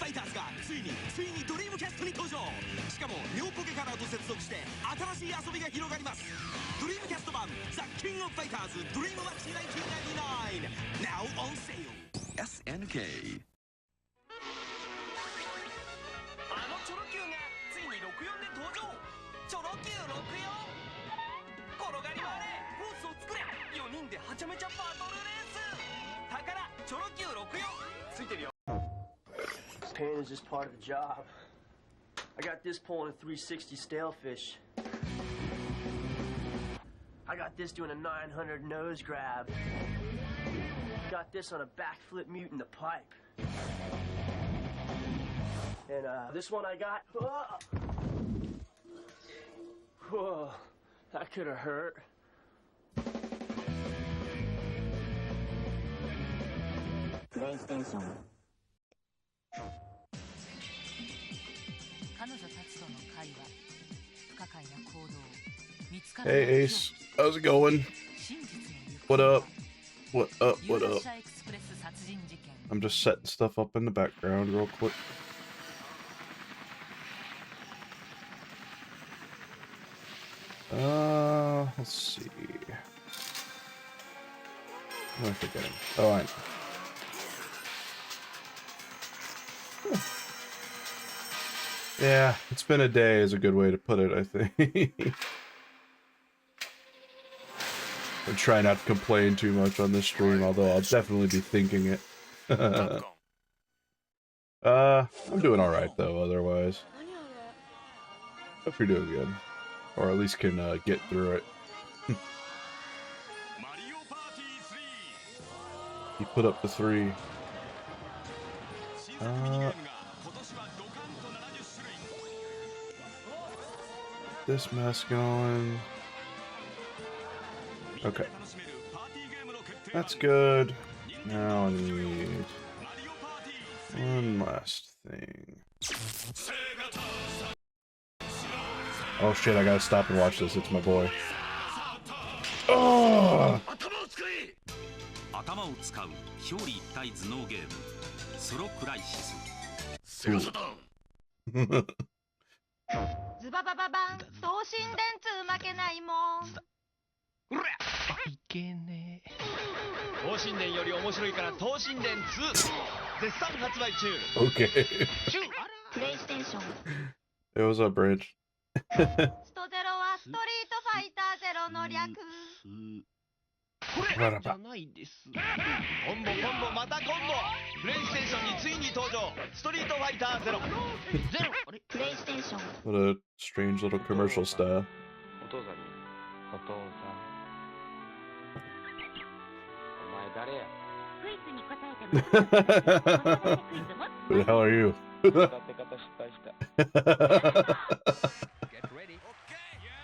ファイターズがついにドリームキャストに登場。しかも両ポケカラーと接続して新しい遊びが広がります。ドリームキャスト版ザ・キングオブファイターズドリームマッチ1999 Now on sale SNK。 あのチョロ Q がついに64で登場。チョロ Q64 転がり回れ、コースを作れ、4人ではちゃめちゃバトルレース。宝チョロ Q64 ついてるよ。 Pain is just part of the job. I got this pulling a 360 stalefish. I got this doing a 900 nose grab. Got this on a backflip mute in the pipe. And this one I got. Whoa, that could have hurt. PlayStation. Hey Ace, how's it going? What up? What up? What up? I'm just setting stuff up in the background real quick. Let's see. What am I forgetting? Oh, I know. Yeah, it's been a day is a good way to put it, I think. I try not to complain too much on this stream, although I'll definitely be thinking it. I'm doing alright though, otherwise. Hope you're doing good. Or at least can get through it. He put up the 3. This mess going. Okay. That's good. Now I need one last thing. Oh shit, I gotta stop and watch this. It's my boy. Oh! Okay. Hey, what's up, Branch? What a strange little commercial style. Who the hell are you?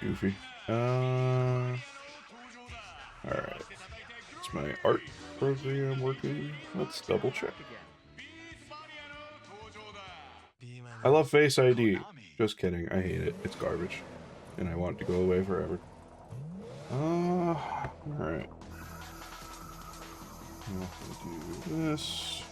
Goofy. Alright. Is my art program working? Let's double check. I love Face ID. Just kidding. I hate it. It's garbage. And I want it to go away forever. Alright. I'll do this.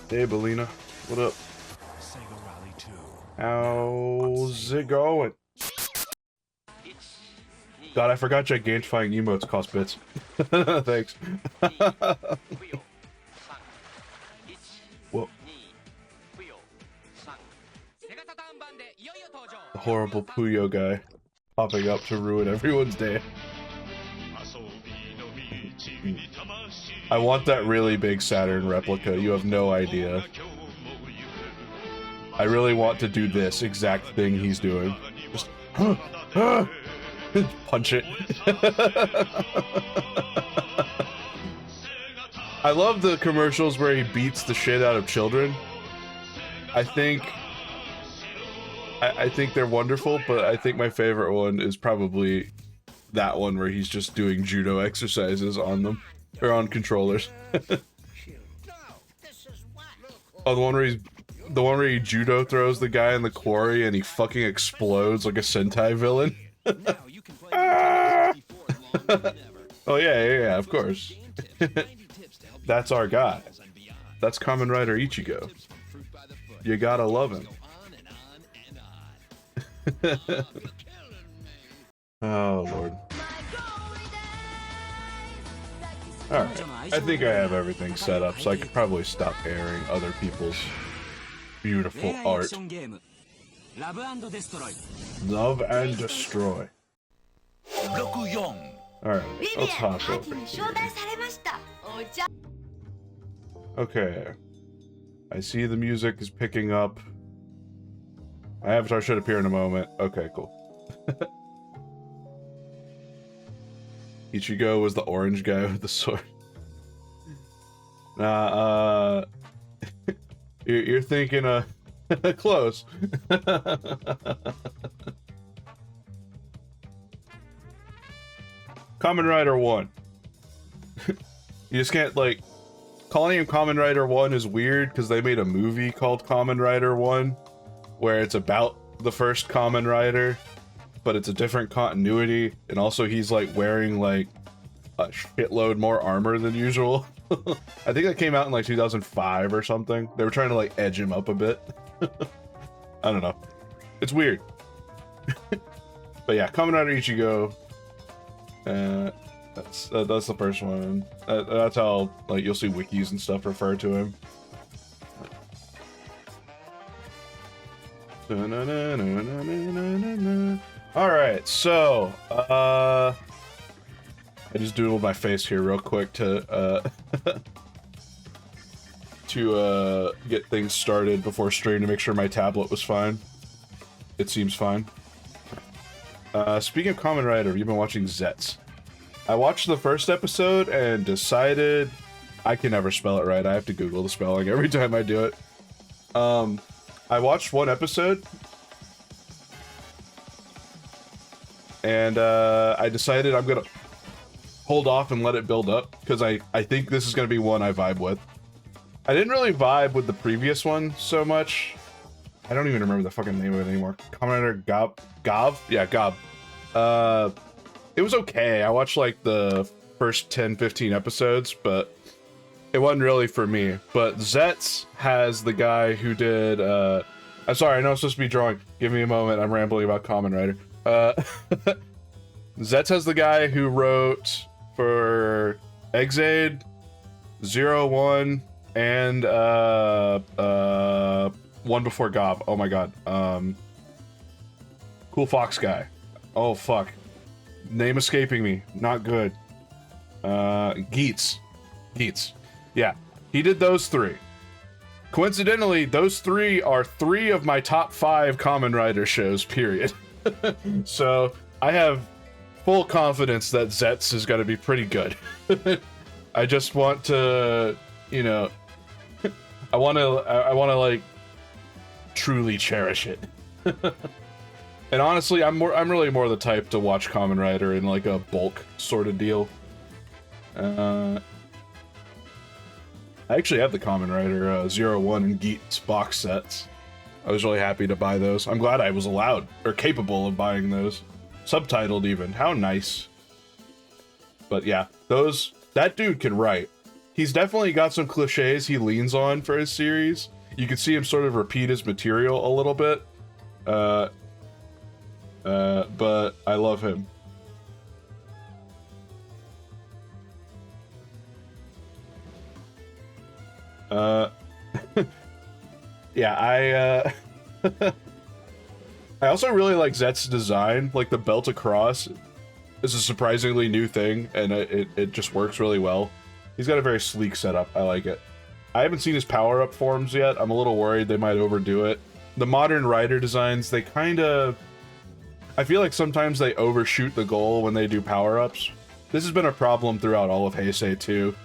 Hey, Belina. What up? How's it going? God, I forgot gigantifying emotes cost bits. Thanks. Whoa. The horrible Puyo guy popping up to ruin everyone's day. I want that really big Saturn replica. You have no idea. I really want to do this exact thing he's doing. Just punch it. I love the commercials where he beats the shit out of children. I think they're wonderful, but I think my favorite one is probably that one where he's just doing judo exercises on them. Or on controllers. Oh, the one where he's the one where he judo throws the guy in the quarry and he fucking explodes like a Sentai villain? Oh yeah, of course. That's our guy. That's Kamen Rider Ichigo. You gotta love him. Oh lord. Alright, I think I have everything set up, so I could probably stop airing other people's beautiful art. Love and Destroy. Alright, let's hop over here. Okay. I see the music is picking up. My avatar should appear in a moment. Okay, cool. Ichigo was the orange guy with the sword. Nah, you're thinking, close. Kamen Rider 1. You just can't, like... Calling him Kamen Rider 1 is weird, because they made a movie called Kamen Rider 1, where it's about the first Kamen Rider, but it's a different continuity, and also he's, like, wearing, like, a shitload more armor than usual. I think that came out in, like, 2005 or something. They were trying to, like, edge him up a bit. I don't know. It's weird. But yeah, Kamen Rider Ichigo. That's the first one. That's how, like, you'll see wikis and stuff refer to him. Alright, so, I just doodled my face here real quick to, get things started before stream to make sure my tablet was fine. It seems fine. Speaking of Kamen Rider, you've been watching Zets. I watched the first episode and decided I can never spell it right. I have to Google the spelling every time I do it. I watched one episode and I decided I'm gonna hold off and let it build up because I think this is gonna be one I vibe with. I didn't really vibe with the previous one so much. I don't even remember the fucking name of it anymore. Kamen Rider Gav? Yeah, Gav. It was okay. I watched like the first 10-15 episodes, but it wasn't really for me. But Zets has the guy who did I'm sorry, I know I'm supposed to be drawing. Give me a moment, I'm rambling about Kamen Rider. Zets has the guy who wrote for Eggzade, 01, and one before Gob. Oh my god. Cool Fox guy. Oh fuck. Name escaping me. Not good. Geets. Yeah. He did those three. Coincidentally, those three are 3 of my top 5 Kamen Rider shows, period. So, I have full confidence that Zets is gonna be pretty good. I just want to, you know... I wanna, like, truly cherish it. And honestly, I'm really more the type to watch Kamen Rider in like a bulk sort of deal. I actually have the Kamen Rider 01 and Geets box sets. I was really happy to buy those. I'm glad I was allowed, or capable of buying those. Subtitled even. How nice. But yeah, that dude can write. He's definitely got some cliches he leans on for his series. You can see him sort of repeat his material a little bit. But I love him. Yeah, I also really like Zet's design. Like, the belt across is a surprisingly new thing, and it just works really well. He's got a very sleek setup. I like it. I haven't seen his power-up forms yet. I'm a little worried they might overdo it. The modern rider designs, they kind of... I feel like sometimes they overshoot the goal when they do power-ups. This has been a problem throughout all of Heisei too,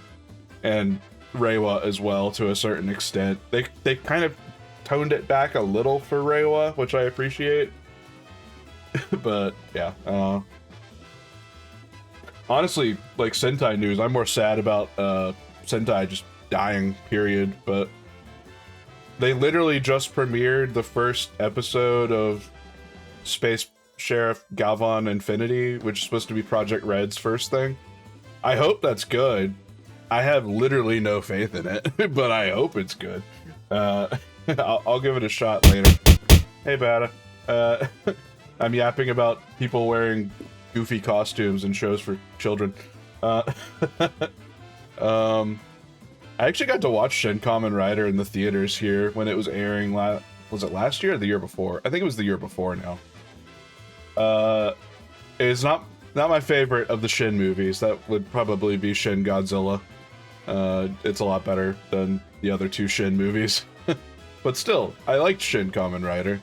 and Reiwa as well to a certain extent. They kind of toned it back a little for Reiwa, which I appreciate. But yeah, honestly, like Sentai news, I'm more sad about Sentai just dying, period. But They literally just premiered the first episode of Space Sheriff Galvan Infinity, which is supposed to be Project Red's first thing. I hope that's good. I have literally no faith in it, but I hope it's good. I'll give it a shot later. Hey, Bada. I'm yapping about people wearing goofy costumes in shows for children. I actually got to watch Shin Kamen Rider in the theaters here when it was airing. Was it last year or the year before? I think it was the year before now. It's not my favorite of the Shin movies. That would probably be Shin Godzilla. It's a lot better than the other two Shin movies. But still, I liked Shin Kamen Rider.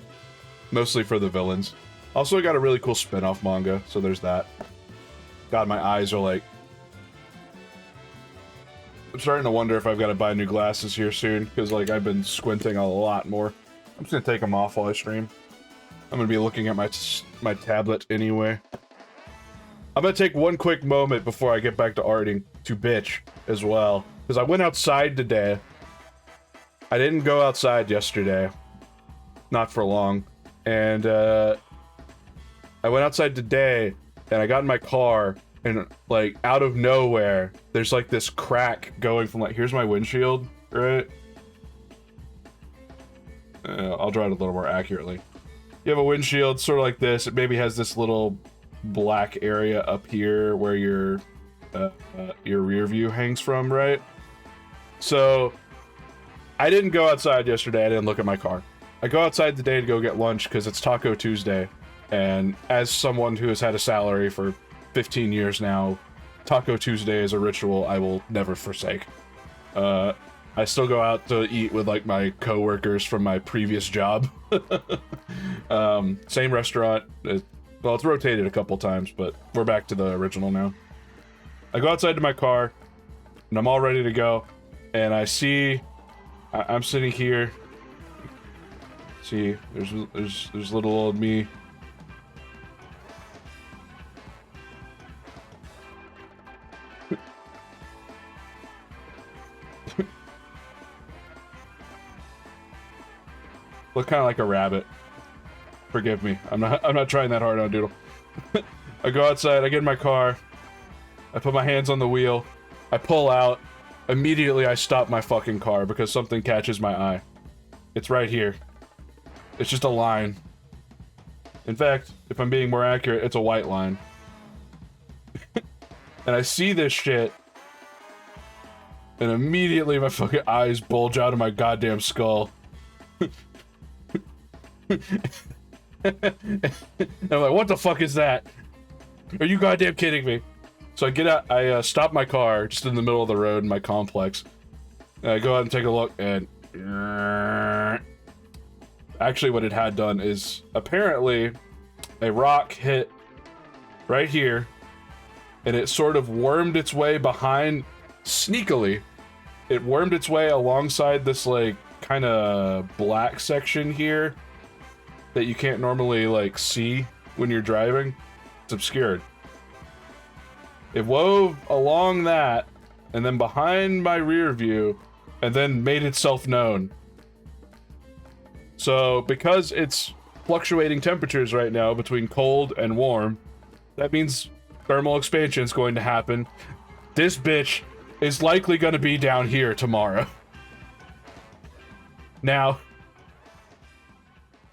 Mostly for the villains. Also, I got a really cool spin-off manga, so there's that. God, my eyes are like... I'm starting to wonder if I've got to buy new glasses here soon, because like I've been squinting a lot more. I'm just gonna take them off while I stream. I'm gonna be looking at my tablet anyway. I'm gonna take one quick moment before I get back to arting to bitch as well, because I went outside today. I didn't go outside yesterday, not for long, and I went outside today, and I got in my car. And, like, out of nowhere, there's, like, this crack going from, like, here's my windshield, right? I'll draw it a little more accurately. You have a windshield sort of like this. It maybe has this little black area up here where your rear view hangs from, right? So, I didn't go outside yesterday. I didn't look at my car. I go outside today to go get lunch because it's Taco Tuesday. And as someone who has had a salary for 15 years now, Taco Tuesday is a ritual I will never forsake. I still go out to eat with like my coworkers from my previous job. Same restaurant. Well, it's rotated a couple times, but we're back to the original now. I go outside to my car, and I'm all ready to go, and I see I'm sitting here. See, there's little old me. Look kind of like a rabbit. Forgive me. I'm not trying that hard on Doodle. I go outside, I get in my car, I put my hands on the wheel, I pull out, immediately I stop my fucking car because something catches my eye. It's right here. It's just a line. In fact, if I'm being more accurate, it's a white line. And I see this shit, and immediately my fucking eyes bulge out of my goddamn skull. And I'm like, what the fuck is that? Are you goddamn kidding me? So I get out, I stop my car just in the middle of the road in my complex. And I go out and take a look, and actually what it had done is apparently a rock hit right here, and it sort of wormed its way behind, sneakily. It wormed its way alongside this like kind of black section here that you can't normally like see when you're driving. It's obscured. It wove along that and then behind my rear view and then made itself known. So because it's fluctuating temperatures right now between cold and warm, that means thermal expansion is going to happen. This bitch is likely going to be down here tomorrow. Now,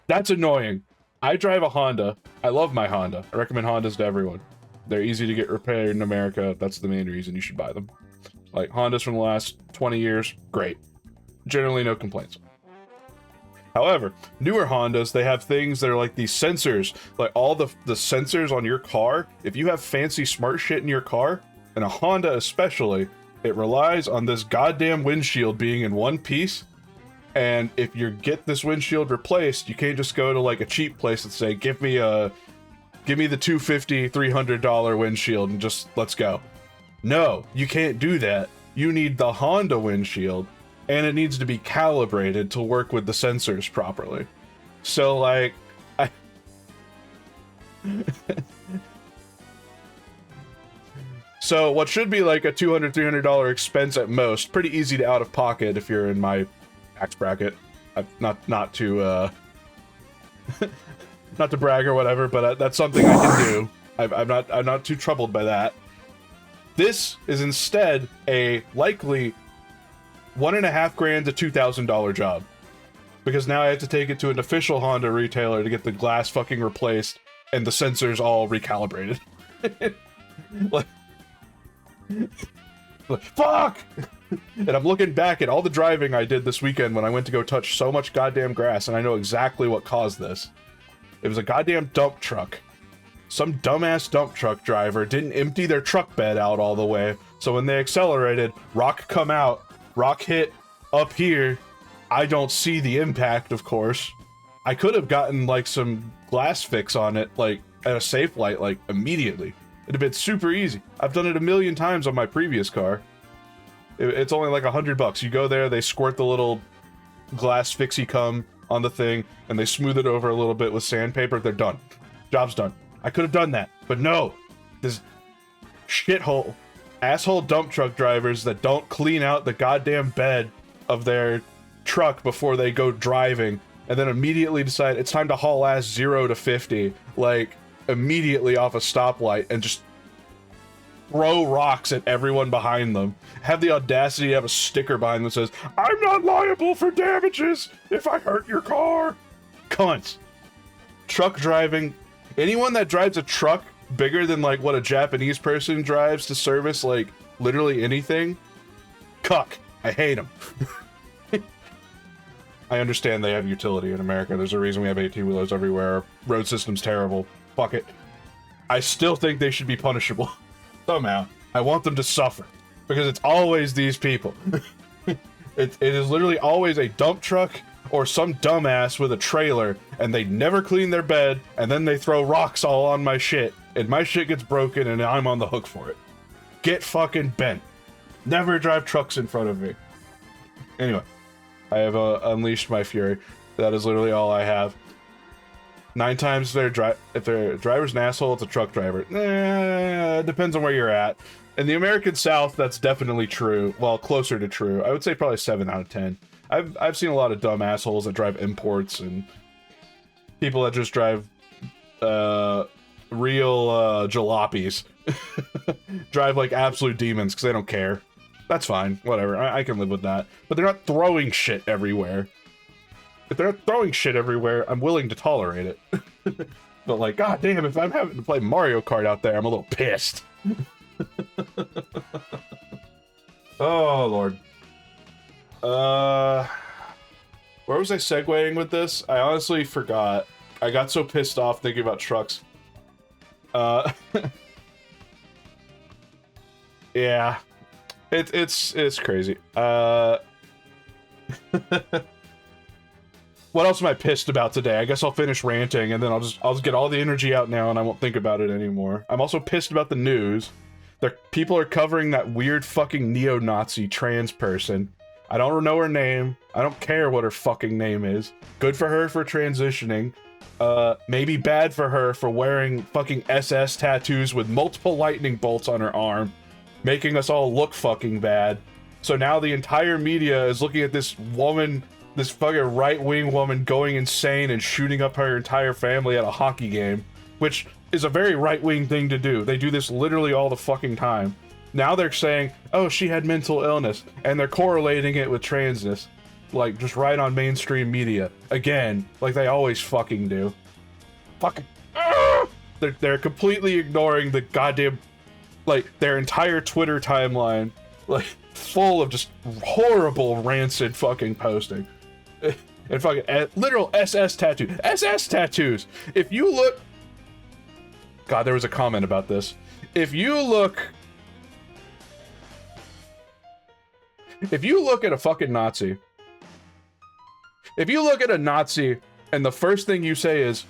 that's annoying. I drive a Honda. I love my Honda. I recommend Hondas to everyone. They're easy to get repaired in America. That's the main reason you should buy them. Like, Hondas from the last 20 years, great. Generally no complaints. However, newer Hondas, they have things that are like these sensors. Like, all the sensors on your car, if you have fancy smart shit in your car, and a Honda especially, it relies on this goddamn windshield being in one piece. And if you get this windshield replaced, you can't just go to like a cheap place and say, give me the $250, $300 windshield and just let's go. No, you can't do that. You need the Honda windshield, and it needs to be calibrated to work with the sensors properly. So like, so what should be like a $200, $300 expense at most, pretty easy to out of pocket if you're in my tax bracket, not to not to brag or whatever, but that's something I can do. I'm not too troubled by that. This is instead a likely $1,500 to $2,000 job, because now I have to take it to an official Honda retailer to get the glass fucking replaced and the sensors all recalibrated. like, fuck! And I'm looking back at all the driving I did this weekend when I went to go touch so much goddamn grass, and I know exactly what caused this. It was a goddamn dump truck. Some dumbass dump truck driver didn't empty their truck bed out all the way, so when they accelerated, rock come out, rock hit up here. I don't see the impact, of course. I could have gotten, like, some glass fix on it, like, at a safe light, like, immediately. It'd have been super easy. I've done it a million times on my previous car. It's only like $100. You go there, they squirt the little glass fixie cum on the thing, and they smooth it over a little bit with sandpaper. They're done. Job's done. I could have done that, but no. This shithole, asshole dump truck drivers that don't clean out the goddamn bed of their truck before they go driving, and then immediately decide it's time to haul ass 0 to 50, like, immediately off a stoplight, and just throw rocks at everyone behind them. Have the audacity to have a sticker behind them that says, "I'm not liable for damages if I hurt your car." Cunts. Truck driving. Anyone that drives a truck bigger than, like, what a Japanese person drives to service, like, literally anything, cuck. I hate them. I understand they have utility in America. There's a reason we have 18-wheelers everywhere. Road system's terrible. Fuck it. I still think they should be punishable. Somehow. I want them to suffer. Because it's always these people. It is literally always a dump truck or some dumbass with a trailer, and they never clean their bed, and then they throw rocks all on my shit, and my shit gets broken, and I'm on the hook for it. Get fucking bent. Never drive trucks in front of me. Anyway. I have unleashed my fury. That is literally all I have. 9 times if their driver's an asshole, it's a truck driver. It depends on where you're at. In the American South, that's definitely true. Well, closer to true. I would say probably 7 out of 10. I've seen a lot of dumb assholes that drive imports, and people that just drive real jalopies. Drive like absolute demons because they don't care. That's fine, whatever, I can live with that. But they're not throwing shit everywhere. If they're not throwing shit everywhere, I'm willing to tolerate it. But like, god damn, if I'm having to play Mario Kart out there, I'm a little pissed. Oh, Lord. Where was I segueing with this? I honestly forgot. I got so pissed off thinking about trucks. Yeah. It's crazy. What else am I pissed about today? I guess I'll finish ranting and then I'll just get all the energy out now and I won't think about it anymore. I'm also pissed about the news. People are covering that weird fucking neo-Nazi trans person. I don't know her name. I don't care what her fucking name is. Good for her for transitioning. Maybe bad for her for wearing fucking SS tattoos with multiple lightning bolts on her arm, making us all look fucking bad. So now the entire media is looking at this woman, this fucking right-wing woman going insane and shooting up her entire family at a hockey game, which is a very right-wing thing to do. They do this literally all the fucking time. Now they're saying, oh, she had mental illness, and they're correlating it with transness. Like, just right on mainstream media. Again, like they always fucking do. Fucking... They're completely ignoring the goddamn... like, their entire Twitter timeline, like, full of just horrible, rancid fucking posting. And fucking literal SS tattoos. SS tattoos! If you look... God, there was a comment about this. If you look at a fucking Nazi... If you look at a Nazi, and the first thing you say is,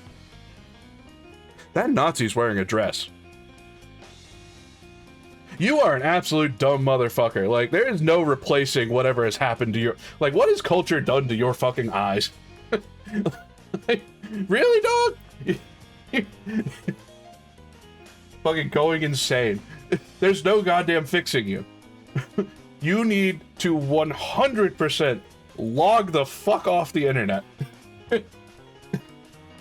that Nazi's wearing a dress. You are an absolute dumb motherfucker. Like, there is no replacing whatever has happened to your... Like, what has culture done to your fucking eyes? Like, really, dog? Fucking going insane. There's no goddamn fixing you. You need to 100% log the fuck off the internet.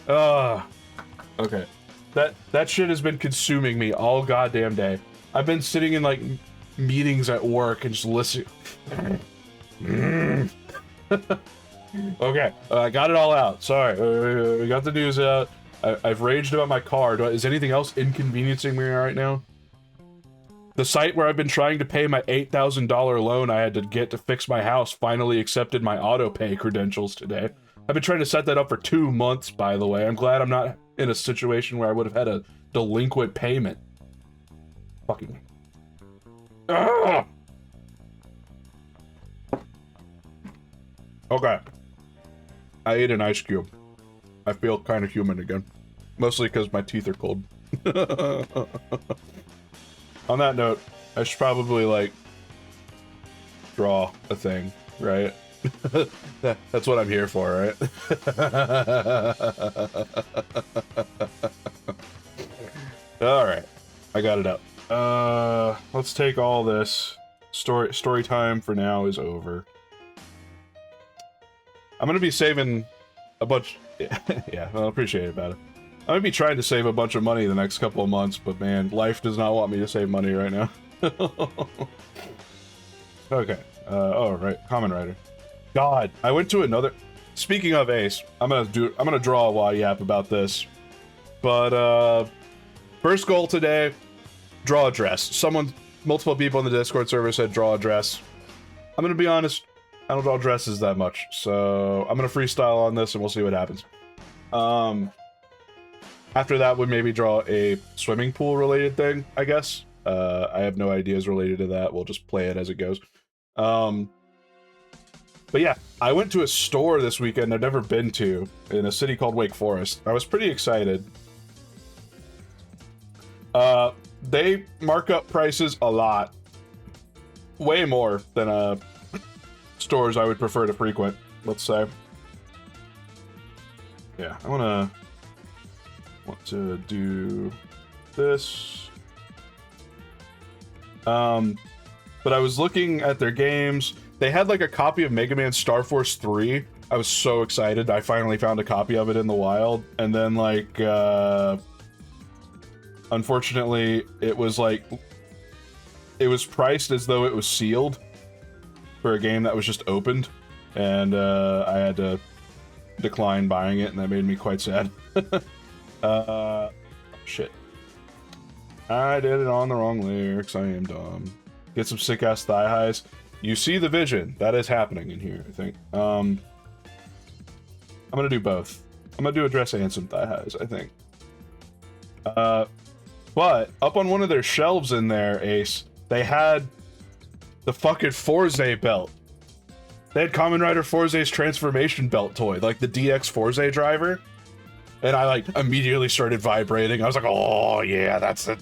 Okay. That shit has been consuming me all goddamn day. I've been sitting in like meetings at work and just listening. Okay, I got it all out. Sorry, we got the news out. I've raged about my car. Is anything else inconveniencing me right now? The site where I've been trying to pay my $8,000 loan I had to get to fix my house finally accepted my auto pay credentials today. I've been trying to set that up for 2 months, by the way. I'm glad I'm not in a situation where I would have had a delinquent payment. Fucking... Ugh! Okay. I ate an ice cube. I feel kind of human again. Mostly because my teeth are cold. On that note, I should probably, like, draw a thing, right? That's what I'm here for, right? Alright. I got it up. Let's take all this. Story time for now is over. I'm gonna be saving a bunch... Yeah, well, I appreciate it about it. I'm gonna be trying to save a bunch of money the next couple of months, but man, life does not want me to save money right now. Okay. Oh, right. Kamen Rider. God, I went to another... Speaking of Ace, I'm gonna draw while I yap about this. But, first goal today, draw a dress. Multiple people in the Discord server said draw a dress. I'm gonna be honest, I don't draw dresses that much, so I'm gonna freestyle on this and we'll see what happens. After that, we'd maybe draw a swimming pool related thing, I guess. I have no ideas related to that. We'll just play it as it goes. But yeah, I went to a store this weekend I've never been to in a city called Wake Forest. I was pretty excited. They mark up prices a lot. Way more than stores I would prefer to frequent, let's say. Yeah, I want to do this. But I was looking at their games. They had like a copy of Mega Man Star Force 3. I was so excited. I finally found a copy of it in the wild. And then like, unfortunately, it was priced as though it was sealed for a game that was just opened. And I had to decline buying it, and that made me quite sad. Shit. I did it on the wrong lyrics. I am dumb. Get some sick-ass thigh highs. You see the vision. That is happening in here, I think. I'm gonna do both. I'm gonna do a dress and some thigh highs, I think. But up on one of their shelves in there, Ace, they had the fucking Forze belt. They had Kamen Rider Forze's transformation belt toy, like the DX Forze driver. And I like immediately started vibrating. I was like, oh yeah, that's it.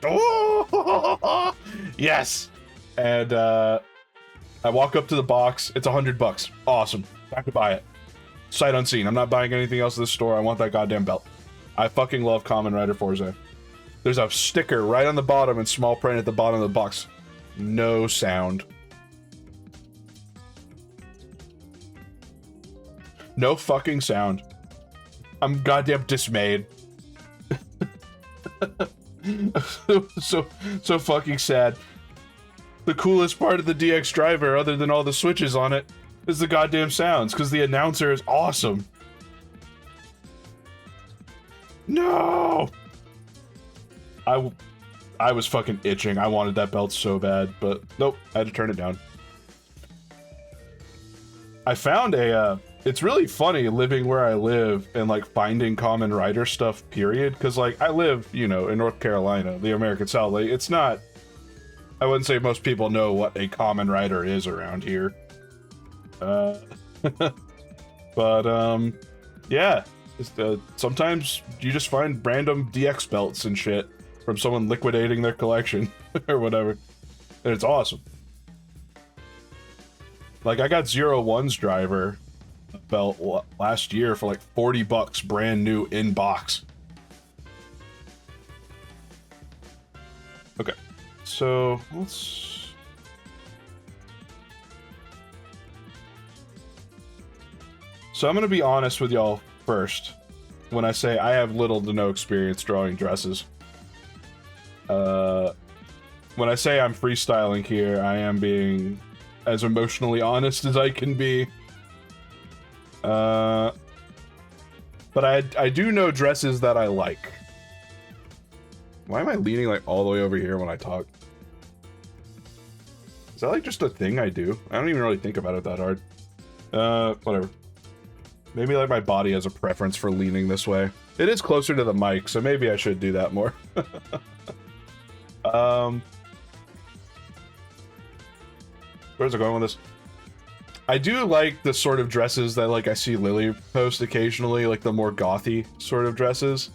Oh, yes. And I walk up to the box. It's $100. Awesome. Time to buy it. Sight unseen. I'm not buying anything else at this store. I want that goddamn belt. I fucking love Kamen Rider Forze. There's a sticker right on the bottom in small print at the bottom of the box. No sound. No fucking sound. I'm goddamn dismayed. so fucking sad. The coolest part of the DX driver, other than all the switches on it, is the goddamn sounds, because the announcer is awesome. No! I was fucking itching. I wanted that belt so bad, but nope, I had to turn it down. I found it's really funny living where I live and like finding Kamen Rider stuff, period, because like I live, you know, in North Carolina, the American South. Like, it's not, I wouldn't say most people know what a Kamen Rider is around here. But yeah, sometimes you just find random DX belts and shit from someone liquidating their collection or whatever, and it's awesome. Like, I got Zero One's driver belt last year for like $40, brand new in box. Okay, so let's... So I'm going to be honest with y'all first when I say I have little to no experience drawing dresses. When I say I'm freestyling here, I am being as emotionally honest as I can be. But I do know dresses that I like. Why am I leaning like all the way over here when I talk? Is that like just a thing I do? I don't even really think about it that hard. Whatever. Maybe like my body has a preference for leaning this way. It is closer to the mic, so maybe I should do that more. Where's it going with this? I do like the sort of dresses that like I see Lily post occasionally, like the more gothy sort of dresses.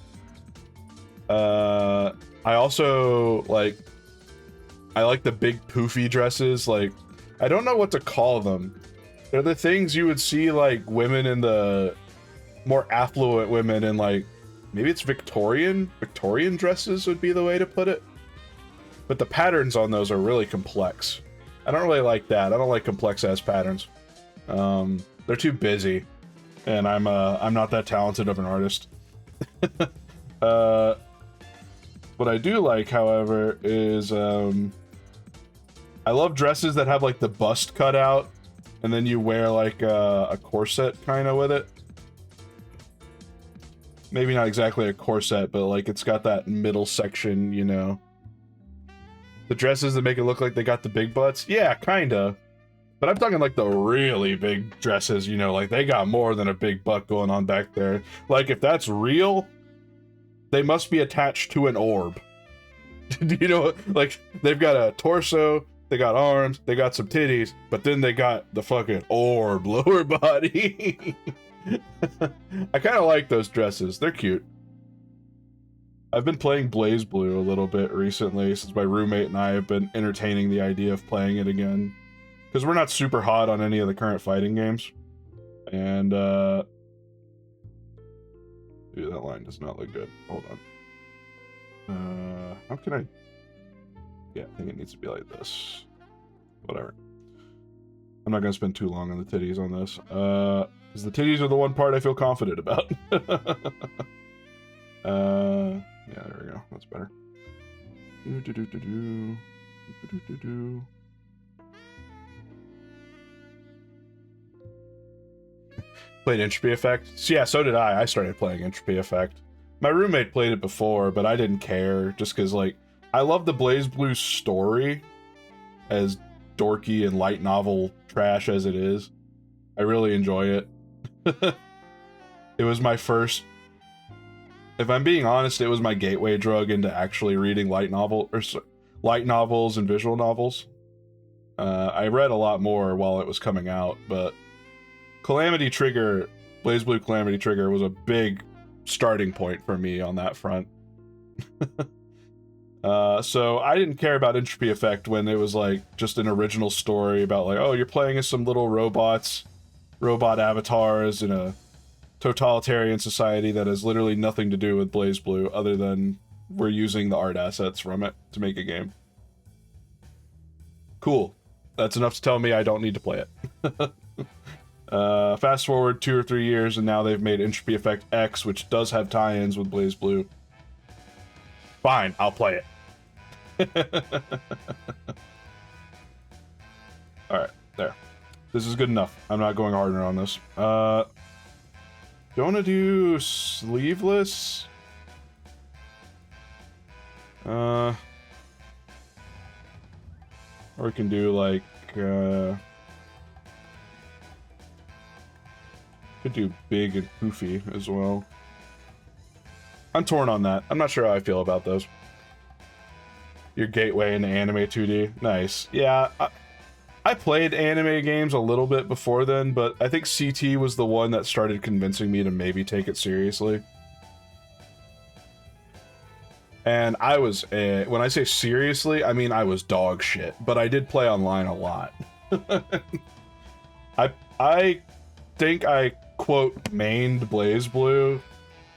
I also like the big poofy dresses. Like, I don't know what to call them. They're the things you would see like women in the more affluent women in like, maybe it's Victorian dresses would be the way to put it. But the patterns on those are really complex. I don't really like that. I don't like complex ass patterns. They're too busy, and I'm not that talented of an artist. What I do like, however, is I love dresses that have like the bust cut out, and then you wear like a corset kind of with it. Maybe not exactly a corset, but like it's got that middle section, you know. The dresses that make it look like they got the big butts? Yeah, kinda. But I'm talking like the really big dresses, you know, like they got more than a big butt going on back there. Like if that's real, they must be attached to an orb. Do you know, like they've got a torso, they got arms, they got some titties, but then they got the fucking orb lower body. I kind of like those dresses. They're cute. I've been playing BlazBlue a little bit recently since my roommate and I have been entertaining the idea of playing it again. Because we're not super hot on any of the current fighting games. And, dude, that line does not look good. Hold on. How can I... Yeah, I think it needs to be like this. Whatever. I'm not going to spend too long on the titties on this. Because the titties are the one part I feel confident about. Yeah, there we go. That's better. Played Entropy Effect? So yeah, so did I. I started playing Entropy Effect. My roommate played it before, but I didn't care, just because, like, I love the BlazBlue story, as dorky and light novel trash as it is. I really enjoy it. It was my first... If I'm being honest, it was my gateway drug into actually reading light novels and visual novels. I read a lot more while it was coming out, but Calamity Trigger, BlazBlue Calamity Trigger was a big starting point for me on that front. So I didn't care about Entropy Effect when it was like just an original story about like, oh, you're playing as some little robot avatars in a totalitarian society that has literally nothing to do with BlazBlue other than we're using the art assets from it to make a game. Cool. That's enough to tell me I don't need to play it. Fast forward 2 or 3 years and now they've made Entropy Effect X, which does have tie-ins with BlazBlue. Fine, I'll play it. Alright, there. This is good enough. I'm not going harder on this. Do you want to do sleeveless? Or we can do like, could do big and poofy as well. I'm torn on that. I'm not sure how I feel about those. Your gateway into anime 2D. Nice. Yeah, I played anime games a little bit before then, but I think CT was the one that started convincing me to maybe take it seriously. And I was, when I say seriously, I mean I was dog shit, but I did play online a lot. I think I, quote, mained BlazBlue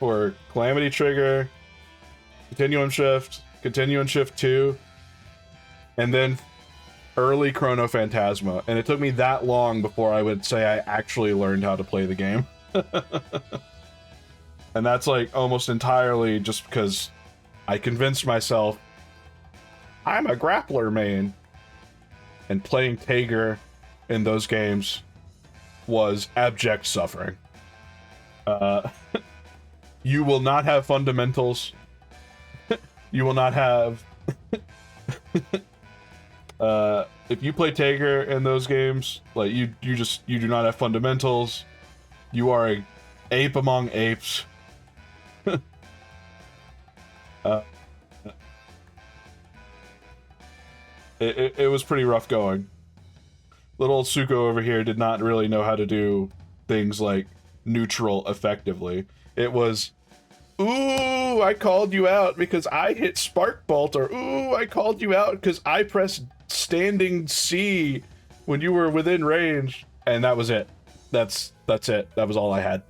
for Calamity Trigger, Continuum Shift 2, and then early Chrono Phantasma, and it took me that long before I would say I actually learned how to play the game. And that's like almost entirely just because I convinced myself I'm a grappler main. And playing Tager in those games was abject suffering. You will not have fundamentals. You will not have... if you play Tager in those games, like, you do not have fundamentals. You are a ape among apes. It was pretty rough going. Little Suko over here did not really know how to do things like neutral effectively. It was, ooh, I called you out because I hit Spark Bolt, or ooh, I called you out because I pressed standing C when you were within range, and that was it. That's it. That was all I had.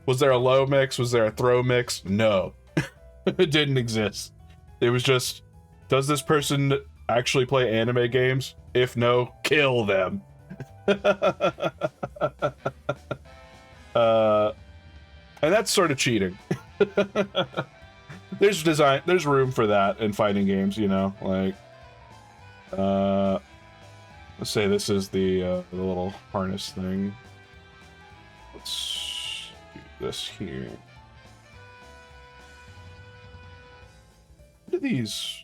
Was there a low mix? Was there a throw mix? No. It didn't exist. It was just, does this person actually play anime games? If no, kill them. And that's sort of cheating. There's room for that in fighting games, you know, like, let's say this is the little harness thing. Let's do this here. How do these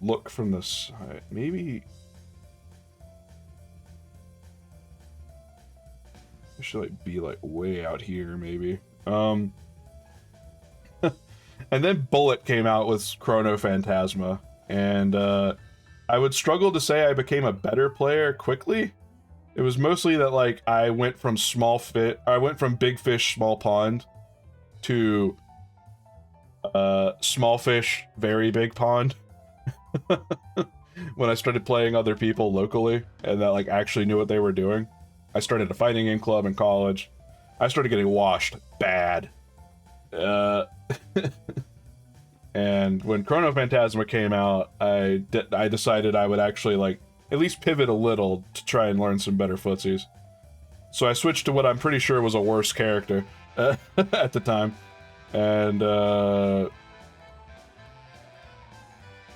look from the side? Maybe I should like be like way out here, maybe. And then Bullet came out with Chrono Phantasma, and I would struggle to say I became a better player quickly. It was mostly that like I went from big fish, small pond to small fish, very big pond. When I started playing other people locally and that like actually knew what they were doing. I started a fighting game club in college. I started getting washed bad. And when Chrono Phantasma came out, I decided I would actually like at least pivot a little to try and learn some better footsies. So I switched to what I'm pretty sure was a worse character at the time, and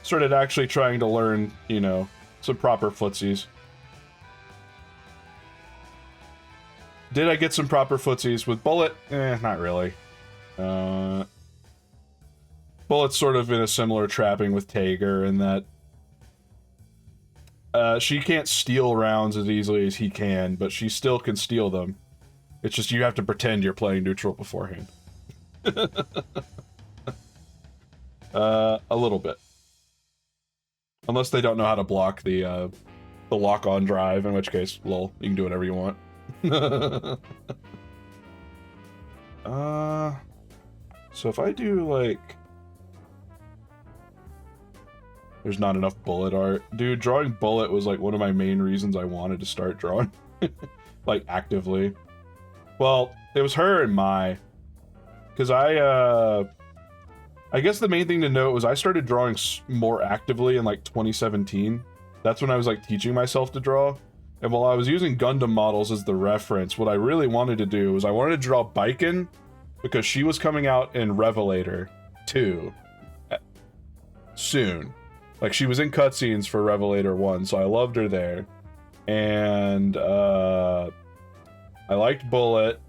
started actually trying to learn, you know, some proper footsies. Did I get some proper footsies with Bullet? Not really. Bullet's sort of in a similar trapping with Tager in that she can't steal rounds as easily as he can, but she still can steal them. It's just you have to pretend you're playing neutral beforehand. A little bit. Unless they don't know how to block the lock-on drive, in which case, lol, you can do whatever you want. So if I do, like... There's not enough Bullet art. Dude, drawing Bullet was, like, one of my main reasons I wanted to start drawing. Like, actively. Well, it was her and Mai. Because I guess the main thing to note was I started drawing more actively in, like, 2017. That's when I was, like, teaching myself to draw. And while I was using Gundam models as the reference, what I really wanted to do was I wanted to draw Baiken, because she was coming out in Revelator 2 soon. Like, she was in cutscenes for Revelator 1, so I loved her there. And, I liked Bullet,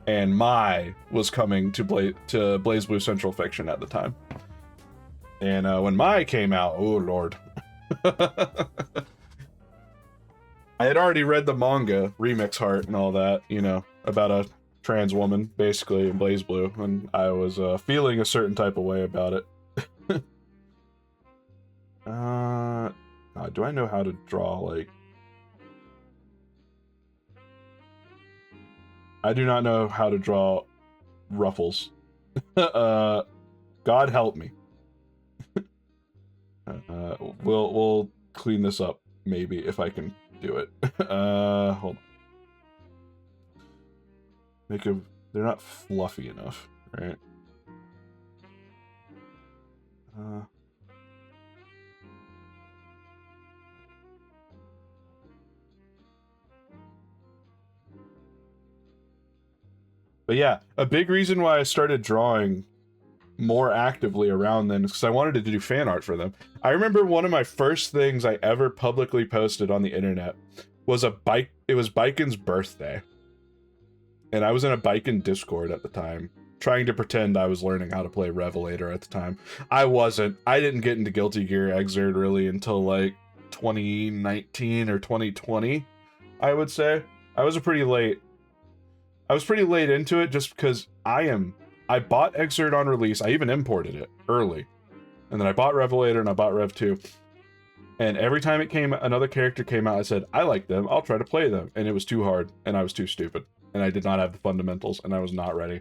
and Mai was coming to BlazBlue Central Fiction at the time. And, when Mai came out, oh lord. I had already read the manga, Remix Heart and all that, you know, about a trans woman, basically, in BlazBlue, and I was, feeling a certain type of way about it. Do I know how to draw, like... I do not know how to draw ruffles. God help me. We'll clean this up, maybe, if I can do it. Hold on. They're not fluffy enough, right? But yeah, a big reason why I started drawing more actively around them is because I wanted to do fan art for them. I remember one of my first things I ever publicly posted on the internet was it was Biken's birthday. And I was in a Biken Discord at the time, trying to pretend I was learning how to play Revelator at the time. I wasn't. I didn't get into Guilty Gear Xrd really until like 2019 or 2020, I would say. I was pretty late into it just because I bought Xrd on release. I even imported it early. And then I bought Revelator and I bought Rev 2. And every time another character came out, I said, I like them, I'll try to play them. And it was too hard, and I was too stupid. And I did not have the fundamentals, and I was not ready.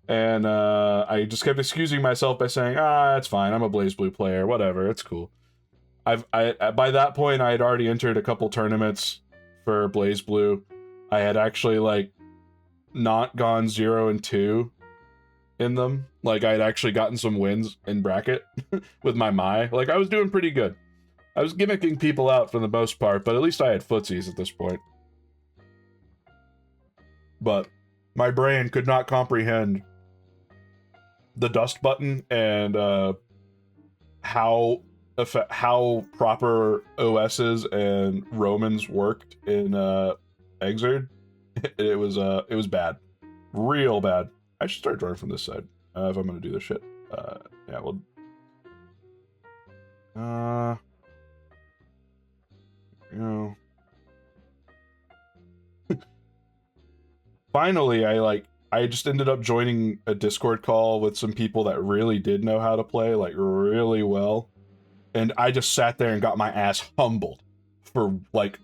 And I just kept excusing myself by saying, it's fine, I'm a BlazBlue player, whatever, it's cool. By that point, I had already entered a couple tournaments for BlazBlue. I had actually, like, not gone 0-2 in them. Like, I had actually gotten some wins in bracket with my Mai. Like, I was doing pretty good. I was gimmicking people out for the most part, but at least I had footsies at this point. But my brain could not comprehend the dust button and how proper OSs and Romans worked in Xrd. It was bad, real bad. I should start drawing from this side if I'm gonna do this shit. Yeah, well, you know. Finally, I just ended up joining a Discord call with some people that really did know how to play, like, really well. And I just sat there and got my ass humbled for, like,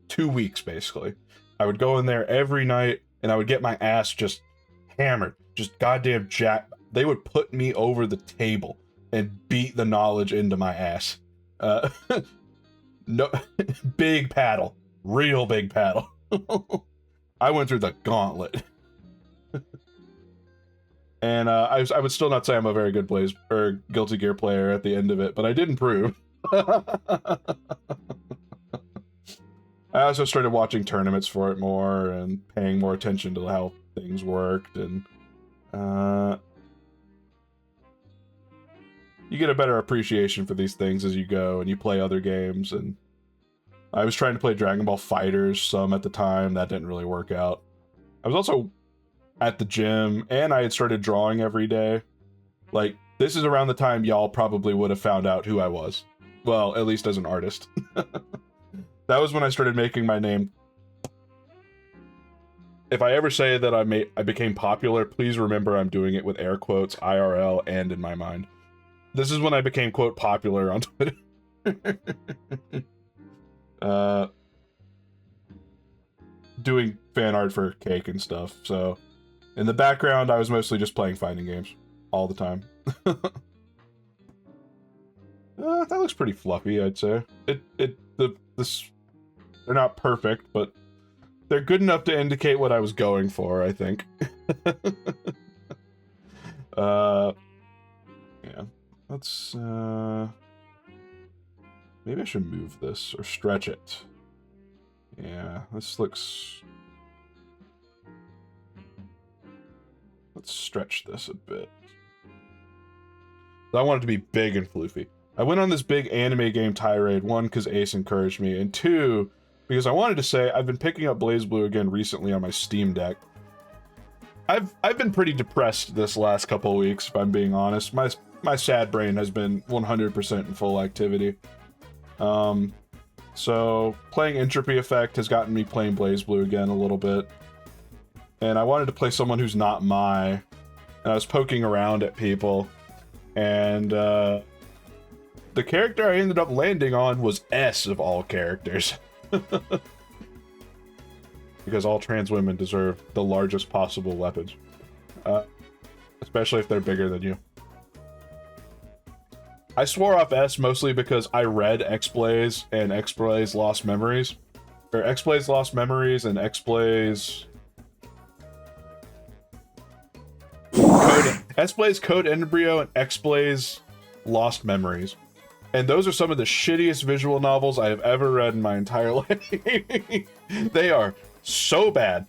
2 weeks, basically. I would go in there every night, and I would get my ass just hammered. Just goddamn jack. They would put me over the table and beat the knowledge into my ass. No, big paddle. Real big paddle. I went through the gauntlet. And I would still not say I'm a very good Guilty Gear player at the end of it, but I did improve. I also started watching tournaments for it more and paying more attention to how things worked, and you get a better appreciation for these things as you go and you play other games. And I was trying to play Dragon Ball FighterZ some at the time. That didn't really work out. I was also at the gym, and I had started drawing every day. Like, this is around the time y'all probably would have found out who I was. Well, at least as an artist. That was when I started making my name. If I ever say that I became popular, please remember I'm doing it with air quotes, IRL, and in my mind. This is when I became, quote, popular on Twitter. Doing fan art for Cake and stuff, so in the background I was mostly just playing fighting games all the time. That looks pretty fluffy, I'd say. They're not perfect, but they're good enough to indicate what I was going for, I think. Yeah. Let's maybe I should move this or stretch it. Yeah, this looks... Let's stretch this a bit. I want it to be big and floofy. I went on this big anime game tirade, one, because Ace encouraged me, and two, because I wanted to say I've been picking up BlazBlue again recently on my Steam Deck. I've been pretty depressed this last couple weeks, if I'm being honest. My sad brain has been 100% in full activity. So playing Entropy Effect has gotten me playing BlazBlue again a little bit. And I wanted to play someone who's not Mai. And I was poking around at people. And the character I ended up landing on was S of all characters. Because all trans women deserve the largest possible weapons. Especially if they're bigger than you. I swore off S mostly because I read X-Blaze and X-Blaze Lost Memories. Or X-Blaze Lost Memories and X-Blaze... X-Blaze Code Embryo and X-Blaze Lost Memories. And those are some of the shittiest visual novels I have ever read in my entire life. They are so bad.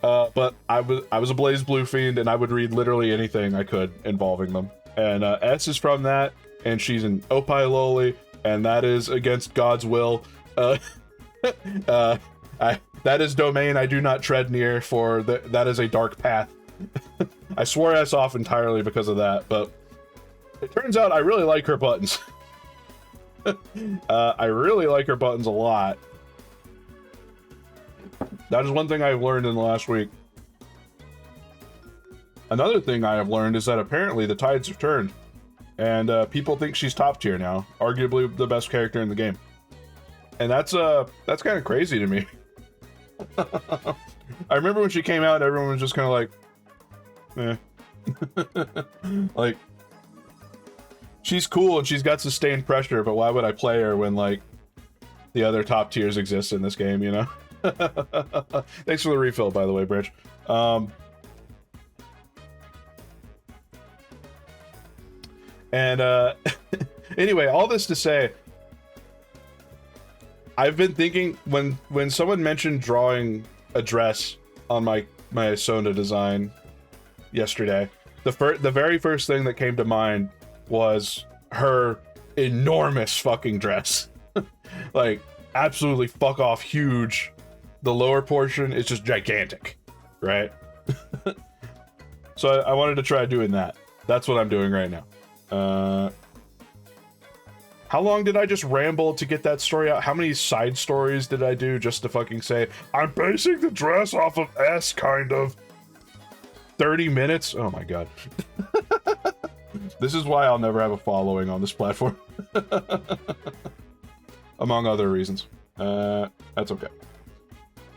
But I was a Blaze Blue fiend, and I would read literally anything I could involving them. And S is from that, and she's an Opie Loli, and that is against God's will. That is domain I do not tread near, for that is a dark path. I swore S off entirely because of that, but it turns out I really like her buttons. I really like her buttons a lot. That is one thing I've learned in the last week. Another thing I have learned is that apparently the tides have turned, and people think she's top tier now, arguably the best character in the game. And that's kind of crazy to me. I remember when she came out, everyone was just kind of like, eh. Like, she's cool and she's got sustained pressure, but why would I play her when, like, the other top tiers exist in this game, you know? Thanks for the refill, by the way, Bridge. Anyway, all this to say, I've been thinking, when someone mentioned drawing a dress on my Sona design yesterday, the very first thing that came to mind was her enormous fucking dress. Like, absolutely fuck off huge. The lower portion is just gigantic, right? So I wanted to try doing that. That's what I'm doing right now. How long did I just ramble to get that story out? How many side stories did I do just to fucking say, I'm basing the dress off of S, kind of? 30 minutes? Oh my god. This is why I'll never have a following on this platform. Among other reasons. That's okay.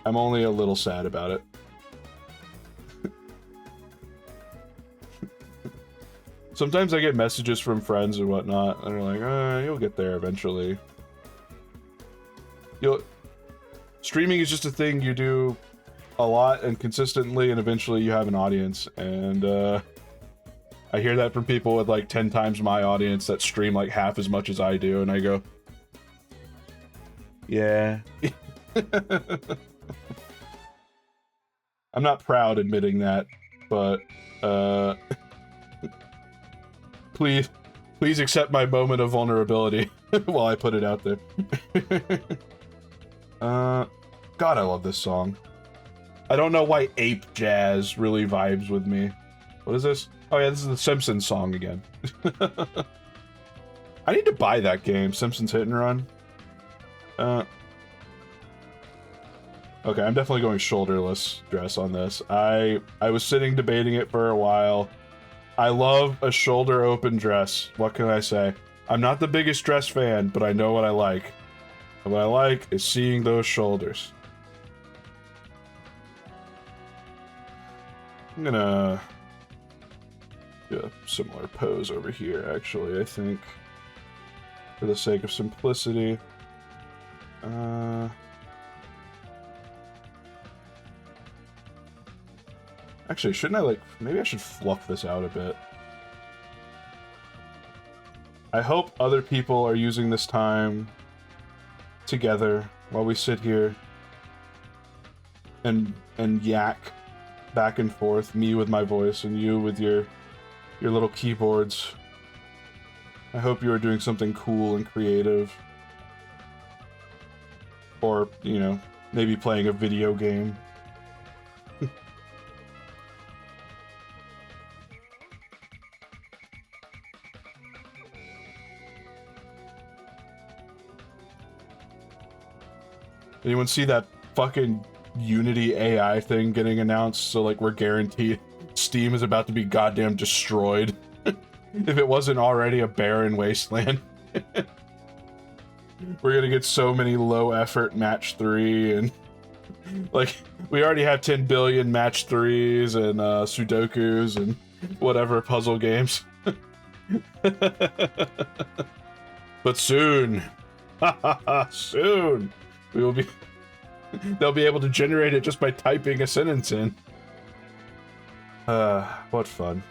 I'm only a little sad about it. Sometimes I get messages from friends and whatnot, and they're like, you'll get there eventually. Streaming is just a thing you do a lot and consistently, and eventually you have an audience. And I hear that from people with like 10 times my audience that stream like half as much as I do, and I go, yeah. I'm not proud admitting that, but please accept my moment of vulnerability while I put it out there. God, I love this song. I don't know why Ape Jazz really vibes with me. What is this? Oh yeah, this is the Simpsons song again. I need to buy that game, Simpsons Hit and Run. Okay, I'm definitely going shoulderless dress on this. I was sitting debating it for a while. I love a shoulder open dress. What can I say? I'm not the biggest dress fan, but I know what I like. And what I like is seeing those shoulders. I'm gonna do a similar pose over here, actually, I think. For the sake of simplicity. Actually, shouldn't I, like, maybe I should fluff this out a bit. I hope other people are using this time together while we sit here and yak back and forth, me with my voice and you with your little keyboards. I hope you are doing something cool and creative. Or, you know, maybe playing a video game. Anyone see that fucking Unity AI thing getting announced? So, like, we're guaranteed Steam is about to be goddamn destroyed. If it wasn't already a barren wasteland. We're gonna get so many low-effort match 3, and... like, we already have 10 billion match 3s, and, Sudokus, and whatever puzzle games. But soon... soon! We will be... they'll be able to generate it just by typing a sentence in. What fun.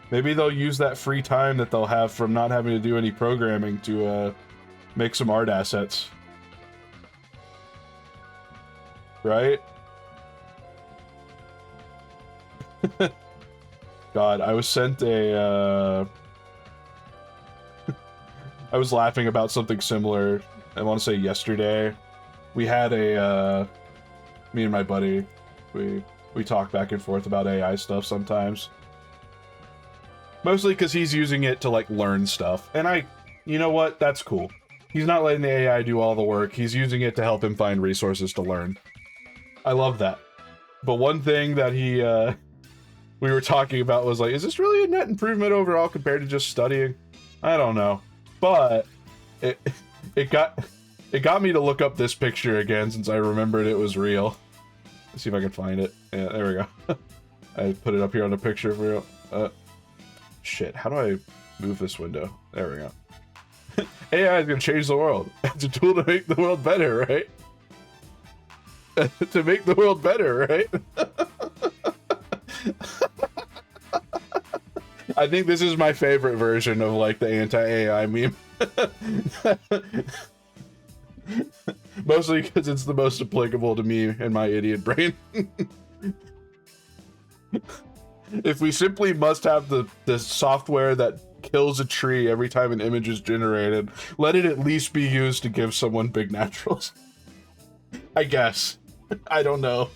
Maybe they'll use that free time that they'll have from not having to do any programming to, make some art assets. right? God, I was sent a, I was laughing about something similar, I want to say yesterday. We had a, me and my buddy, we talk back and forth about AI stuff sometimes. Mostly because he's using it to, like, learn stuff. And you know what? That's cool. He's not letting the AI do all the work. He's using it to help him find resources to learn. I love that. But one thing that we were talking about was like, is this really a net improvement overall compared to just studying? I don't know. But it got me to look up this picture again since I remembered it was real. Let's see if I can find it. Yeah, there we go. I put it up here on the picture for real. Shit, how do I move this window? There we go. AI is gonna change the world. It's a tool to make the world better, right? To make the world better, right? I think this is my favorite version of, like, the anti-AI meme. Mostly because it's the most applicable to me and my idiot brain. If we simply must have the software that kills a tree every time an image is generated, let it at least be used to give someone big naturals. I guess. I don't know.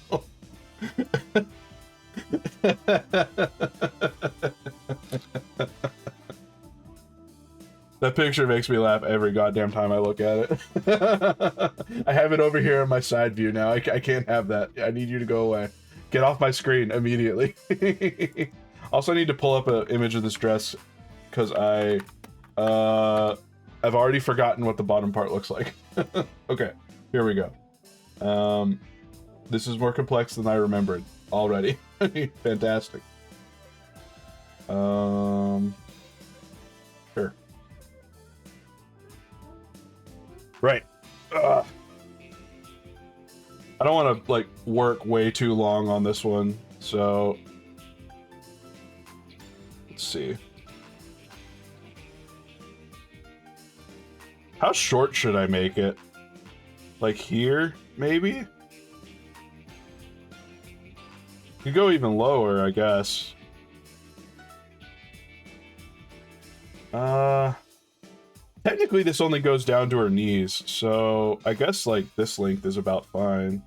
That picture makes me laugh every goddamn time I look at it. I have it over here in my side view now. I can't have that. I need you to go away. Get off my screen immediately. Also, I need to pull up an image of this dress because I've already forgotten what the bottom part looks like. Okay, here we go. This is more complex than I remembered already. Fantastic. Sure. Right. I don't want to, like, work way too long on this one, so let's see. How short should I make it? Like here, maybe? Could go even lower, I guess. Technically this only goes down to her knees, so I guess, like, this length is about fine.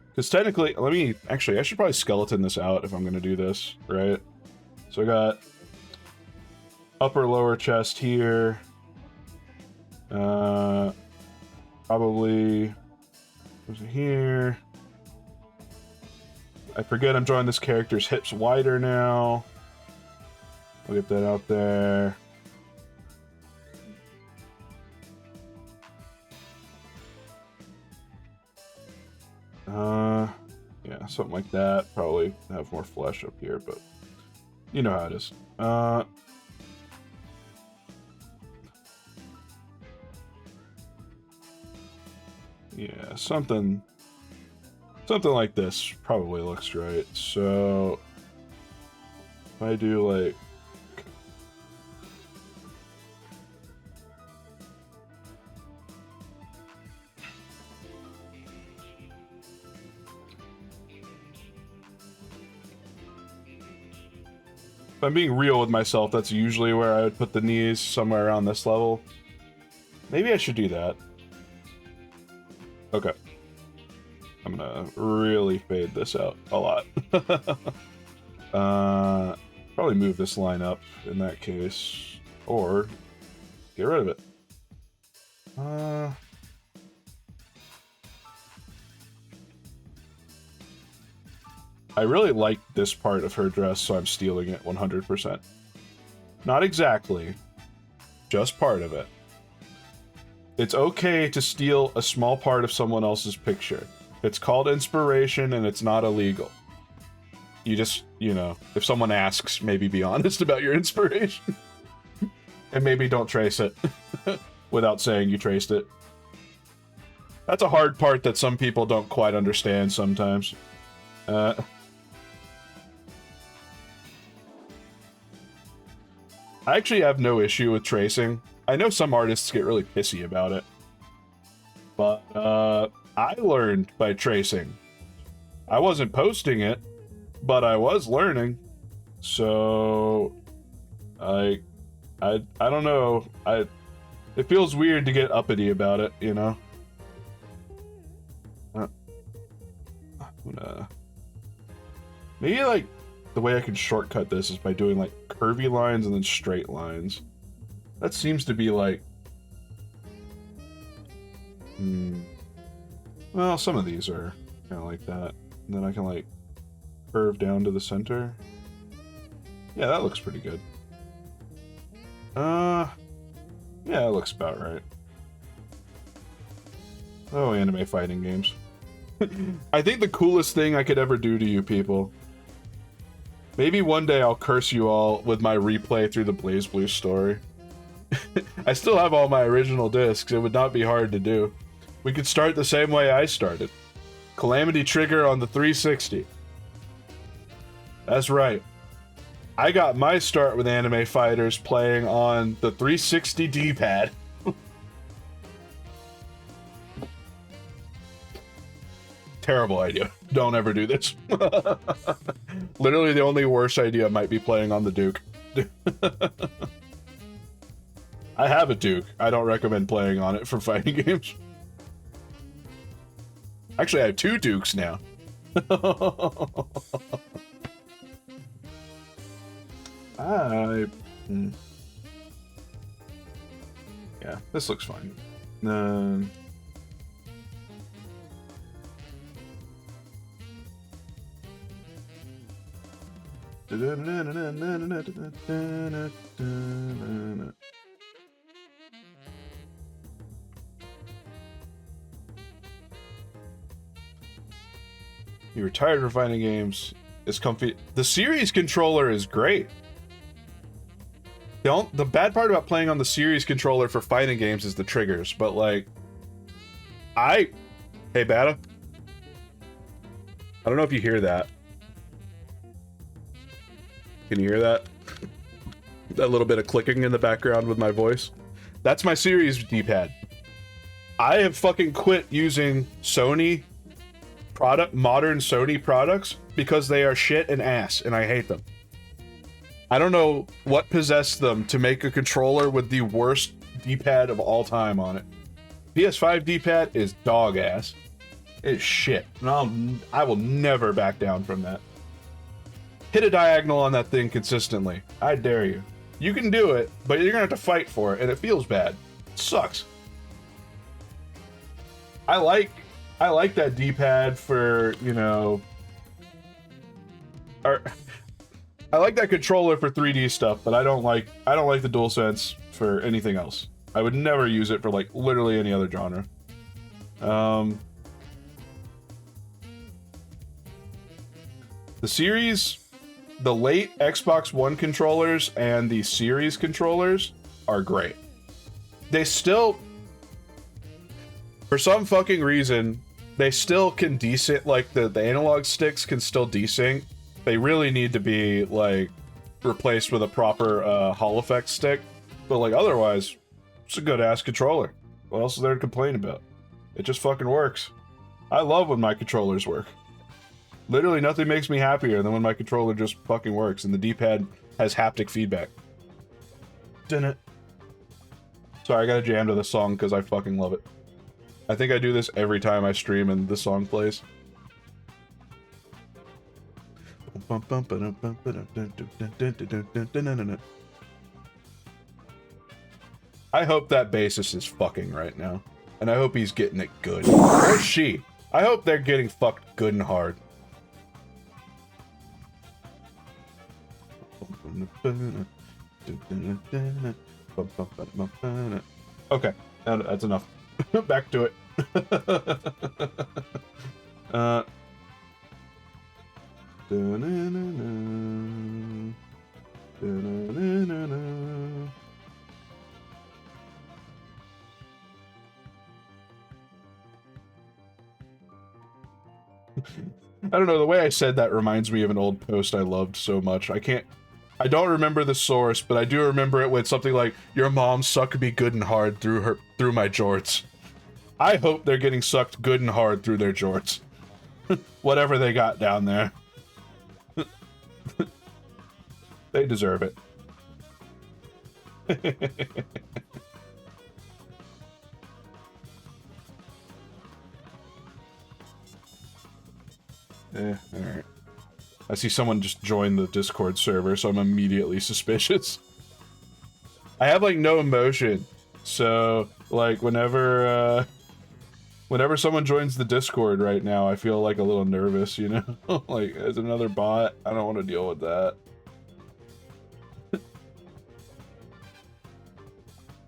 Because technically, actually, I should probably skeleton this out if I'm going to do this, right? So I got upper, lower chest here. Probably goes here. I forget I'm drawing this character's hips wider now. I'll get that out there. Yeah, something like that. Probably have more flesh up here, but you know how it is. Yeah, something like this probably looks right. So if I do, like, if I'm being real with myself, that's usually where I would put the knees, somewhere around this level. Maybe I should do that. Okay. I'm gonna really fade this out a lot. Probably move this line up in that case. Or get rid of it. I really like this part of her dress, so I'm stealing it 100%. Not exactly, just part of it. It's okay to steal a small part of someone else's picture. It's called inspiration, and it's not illegal. You just, you know, if someone asks, maybe be honest about your inspiration. And maybe don't trace it without saying you traced it. That's a hard part that some people don't quite understand sometimes. I actually have no issue with tracing. I know some artists get really pissy about it. But, I learned by tracing. I wasn't posting it, but I was learning. So, I don't know. It feels weird to get uppity about it, you know? Maybe, like, the way I can shortcut this is by doing, like, curvy lines and then straight lines. That seems to be, like... Well, some of these are kind of like that. And then I can, like, curve down to the center. Yeah, that looks pretty good. Yeah, that looks about right. Oh, anime fighting games. I think the coolest thing I could ever do to you people. Maybe one day I'll curse you all with my replay through the BlazBlue story. I still have all my original discs. It would not be hard to do. We could start the same way I started. Calamity Trigger on the 360. That's right. I got my start with Anime Fighters playing on the 360 D-pad. Terrible idea. Don't ever do this. Literally the only worst idea might be playing on the Duke. I have a Duke. I don't recommend playing on it for fighting games. Actually, I have 2 Dukes now. Yeah, this looks fine. You retired from fighting games. It's comfy. The series controller is great. The bad part about playing on the series controller for fighting games is the triggers, but like... Hey, Bada. I don't know if you hear that. Can you hear that? That little bit of clicking in the background with my voice? That's my series D-pad. I have fucking quit using modern Sony products because they are shit and ass, and I hate them. I don't know what possessed them to make a controller with the worst D-pad of all time on it. PS5 D-pad is dog ass. It's shit. And I will never back down from that. Hit a diagonal on that thing consistently. I dare you. You can do it, but you're gonna have to fight for it, and it feels bad. It sucks. I like that D-pad for, you know... I like that controller for 3D stuff, but I don't like the DualSense for anything else. I would never use it for, like, literally any other genre. The series... The late Xbox One controllers and the series controllers are great. They still... For some fucking reason, they still can desync... Like, the analog sticks can still desync. They really need to be, like, replaced with a proper Hall Effect stick. But, like, otherwise, it's a good-ass controller. What else is there to complain about? It just fucking works. I love when my controllers work. Literally nothing makes me happier than when my controller just fucking works and the D-pad has haptic feedback. Didn't. Sorry, I gotta jam to this song because I fucking love it. I think I do this every time I stream and this song plays. I hope that bassist is fucking right now. And I hope he's getting it good. Or she. I hope they're getting fucked good and hard. Okay, that's enough. Back to it. I don't know, the way I said that reminds me of an old post I loved so much. I I don't remember the source, but I do remember it with something like, your mom sucked me good and hard through my jorts. I hope they're getting sucked good and hard through their jorts. Whatever they got down there. They deserve it. Alright. I see someone just joined the Discord server, so I'm immediately suspicious. I have, like, no emotion. So, like, whenever someone joins the Discord right now, I feel, like, a little nervous, you know? Like, as another bot, I don't want to deal with that.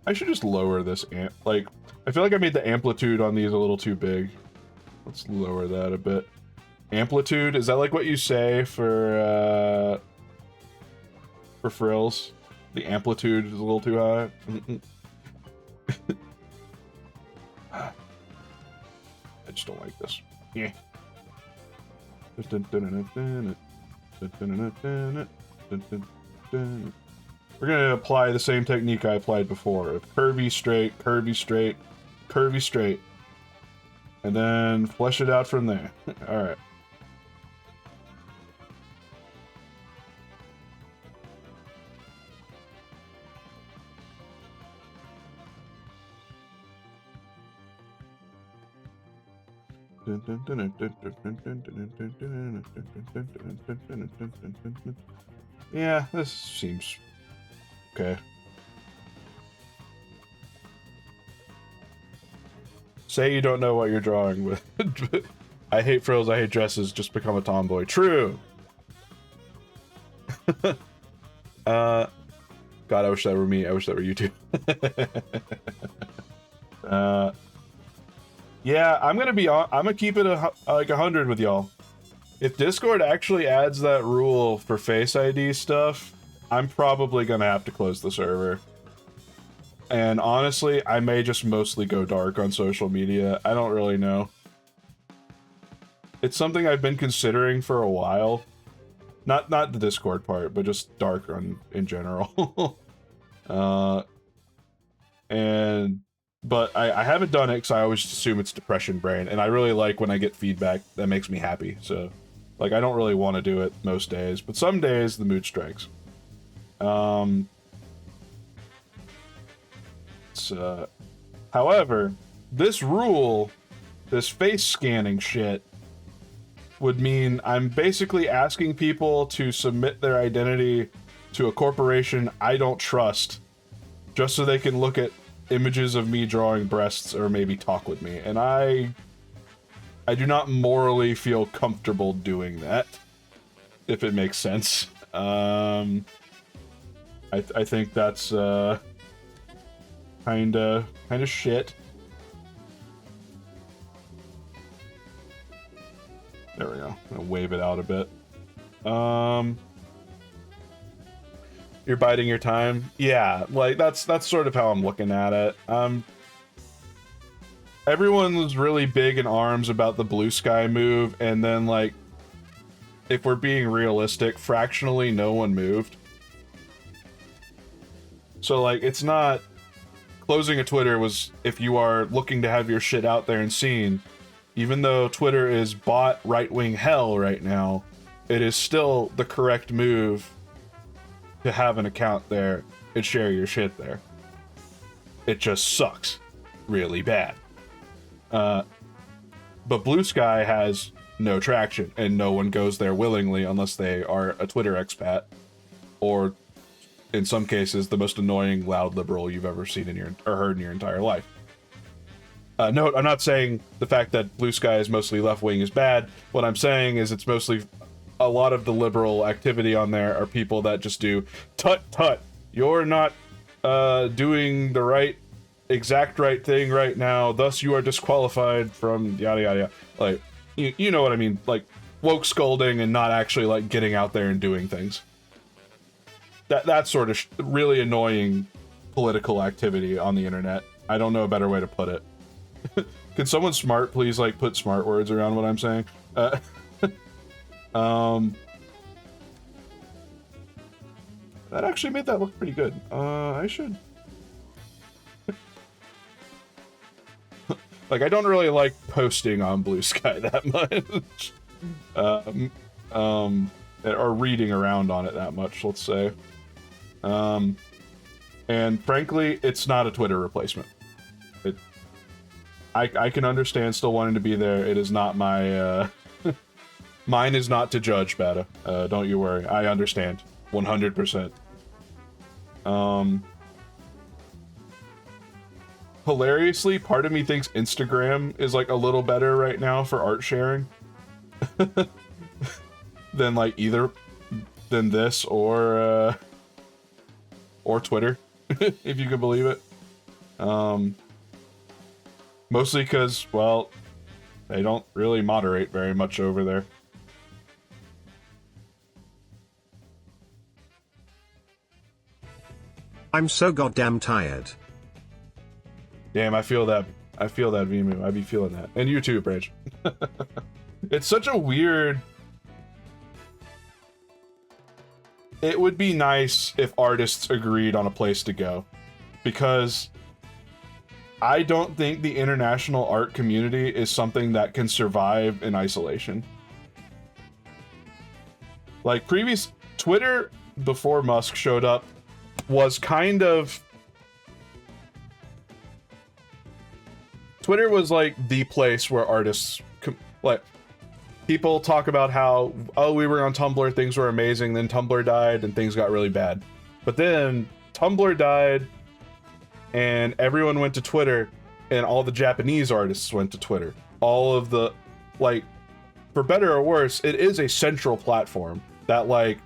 I should just lower this amp. Like, I feel like I made the amplitude on these a little too big. Let's lower that a bit. Amplitude? Is that like what you say for frills? The amplitude is a little too high? I just don't like this. Yeah. We're gonna apply the same technique I applied before. Curvy, straight, curvy, straight, curvy, straight. And then flesh it out from there. Alright. Yeah, this seems okay. Say you don't know what you're drawing with. I hate frills, I hate dresses, just become a tomboy. True! God, I wish that were me. I wish that were you too. Yeah, I'm gonna keep it like 100 with y'all. If Discord actually adds that rule for Face ID stuff, I'm probably gonna have to close the server. And honestly, I may just mostly go dark on social media. I don't really know. It's something I've been considering for a while. Not the Discord part, but just dark in general. But I haven't done it because I always assume it's depression brain, and I really like when I get feedback that makes me happy. So, like, I don't really want to do it most days, but some days the mood strikes. However, this rule, this face scanning shit, would mean I'm basically asking people to submit their identity to a corporation I don't trust, just so they can look at images of me drawing breasts or maybe talk with me, and I do not morally feel comfortable doing that, if it makes sense. I think that's kinda shit. There we go. I'm gonna wave it out a bit. You're biding your time? Yeah, like, that's sort of how I'm looking at it. Everyone was really big in arms about the blue sky move, and then, like, if we're being realistic, fractionally no one moved. So, like, it's not... Closing a Twitter was if you are looking to have your shit out there and seen. Even though Twitter is bot right-wing hell right now, it is still the correct move to have an account there and share your shit there. It just sucks really bad. But Blue Sky has no traction, and no one goes there willingly unless they are a Twitter expat, or in some cases the most annoying loud liberal you've ever seen in or heard in your entire life. Note, I'm not saying the fact that Blue Sky is mostly left-wing is bad. What I'm saying is it's mostly... A lot of the liberal activity on there are people that just do, tut tut, you're not doing the exact right thing right now, thus you are disqualified from yada yada yada. Like, you know what I mean, like, woke scolding and not actually, like, getting out there and doing things. That sort of really annoying political activity on the internet. I don't know a better way to put it. Can someone smart please, like, put smart words around what I'm saying? that actually made that look pretty good. I should... Like, I don't really like posting on Blue Sky that much. Or reading around on it that much, let's say. And frankly, it's not a Twitter replacement. I can understand still wanting to be there. It is not my... Mine is not to judge, Bata. Don't you worry. I understand. 100%. Hilariously, part of me thinks Instagram is like a little better right now for art sharing than like either than this or Twitter, if you can believe it. Mostly because, well, they don't really moderate very much over there. I'm so goddamn tired. Damn, I feel that. I feel that, Vemu. I be feeling that. And you too, Branch. It's such a weird... It would be nice if artists agreed on a place to go. Because I don't think the international art community is something that can survive in isolation. Like, previous... Twitter, before Musk showed up, was kind of... Twitter was like the place where artists, like, people talk about how, oh, we were on Tumblr, things were amazing, then Tumblr died and things got really bad. But then Tumblr died and everyone went to Twitter and all the Japanese artists went to Twitter. All of the, like, for better or worse, it is a central platform that, like,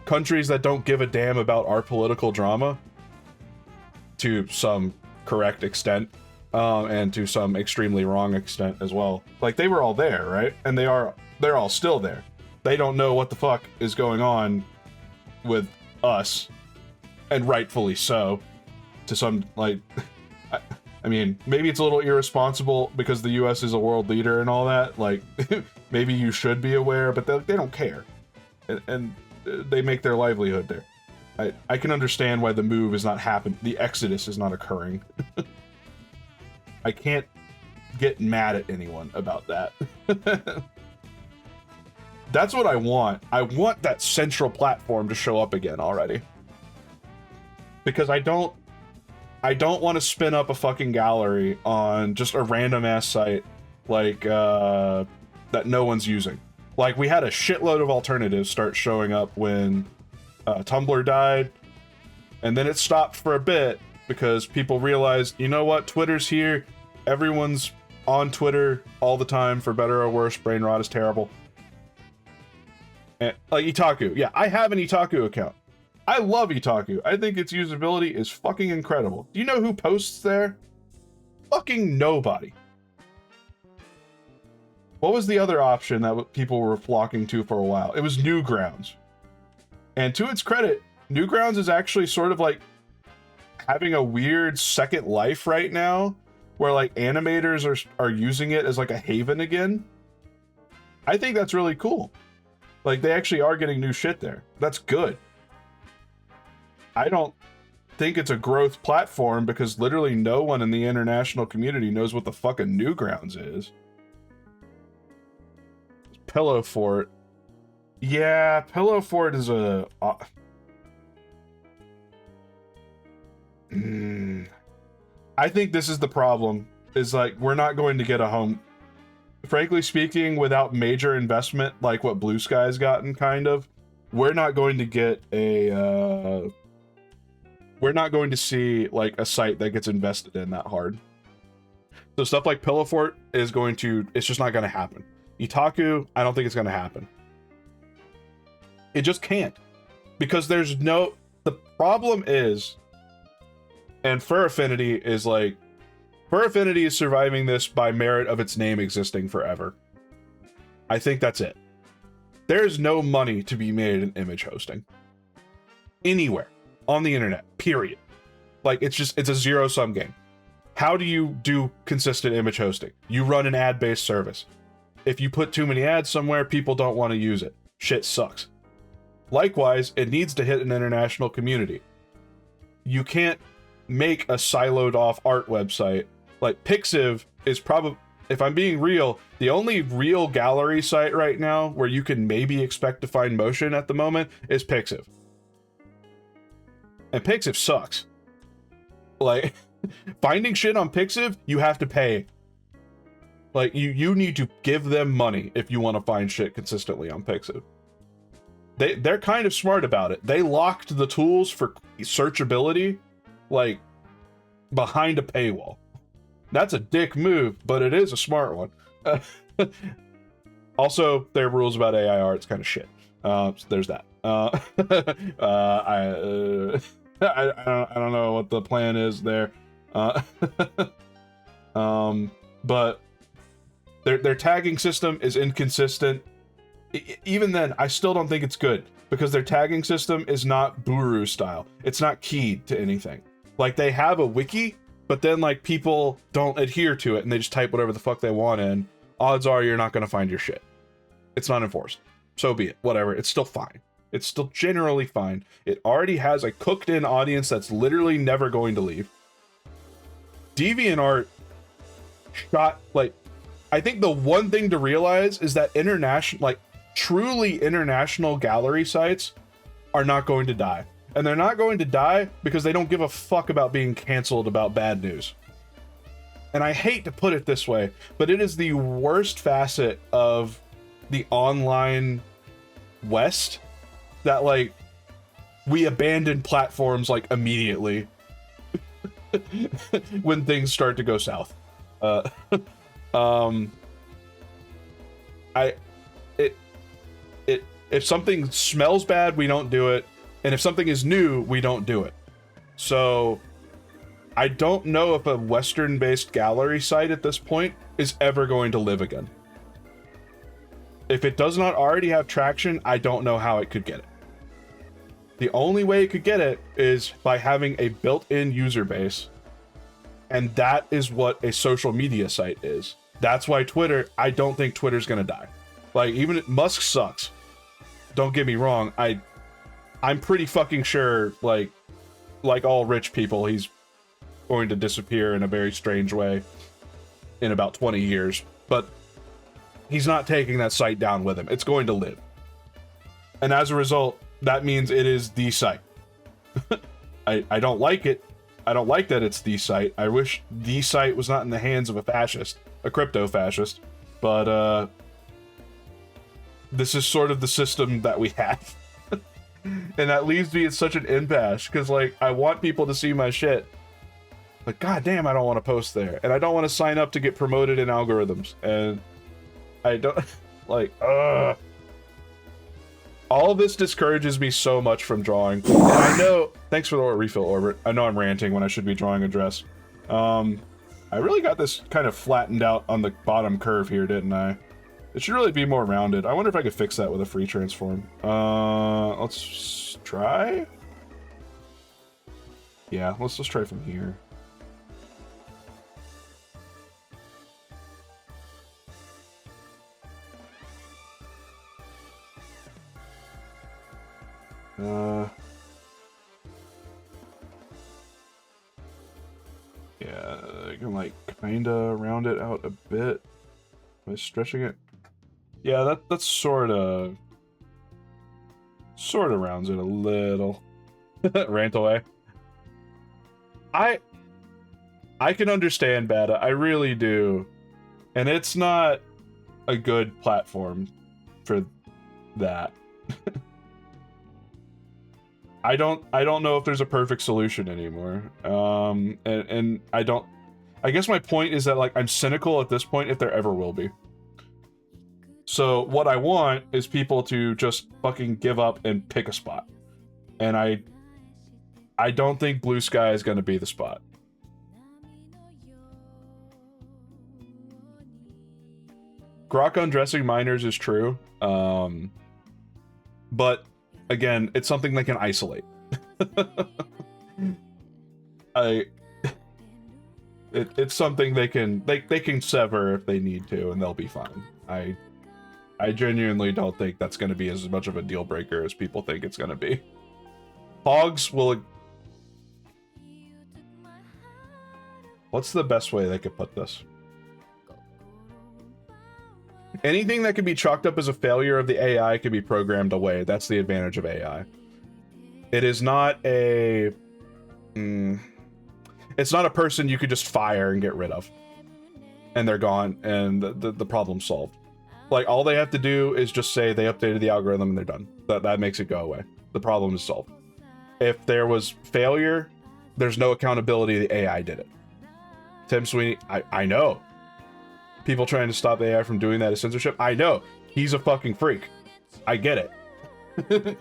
countries that don't give a damn about our political drama, to some correct extent, and to some extremely wrong extent as well. Like, they were all there, right? And they're all still there. They don't know what the fuck is going on with us, and rightfully so. To some, like, I mean, maybe it's a little irresponsible because the US is a world leader and all that. Like, maybe you should be aware, but they don't care. And they make their livelihood there. I can understand why the move is not happening. The exodus is not occurring. I can't get mad at anyone about that. That's what I want. I want that central platform to show up again already. Because I don't want to spin up a fucking gallery on just a random ass site like that no one's using. Like, we had a shitload of alternatives start showing up when Tumblr died, and then it stopped for a bit because people realized, you know what, Twitter's here, everyone's on Twitter all the time, for better or worse, brain rot is terrible. And, like, Itaku, yeah, I have an Itaku account. I love Itaku. I think its usability is fucking incredible. Do you know who posts there? Fucking nobody. What was the other option that people were flocking to for a while? It was Newgrounds. And to its credit, Newgrounds is actually sort of like having a weird second life right now, where like animators are using it as like a haven again. I think that's really cool. Like, they actually are getting new shit there. That's good. I don't think it's a growth platform because literally no one in the international community knows what the fucking Newgrounds is. Pillow Fort. Yeah, Pillow Fort is a... I think this is the problem, is like, we're not going to get a home. Frankly speaking, without major investment, like what Blue Sky's gotten, kind of, we're not going to get a, we're not going to see, like, a site that gets invested in that hard. So stuff like Pillow Fort is going to, it's just not going to happen. Itaku, I don't think it's going to happen. It just can't. Because there's no, the problem is, and Fur Affinity is like, Fur Affinity is surviving this by merit of its name existing forever. I think that's it. There's no money to be made in image hosting. Anywhere. On the internet. Period. Like, it's just, it's a zero-sum game. How do you do consistent image hosting? You run an ad-based service. If you put too many ads somewhere, people don't want to use it. Shit sucks. Likewise, it needs to hit an international community. You can't make a siloed off art website. Like, Pixiv is probably, if I'm being real, the only real gallery site right now where you can maybe expect to find motion at the moment is Pixiv. And Pixiv sucks. Like, finding shit on Pixiv, you have to pay. Like, you need to give them money if you want to find shit consistently on Pixiv. They're kind of smart about it. They locked the tools for searchability, like, behind a paywall. That's a dick move, but it is a smart one. Also, their rules about AI art's kind of shit. So there's that. I don't know what the plan is there. But their tagging system is inconsistent. Even then, I still don't think it's good because their tagging system is not Buru style. It's not keyed to anything. Like, they have a wiki, but then like people don't adhere to it and they just type whatever the fuck they want in. Odds are you're not going to find your shit. It's not enforced. So be it. Whatever. It's still fine. It's still generally fine. It already has a cooked in audience that's literally never going to leave. DeviantArt shot, like, I think the one thing to realize is that international, like, truly international gallery sites are not going to die. And they're not going to die because they don't give a fuck about being canceled about bad news. And I hate to put it this way, but it is the worst facet of the online West that, like, we abandon platforms, like, immediately when things start to go south. If something smells bad, we don't do it. And if something is new, we don't do it. So I don't know if a Western-based gallery site at this point is ever going to live again. If it does not already have traction, I don't know how it could get it. The only way it could get it is by having a built-in user base. And that is what a social media site is. That's why Twitter, I don't think Twitter's gonna die. Like, even Musk sucks. Don't get me wrong, I'm pretty fucking sure, like all rich people, he's going to disappear in a very strange way in about 20 years. But he's not taking that site down with him. It's going to live. And as a result, that means it is the site. I don't like it. I don't like that it's the site. I wish the site was not in the hands of a fascist, a crypto fascist. But this is sort of the system that we have. And that leaves me in such an impasse, because, like, I want people to see my shit. But goddamn, I don't want to post there. And I don't want to sign up to get promoted in algorithms. And I don't, like, all of this discourages me so much from drawing. And I know, thanks for the refill, Orbit. I know I'm ranting when I should be drawing a dress. I really got this kind of flattened out on the bottom curve here, didn't I? It should really be more rounded. I wonder if I could fix that with a free transform. Let's try. Yeah, let's just try from here. Yeah, I can, like, kinda round it out a bit by stretching it. Yeah, that's sorta rounds it a little. Rant away. I can understand Bada, I really do. And it's not a good platform for that. I don't know if there's a perfect solution anymore. And I guess my point is that, like, I'm cynical at this point if there ever will be. So what I want is people to just fucking give up and pick a spot. And I don't think Blue Sky is going to be the spot. Grok undressing minors is true. But again, it's something they can isolate. It's something they can sever if they need to, and they'll be fine. I I genuinely don't think that's going to be as much of a deal breaker as people think it's going to be. Hogs will... What's the best way they could put this? Anything that can be chalked up as a failure of the AI can be programmed away. That's the advantage of AI. It is not a... it's not a person you could just fire and get rid of. And they're gone, and the problem's solved. Like, all they have to do is just say they updated the algorithm and they're done. That makes it go away. The problem is solved. If there was failure, there's no accountability. The AI did it. Tim Sweeney, I know. People trying to stop the AI from doing that is censorship. I know. He's a fucking freak. I get it.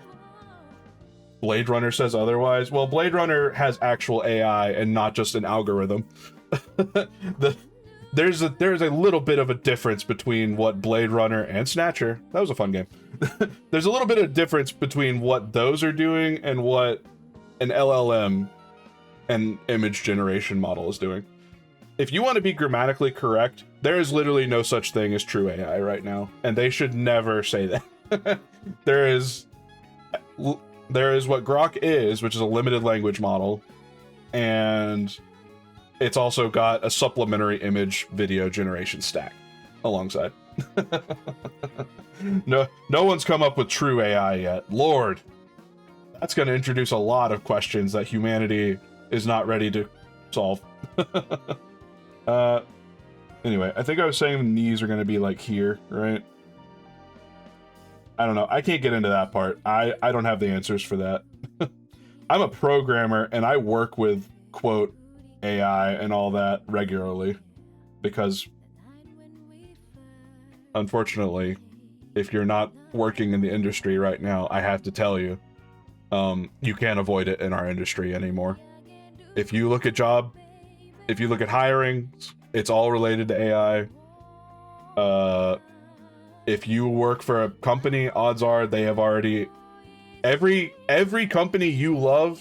Blade Runner says otherwise. Well, Blade Runner has actual AI and not just an algorithm. There's a little bit of a difference between what Blade Runner and Snatcher, that was a fun game. There's a little bit of difference between what those are doing and what an LLM and image generation model is doing. If you want to be grammatically correct, there is literally no such thing as true AI right now, and they should never say that. There is what Grok is, which is a limited language model, and it's also got a supplementary image video generation stack alongside. No one's come up with true AI yet. Lord, that's going to introduce a lot of questions that humanity is not ready to solve. Anyway, I think I was saying the knees are going to be like here, right? I don't know. I can't get into that part. I don't have the answers for that. I'm a programmer and I work with, quote, AI and all that regularly because, unfortunately, if you're not working in the industry right now, I have to tell you, you can't avoid it in our industry anymore. If you look at hiring, it's all related to AI. If you work for a company, odds are they have already... Every company you love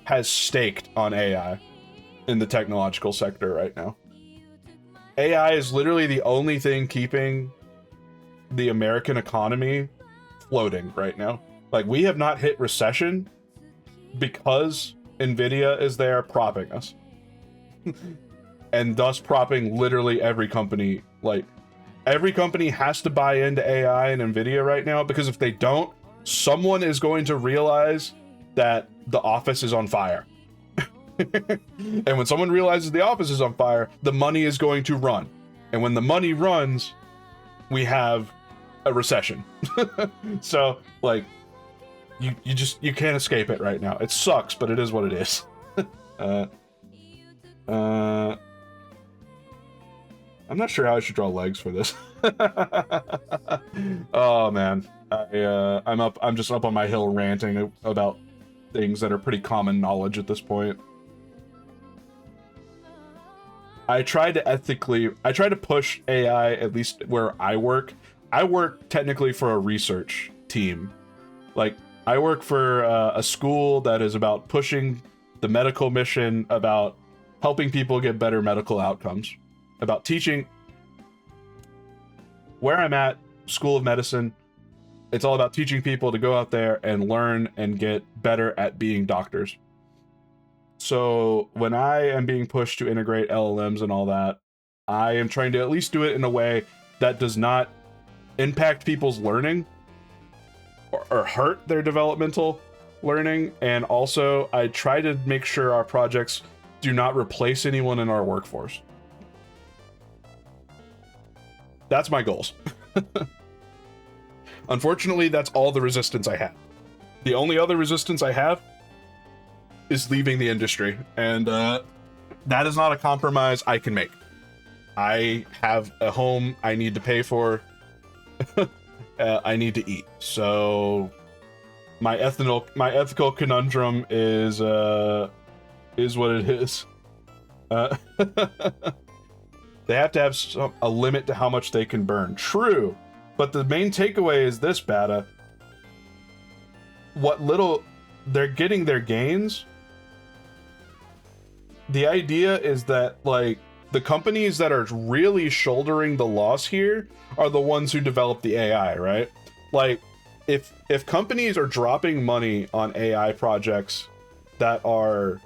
has staked on AI in the technological sector right now. AI is literally the only thing keeping the American economy floating right now. Like, we have not hit recession because Nvidia is there propping us. And thus propping literally every company. Like, every company has to buy into AI and Nvidia right now, because if they don't, someone is going to realize that the office is on fire. And when someone realizes the office is on fire, the money is going to run. And when the money runs, we have a recession. So, like, you can't escape it right now. It sucks, but it is what it is. I'm not sure how I should draw legs for this. Oh man, I'm just up on my hill ranting about things that are pretty common knowledge at this point. I try to push AI, at least where I work. I work technically for a research team. Like, I work for a school that is about pushing the medical mission, about helping people get better medical outcomes, about teaching. Where I'm at, School of Medicine, it's all about teaching people to go out there and learn and get better at being doctors. So when I am being pushed to integrate LLMs and all that, I am trying to at least do it in a way that does not impact people's learning or hurt their developmental learning. And also, I try to make sure our projects do not replace anyone in our workforce. That's my goals. Unfortunately, that's all the resistance I have. The only other resistance I have is leaving the industry, and that is not a compromise I can make. I have a home I need to pay for. I need to eat. So my ethical conundrum is what it is. They have to have a limit to how much they can burn. True, but the main takeaway is this, Bata. What little they're getting their gains, the idea is that, like, the companies that are really shouldering the loss here are the ones who develop the AI, right? Like, if companies are dropping money on AI projects that are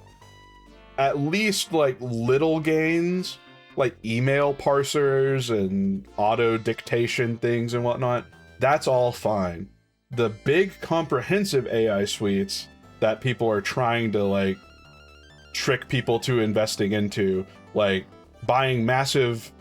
at least like little gains, like email parsers and auto dictation things and whatnot, that's all fine. The big comprehensive AI suites that people are trying to like trick people to investing into, like buying massive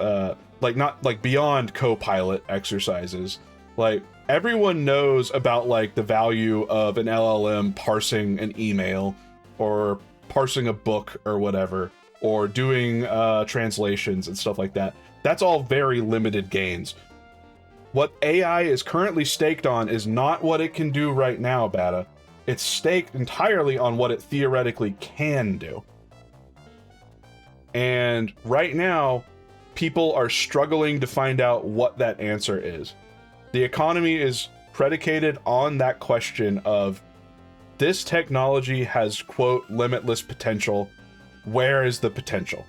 like not like beyond Copilot exercises, like everyone knows about like the value of an LLM parsing an email or parsing a book or whatever, or doing translations and stuff like that. That's all very limited gains. What AI is currently staked on is not what it can do right now, Bata. It's staked entirely on what it theoretically can do. And right now, people are struggling to find out what that answer is. The economy is predicated on that question of, this technology has, quote, limitless potential. Where is the potential?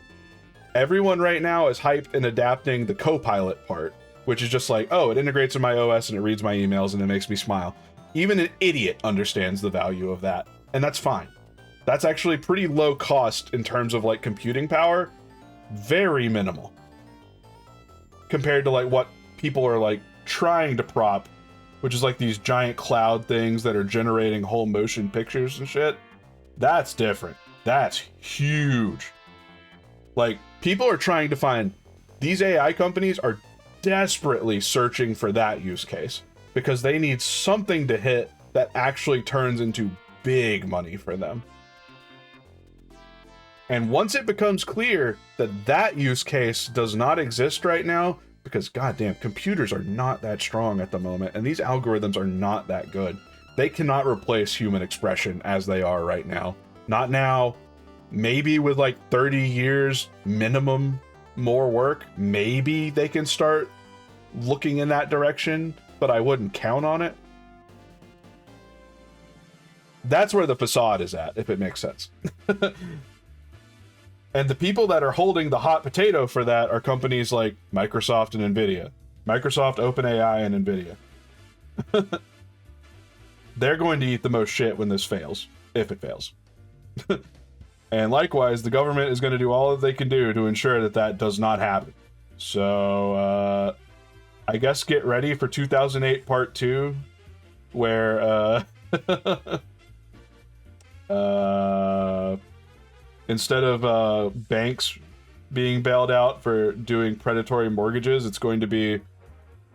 Everyone right now is hyped in adapting the Copilot part, which is just like, oh, it integrates in my OS and it reads my emails and it makes me smile. Even an idiot understands the value of that, and that's fine. That's actually pretty low cost in terms of like computing power, very minimal compared to like what people are like trying to prop, which is like these giant cloud things that are generating whole motion pictures and shit. That's different. That's huge. Like, people are trying to find, these AI companies are desperately searching for that use case because they need something to hit that actually turns into big money for them. And once it becomes clear that that use case does not exist right now, because goddamn, computers are not that strong at the moment, and these algorithms are not that good. They cannot replace human expression as they are right now. Not now. Maybe with like 30 years minimum more work, maybe they can start looking in that direction, but I wouldn't count on it. That's where the facade is at, if it makes sense. And the people that are holding the hot potato for that are companies like Microsoft and NVIDIA. Microsoft, OpenAI, and NVIDIA. They're going to eat the most shit when this fails, if it fails. And likewise, the government is going to do all that they can do to ensure that that does not happen. So, I guess get ready for 2008 Part 2, where, instead of banks being bailed out for doing predatory mortgages, it's going to be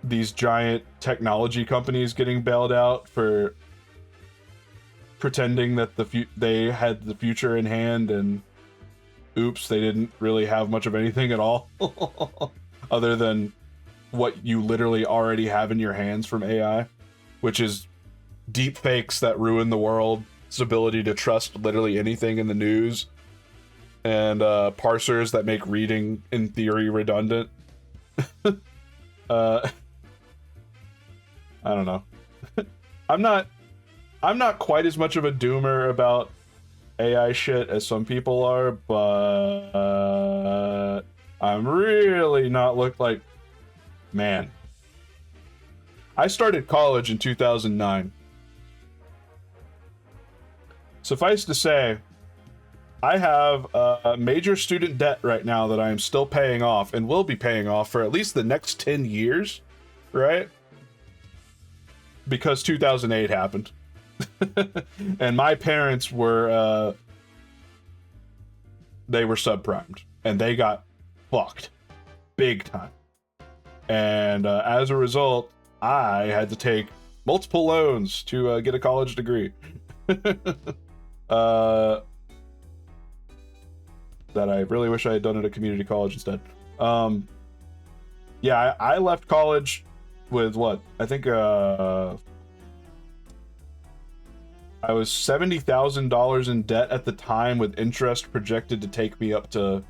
these giant technology companies getting bailed out for pretending that they had the future in hand, and oops, they didn't really have much of anything at all other than what you literally already have in your hands from AI, which is deep fakes that ruin the world's ability to trust literally anything in the news, and parsers that make reading in theory redundant. I don't know. I'm not quite as much of a doomer about AI shit as some people are, but I'm really not like, man. I started college in 2009. Suffice to say, I have a major student debt right now that I am still paying off and will be paying off for at least the next 10 years, right? Because 2008 happened. And my parents were, they were subprimed, and they got fucked big time. And as a result, I had to take multiple loans to get a college degree. That I really wish I had done at a community college instead. Yeah, I left college with what? I think I was $70,000 in debt at the time, with interest projected to take me up to...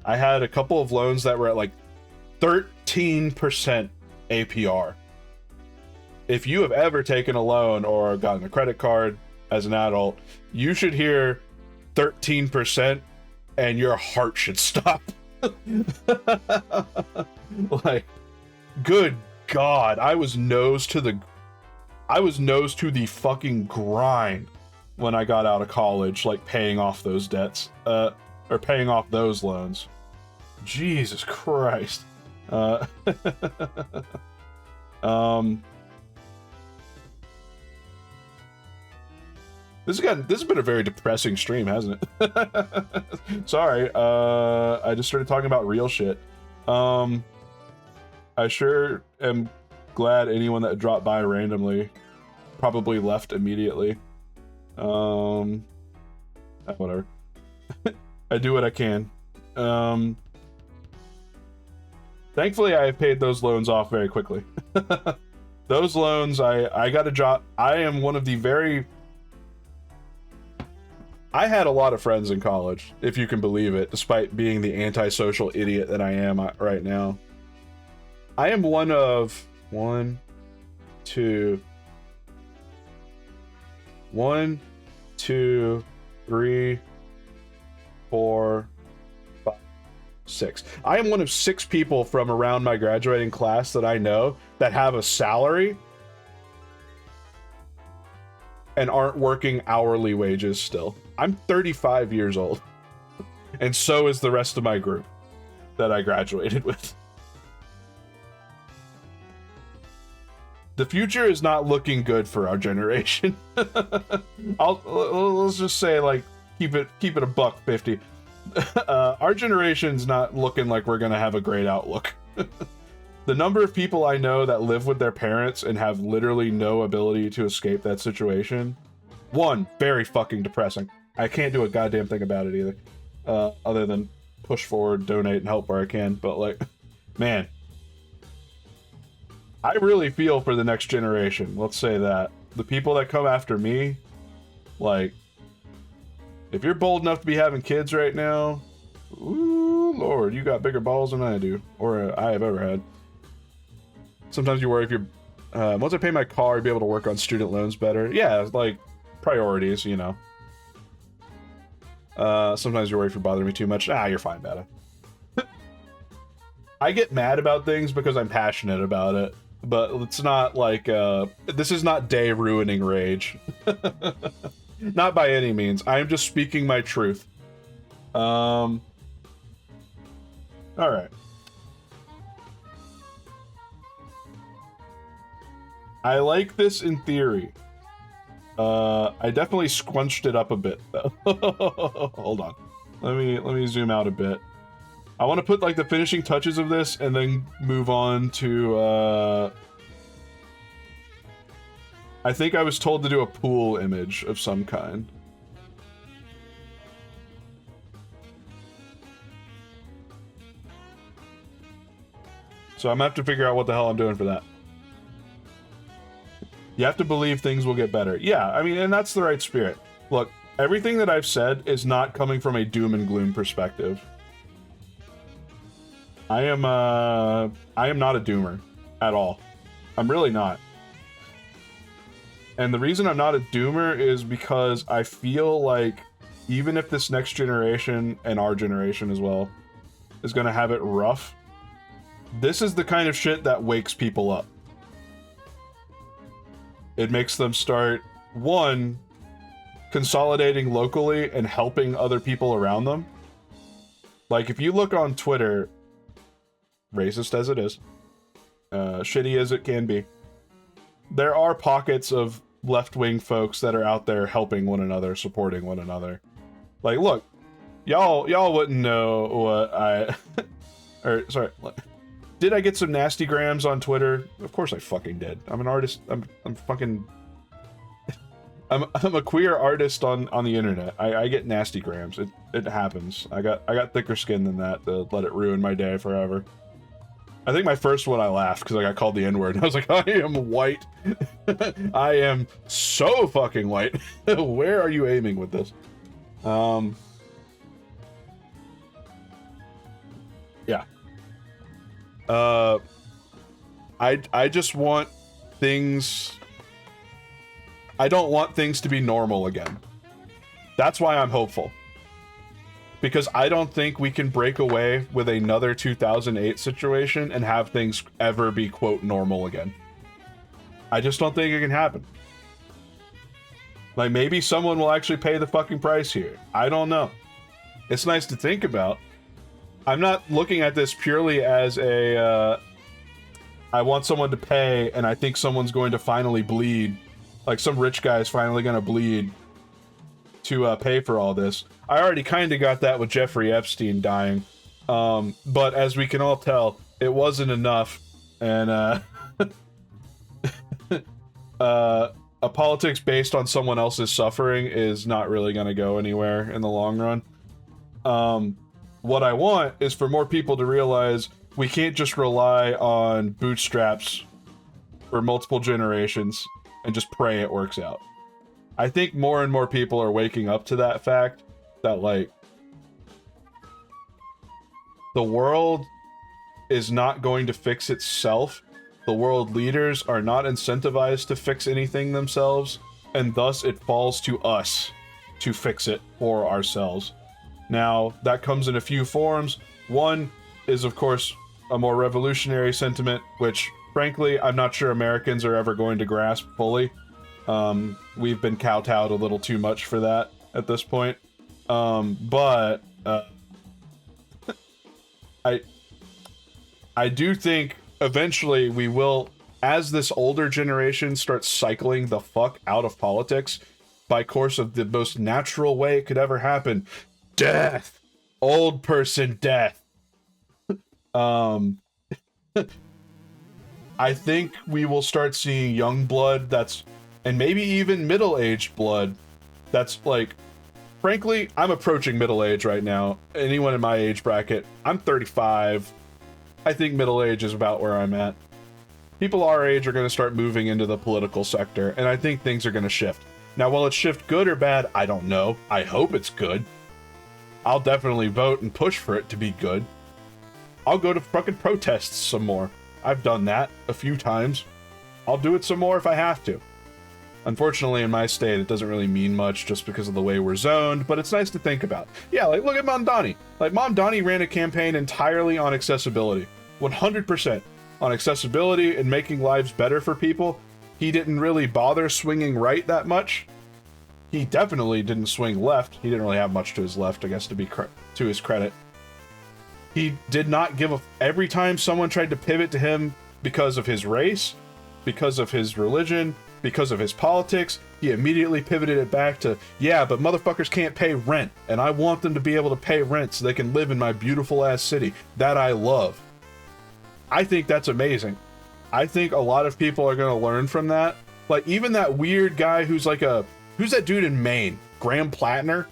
I had a couple of loans that were at like 13% APR. If you have ever taken a loan or gotten a credit card as an adult, you should hear 13% and your heart should stop. Like, good God, I was nose to the fucking grind when I got out of college, like paying off those debts, or paying off those loans. Jesus Christ. This has been a very depressing stream, hasn't it? Sorry, I just started talking about real shit. I sure am glad anyone that dropped by randomly probably left immediately. Whatever. I do what I can. Thankfully, I have paid those loans off very quickly. Those loans, I got a job. I am one of the very... I had a lot of friends in college, if you can believe it, despite being the antisocial idiot that I am right now. I am one of 1, 2, 3, 4, 5, 6. I am one of 6 people from around my graduating class that I know that have a salary and aren't working hourly wages still. I'm 35 years old, and so is the rest of my group that I graduated with. The future is not looking good for our generation. Let's just say, like, keep it $150. Our generation's not looking like we're gonna have a great outlook. The number of people I know that live with their parents and have literally no ability to escape that situation, one, very fucking depressing. I can't do a goddamn thing about it either, other than push forward, donate, and help where I can. But, like, man, I really feel for the next generation. Let's say that. The people that come after me, like, if you're bold enough to be having kids right now, ooh, Lord, you got bigger balls than I do, or I have ever had. Sometimes you worry if you're, once I pay my car, I'd be able to work on student loans better. Yeah, like, priorities, you know. Sometimes you worry if you're bothering me too much. You're fine, Betta. I get mad about things because I'm passionate about it, but it's not like, this is not day-ruining rage. Not by any means. I am just speaking my truth. Alright. I like this in theory. I definitely squunched it up a bit, though. Hold on. Let me zoom out a bit. I want to put, like, the finishing touches of this and then move on to, I think I was told to do a pool image of some kind. So I'm gonna have to figure out what the hell I'm doing for that. You have to believe things will get better. Yeah, I mean, and that's the right spirit. Look, everything that I've said is not coming from a doom and gloom perspective. I am not a doomer at all. I'm really not. And the reason I'm not a doomer is because I feel like even if this next generation, and our generation as well, is gonna have it rough, this is the kind of shit that wakes people up. It makes them start, one, consolidating locally and helping other people around them. Like, if you look on Twitter, racist as it is, shitty as it can be, there are pockets of left-wing folks that are out there helping one another, supporting one another. Like, look, y'all wouldn't know what I... or, sorry, did I get some nasty grams on Twitter? Of course I fucking did. I'm an artist. I'm fucking... I'm a queer artist on the internet. I get nasty grams. It happens. I got thicker skin than that to let it ruin my day forever. I think my first one I laughed because I got called the N-word. I was like, I am white. I am so fucking white. Where are you aiming with this? Yeah. I just want things... I don't want things to be normal again. That's why I'm hopeful. because I don't think we can break away with another 2008 situation and have things ever be, quote, normal again. I just don't think it can happen. Like, maybe someone will actually pay the fucking price here. I don't know. It's nice to think about. I'm not looking at this purely as a, I want someone to pay, and I think someone's going to finally bleed. Like, some rich guy is finally going to bleed to pay for all this. I already kind of got that with Jeffrey Epstein dying. But as we can all tell, it wasn't enough. And, a politics based on someone else's suffering is not really going to go anywhere in the long run. What I want is for more people to realize we can't just rely on bootstraps for multiple generations and just pray it works out. I think more and more people are waking up to that fact that, like, the world is not going to fix itself. The world leaders are not incentivized to fix anything themselves, and thus it falls to us to fix it for ourselves. Now, that comes in a few forms. One is, of course, a more revolutionary sentiment, which, frankly, I'm not sure Americans are ever going to grasp fully. We've been kowtowed a little too much for that at this point. But I do think eventually we will, as this older generation starts cycling the fuck out of politics by course of the most natural way it could ever happen. Death. Old person death. I think we will start seeing young blood that's, and maybe even middle-aged blood that's, like, frankly, I'm approaching middle age right now. Anyone in my age bracket, I'm 35. I think middle age is about where I'm at. People our age are going to start moving into the political sector, and I think things are going to shift. Now, will it shift good or bad? I don't know. I hope it's good. I'll definitely vote and push for it to be good. I'll go to fucking protests some more. I've done that a few times. I'll do it some more if I have to. Unfortunately, in my state, it doesn't really mean much just because of the way we're zoned, but it's nice to think about. Yeah, like, look at Mamdani. Like, Mamdani ran a campaign entirely on accessibility. 100% on accessibility and making lives better for people. He didn't really bother swinging right that much. He definitely didn't swing left. He didn't really have much to his left, I guess, to be to his credit. He did not give a... Every time someone tried to pivot to him because of his race, because of his religion, because of his politics, he immediately pivoted it back to, yeah, but motherfuckers can't pay rent, and I want them to be able to pay rent so they can live in my beautiful-ass city that I love. I think that's amazing. I think a lot of people are going to learn from that. Like, even that weird guy who's like a... Who's that dude in Maine? Graham Plattner?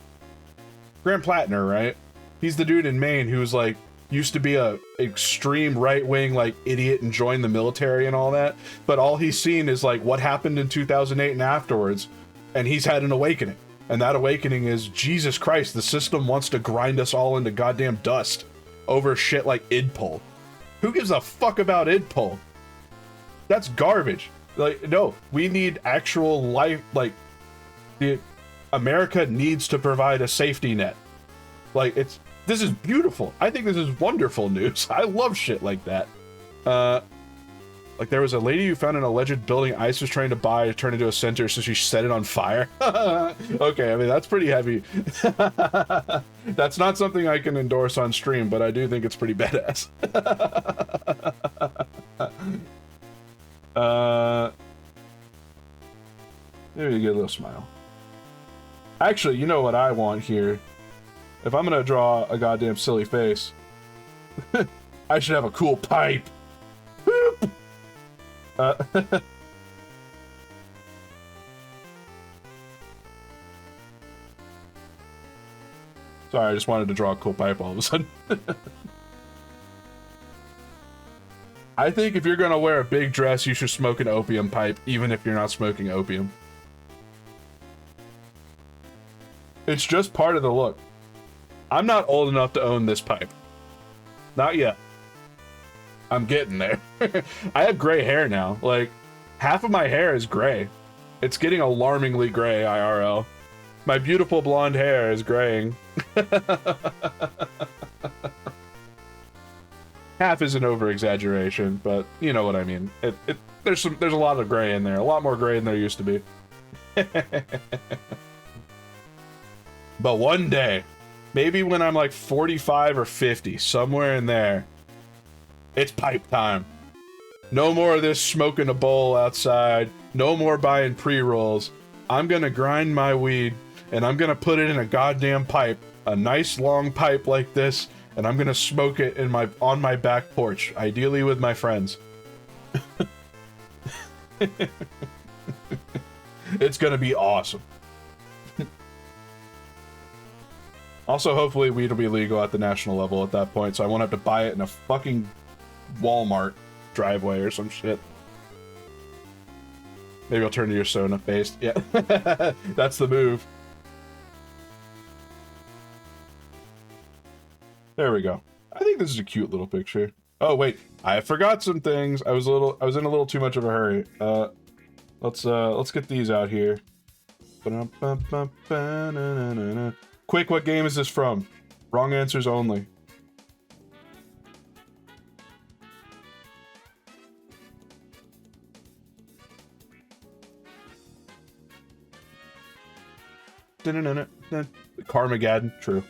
Graham Plattner, right? He's the dude in Maine who's like, used to be a extreme right-wing, like, idiot and joined the military and all that. But all he's seen is, like, what happened in 2008 and afterwards. And he's had an awakening. And that awakening is, Jesus Christ, the system wants to grind us all into goddamn dust over shit like IDPOL. Who gives a fuck about IDPOL? That's garbage. Like, no, we need actual life, like, America needs to provide a safety net. Like, this is beautiful. I think this is wonderful news. I love shit like that. Like, there was a lady who found an alleged building ICE was trying to buy to turn into a center, so she set it on fire. Okay, I mean, that's pretty heavy. That's not something I can endorse on stream, but I do think it's pretty badass. Maybe you get a little smile. Actually, you know what I want here? If I'm gonna draw a goddamn silly face, I should have a cool pipe. Sorry, I just wanted to draw a cool pipe all of a sudden. I think if you're gonna wear a big dress, you should smoke an opium pipe, even if you're not smoking opium. It's just part of the look. I'm not old enough to own this pipe. Not yet. I'm getting there. I have gray hair now. Like, half of my hair is gray. It's getting alarmingly gray, IRL. My beautiful blonde hair is graying. Half is an over-exaggeration, but you know what I mean. There's a lot of gray in there. A lot more gray than there used to be. But one day, maybe when I'm like 45 or 50, somewhere in there, it's pipe time. No more of this smoking a bowl outside. No more buying pre-rolls. I'm gonna grind my weed, and I'm gonna put it in a goddamn pipe. A nice long pipe like this, and I'm gonna smoke it on my back porch, ideally with my friends. It's gonna be awesome. Also, hopefully weed will be legal at the national level at that point, so I won't have to buy it in a fucking Walmart driveway or some shit. Maybe I'll turn to your Sona based. Yeah. That's the move. There we go. I think this is a cute little picture. Oh wait, I forgot some things. I was in a little too much of a hurry. Let's get these out here. Quick, what game is this from? Wrong answers only. Carmageddon, true.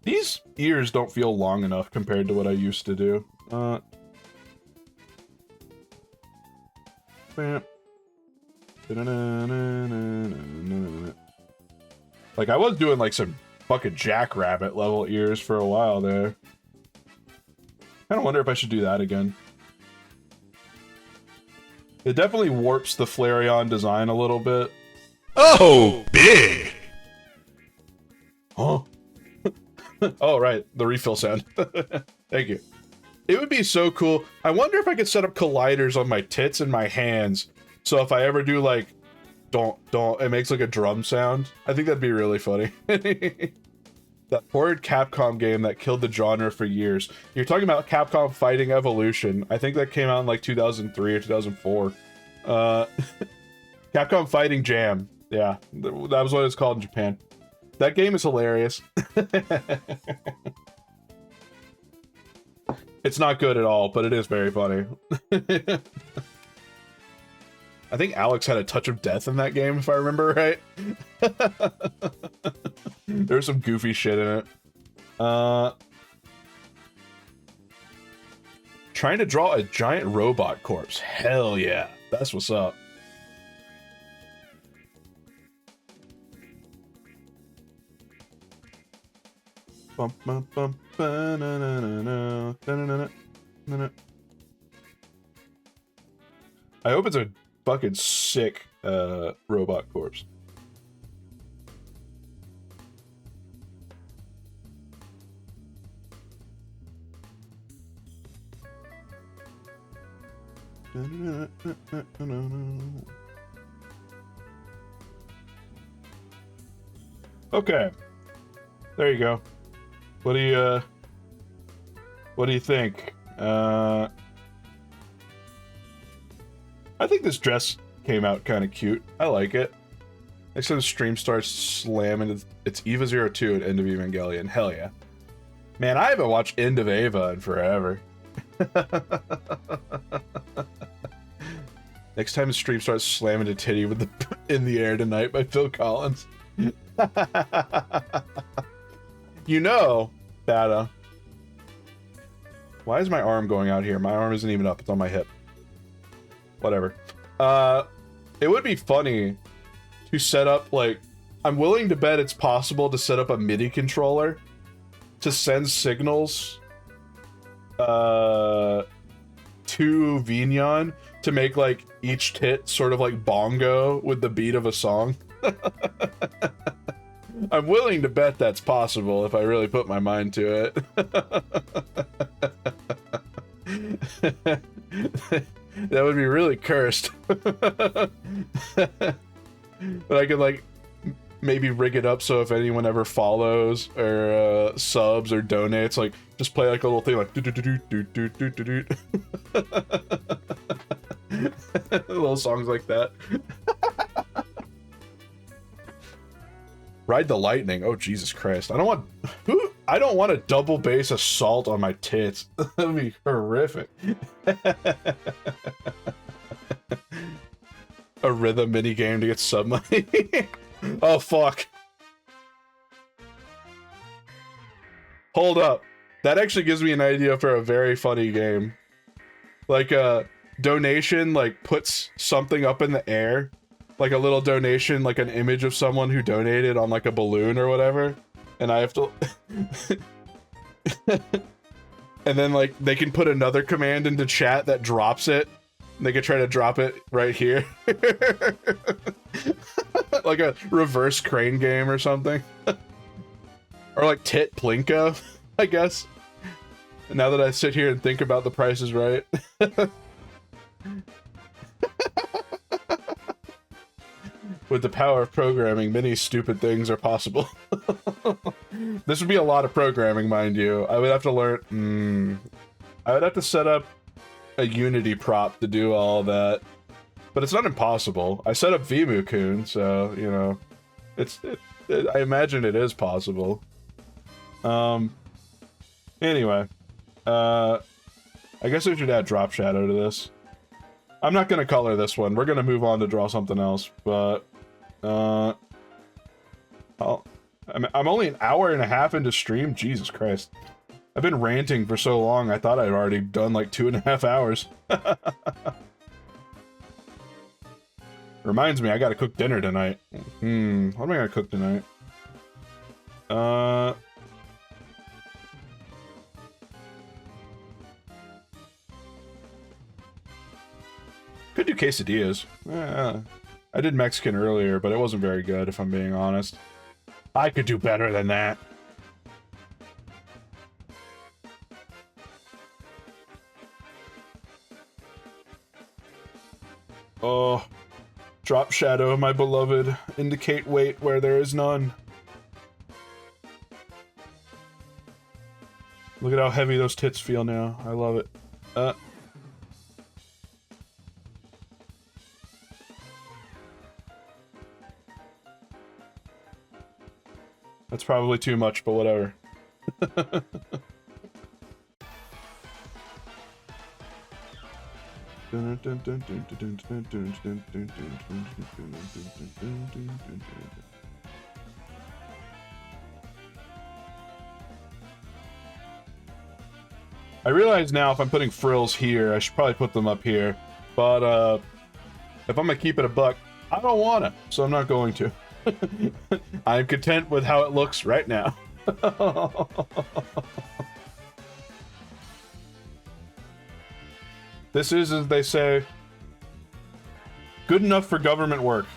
These ears don't feel long enough compared to what I used to do. Like, I was doing like some fucking Jackrabbit level ears for a while there. Kind of wonder if I should do that again. It definitely warps the Flareon design a little bit. Oh, big! Huh? Oh, right. The refill sound. Thank you. It would be so cool. I wonder if I could set up colliders on my tits and my hands. So if I ever do like, don't, it makes like a drum sound. I think that'd be really funny. That horrid Capcom game that killed the genre for years. You're talking about Capcom Fighting Evolution. I think that came out in like 2003 or 2004. Capcom Fighting Jam. Yeah, that was what it's called in Japan. That game is hilarious. It's not good at all, but it is very funny. I think Alex had a touch of death in that game, if I remember right. There's some goofy shit in it. Trying to draw a giant robot corpse. Hell yeah. That's what's up. Bum, bum, bum, ba-na-na-na-na, da-na-na-na-na. I hope it's a fucking sick robot corpse. Okay. There you go. What do you think? I think this dress came out kind of cute. I like it. Next time the stream starts slamming, it's Eva02 at End of Evangelion. Hell yeah. Man, I haven't watched End of Eva in forever. Next time the stream starts slamming a titty with the In the Air Tonight by Phil Collins. You know, Data. Why is my arm going out here? My arm isn't even up. It's on my hip. Whatever. It would be funny to set up, like, I'm willing to bet it's possible to set up a MIDI controller to send signals to Vignon to make, like, each tit sort of like bongo with the beat of a song. I'm willing to bet that's possible if I really put my mind to it. That would be really cursed. But I could, like, maybe rig it up so if anyone ever follows or subs or donates, like, just play like a little thing like do do do do do do do do. Little songs like that. Ride the Lightning. Oh, Jesus Christ. I don't want a double bass assault on my tits. That'd be horrific. A rhythm mini game to get sub money. Oh, fuck. Hold up. That actually gives me an idea for a very funny game. Like a donation, like puts something up in the air. Like a little donation, like an image of someone who donated on like a balloon or whatever. And I have to... and then like they can put another command into chat that drops it. And they could try to drop it right here. Like a reverse crane game or something. Or like Tit Plinko, I guess. Now that I sit here and think about the Price is Right. With the power of programming, many stupid things are possible. This would be a lot of programming, mind you. I would have to learn... I would have to set up a Unity prop to do all that. But it's not impossible. I set up VMU-kun, so, you know... I imagine it is possible. Anyway. I guess we should add Drop Shadow to this. I'm not gonna color this one. We're gonna move on to draw something else, but... I'm only an hour and a half into stream. Jesus Christ. I've been ranting for so long, I thought I'd already done like 2.5 hours. Reminds me, I gotta cook dinner tonight. What am I gonna cook tonight? Could do quesadillas. I did Mexican earlier, but it wasn't very good, if I'm being honest. I could do better than that. Oh, drop shadow, my beloved. Indicate weight where there is none. Look at how heavy those tits feel now. I love it. That's probably too much, but whatever. I realize now if I'm putting frills here, I should probably put them up here. But, if I'm gonna keep it a buck, I don't wanna, so I'm not going to. I'm content with how it looks right now. This is, as they say, good enough for government work.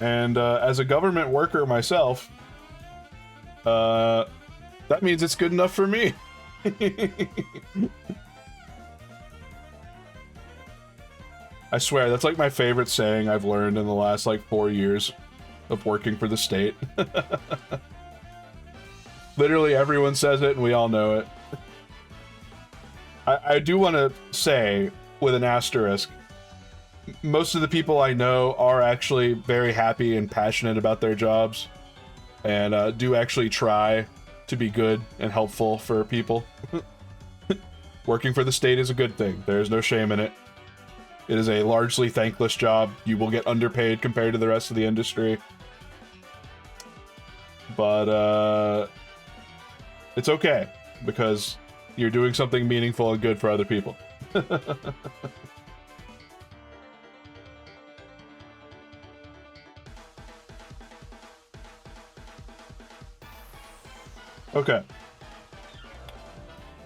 And as a government worker myself, that means it's good enough for me. I swear, that's like my favorite saying I've learned in the last like 4 years of working for the state. Literally everyone says it and we all know it. I do want to say, with an asterisk, most of the people I know are actually very happy and passionate about their jobs and do actually try to be good and helpful for people. Working for the state is a good thing. There is no shame in it. It is a largely thankless job. You will get underpaid compared to the rest of the industry. But, it's okay, because you're doing something meaningful and good for other people. Okay.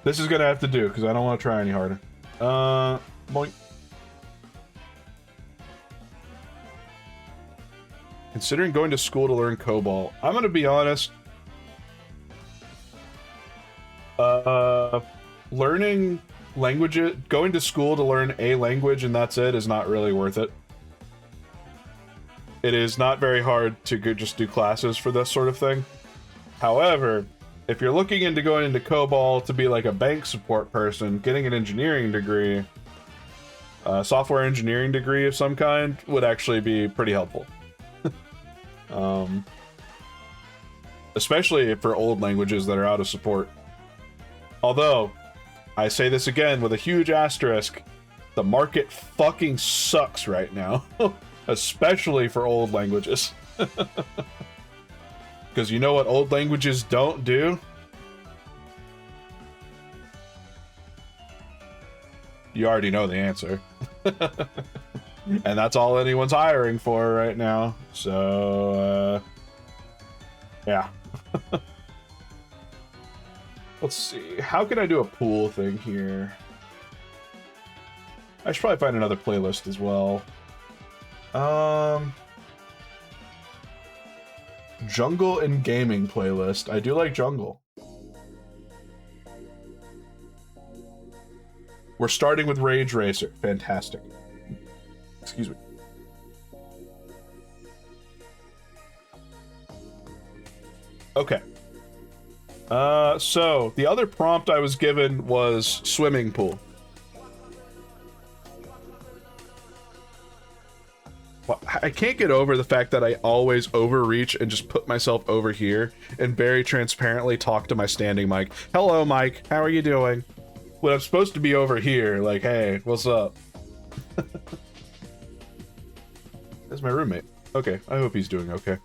This is gonna have to do, because I don't want to try any harder. Boink. Considering going to school to learn COBOL. I'm gonna be honest. Learning languages, going to school to learn a language and that's it is not really worth it. It is not very hard to just do classes for this sort of thing. However, if you're looking into going into COBOL to be like a bank support person, getting an engineering degree, A software engineering degree of some kind would actually be pretty helpful. Especially for old languages that are out of support. Although, I say this again with a huge asterisk, the market fucking sucks right now. Especially for old languages. Because you know what old languages don't do? You already know the answer. And that's all anyone's hiring for right now. So, yeah. Let's see. How can I do a pool thing here? I should probably find another playlist as well. Jungle and gaming playlist. I do like jungle. We're starting with Rage Racer. Fantastic. Excuse me. Okay. So the other prompt I was given was swimming pool. Well, I can't get over the fact that I always overreach and just put myself over here and very transparently talk to my standing mic. Hello, Mike. How are you doing? When I'm supposed to be over here, like, hey, what's up? That's my roommate. Okay, I hope he's doing okay.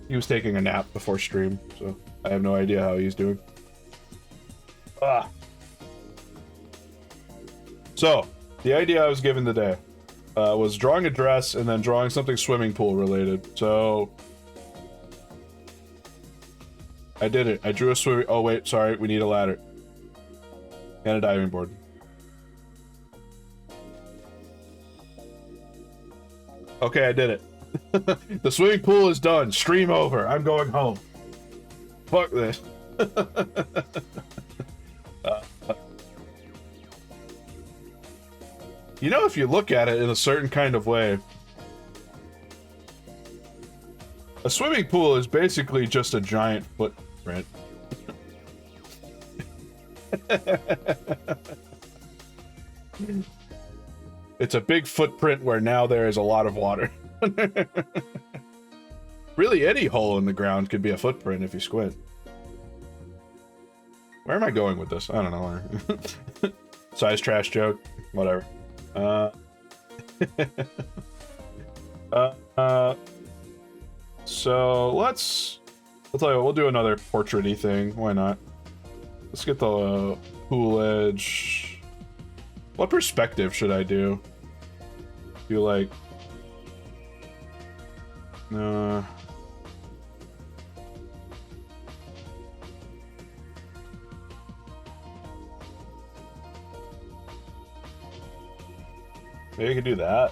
He was taking a nap before stream, so I have no idea how he's doing. So, the idea I was given today was drawing a dress and then drawing something swimming pool related. So, I did it. I drew a swimming... Oh, wait, sorry. We need a ladder. And a diving board. Okay, I did it. The swimming pool is done. Stream over. I'm going home. Fuck this. You know, if you look at it in a certain kind of way, a swimming pool is basically just a giant footprint. It's a big footprint where now there is a lot of water. Really, any hole in the ground could be a footprint if you squint. Where am I going with this? I don't know. Size trash joke? Whatever. So I'll tell you what, we'll do another portrait-y thing. Why not? Let's get the pool edge. What perspective should I do? Do like... Maybe I could do that.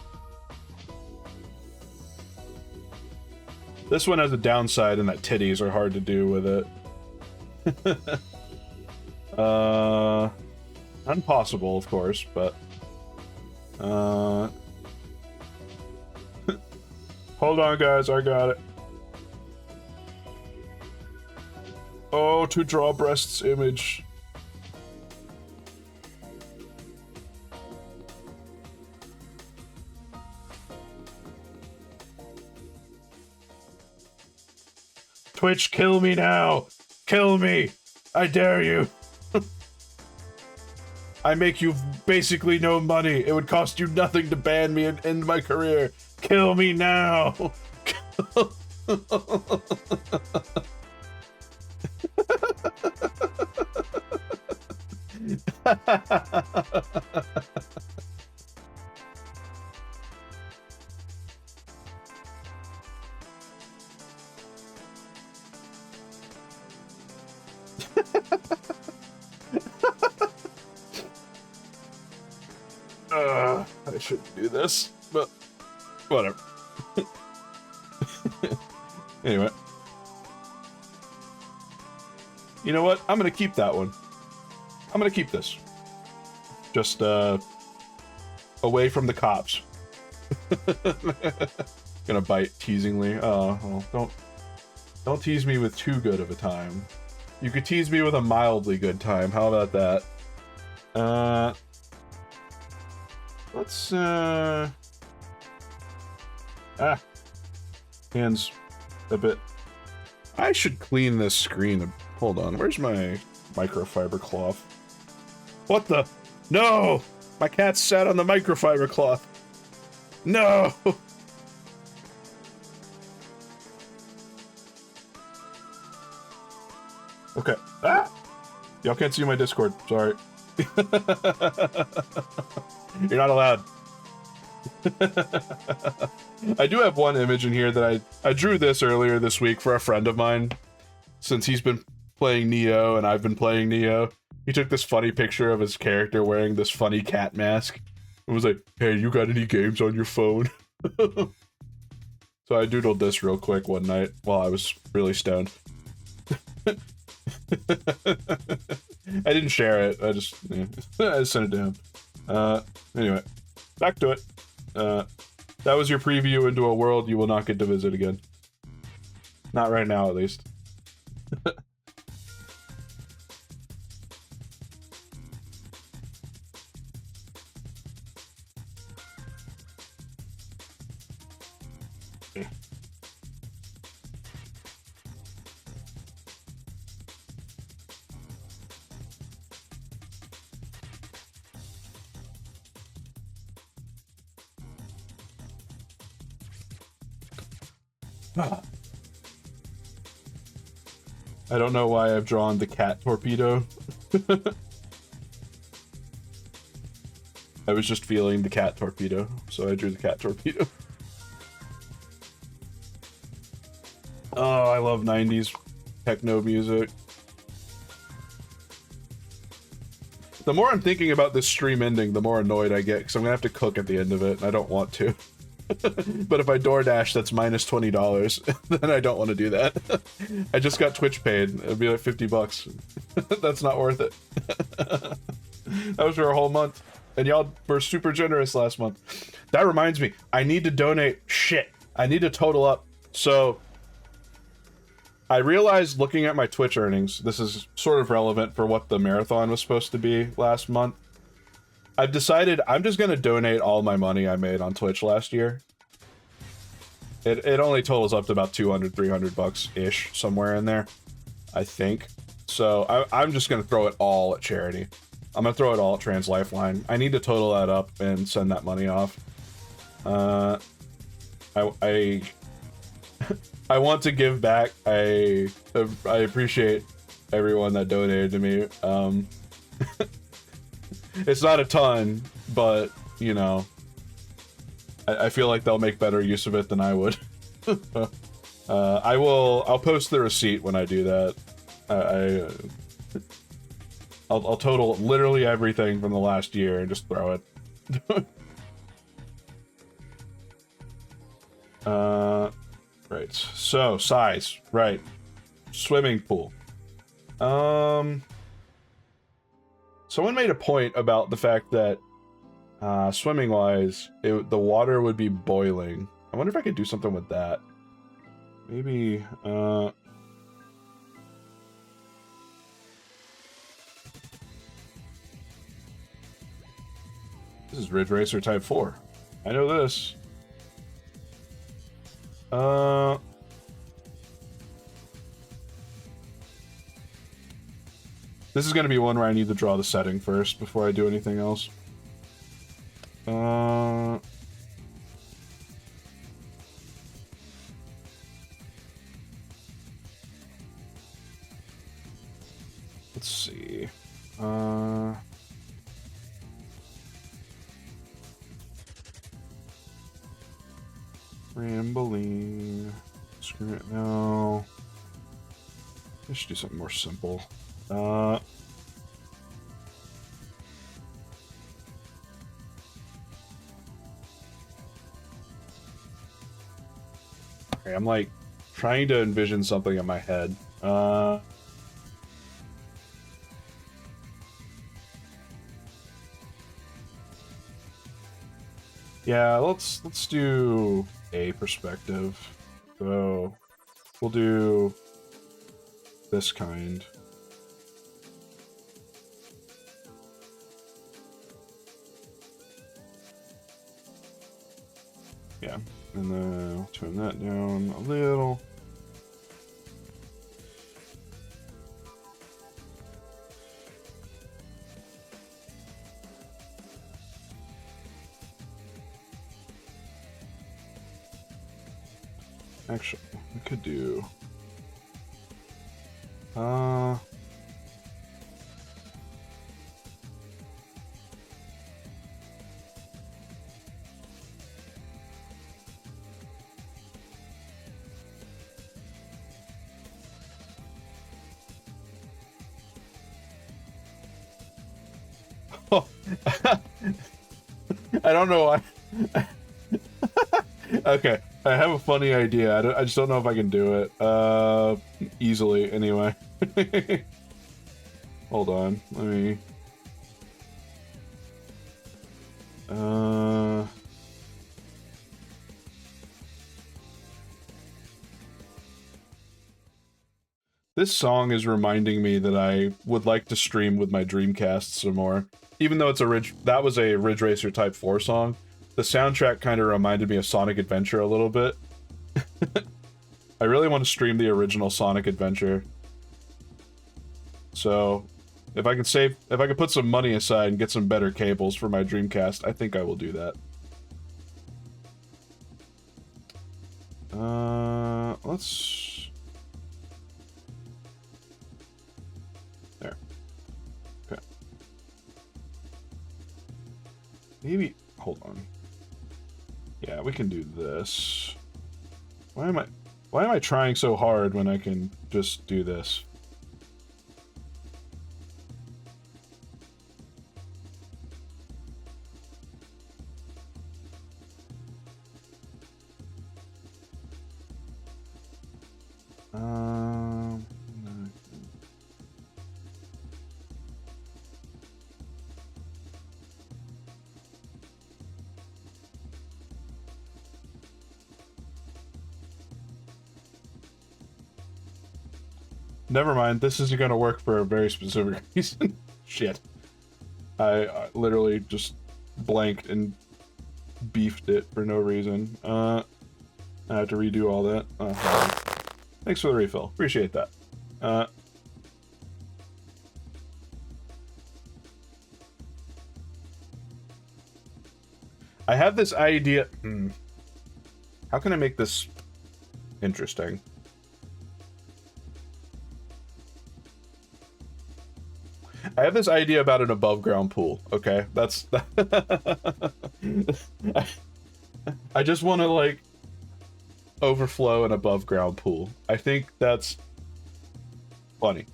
This one has a downside in that titties are hard to do with it. Impossible, of course, but... Hold on, guys, I got it. Oh, to draw breasts image. Twitch, kill me now! Kill me! I dare you! I make you basically no money. It would cost you nothing to ban me and end my career. Kill me now! I shouldn't do this, but whatever. Anyway. You know what? I'm gonna keep that one. I'm gonna keep this. Just, away from the cops. Gonna bite teasingly. Oh, well, don't tease me with too good of a time. You could tease me with a mildly good time. How about that? Let's hands a bit. I should clean this screen. Hold on, where's my microfiber cloth? What the? No! My cat sat on the microfiber cloth. No! Okay. Ah! Y'all can't see my Discord. Sorry. You're not allowed. I do have one image in here that I drew this earlier this week for a friend of mine. Since he's been playing Neo and I've been playing Neo. He took this funny picture of his character wearing this funny cat mask. And was like, hey, you got any games on your phone? So I doodled this real quick one night while I was really stoned. I didn't share it. I just sent it to him. Anyway, back to it. That was your preview into a world you will not get to visit again. Not right now, at least. I don't know why I've drawn the cat torpedo. I was just feeling the cat torpedo, so I drew the cat torpedo. Oh, I love 90s techno music. The more I'm thinking about this stream ending, the more annoyed I get, because I'm gonna have to cook at the end of it, and I don't want to. But if I DoorDash, that's minus $20. Then I don't want to do that. I just got Twitch paid. It'd be like $50. That's not worth it. That was for a whole month. And y'all were super generous last month. That reminds me, I need to donate shit. I need to total up. So I realized looking at my Twitch earnings, this is sort of relevant for what the marathon was supposed to be last month. I've decided I'm just going to donate all my money I made on Twitch last year. It only totals up to about 200, 300 bucks-ish, somewhere in there, I think. So I'm just going to throw it all at charity. I'm going to throw it all at Trans Lifeline. I need to total that up and send that money off. I want to give back. I appreciate everyone that donated to me. It's not a ton, but, you know, I feel like they'll make better use of it than I would. I'll post the receipt when I do that. I'll total literally everything from the last year and just throw it. Right, so, size, right. Swimming pool. Someone made a point about the fact that, swimming-wise, the water would be boiling. I wonder if I could do something with that. Maybe, This is Ridge Racer Type 4. I know this. This is going to be one where I need to draw the setting first before I do anything else. Let's see. Rambling. Screw it, no. I should do something more simple. Okay, I'm like trying to envision something in my head. Yeah, let's do a perspective. So we'll do this kind. Yeah, and then I'll turn that down a little. Actually, we could do... Oh. I don't know why. Okay, I have a funny idea. I just don't know if I can do it. Easily, anyway. Hold on, let me... This song is reminding me that I would like to stream with my Dreamcast some more. Even though it's that was a Ridge Racer Type 4 song, the soundtrack kind of reminded me of Sonic Adventure a little bit. I really want to stream the original Sonic Adventure. So, if I can put some money aside and get some better cables for my Dreamcast, I think I will do that. Let's... There. Okay. Maybe... Hold on. Yeah, we can do this. Why am I trying so hard when I can just do this? No. Never mind, this isn't gonna work for a very specific reason. Shit. I literally just blanked and beefed it for no reason. I have to redo all that. Thanks for the refill. Appreciate that. I have this idea. How can I make this interesting? I have this idea about an above ground pool, okay? That's... I just want to, like, overflow an above ground pool. I think that's funny.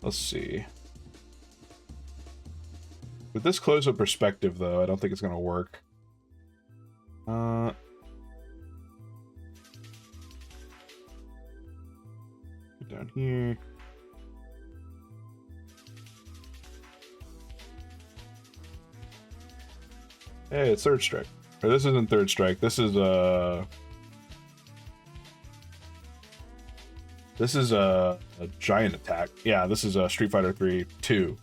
Let's see. With this close-up perspective, though, I don't think it's gonna work. Down here. Hey, it's Third Strike. Or this isn't Third Strike. This is a giant attack. Yeah, this is a Street Fighter 3 2.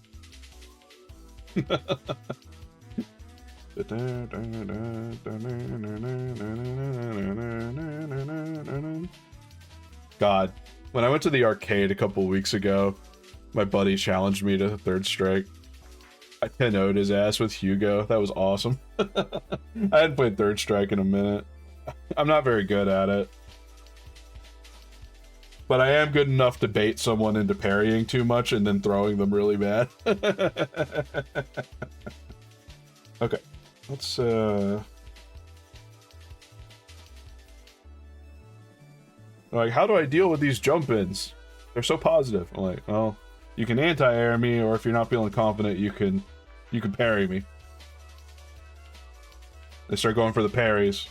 God, when I went to the arcade a couple weeks ago, my buddy challenged me to Third Strike. I 10-0'd his ass with Hugo. That was awesome. I hadn't played Third Strike in a minute. I'm not very good at it. But I am good enough to bait someone into parrying too much and then throwing them really bad. Okay. Let's, like, how do I deal with these jump-ins? They're so positive. I'm like, well, you can anti-air me, or if you're not feeling confident, you can parry me. They start going for the parries,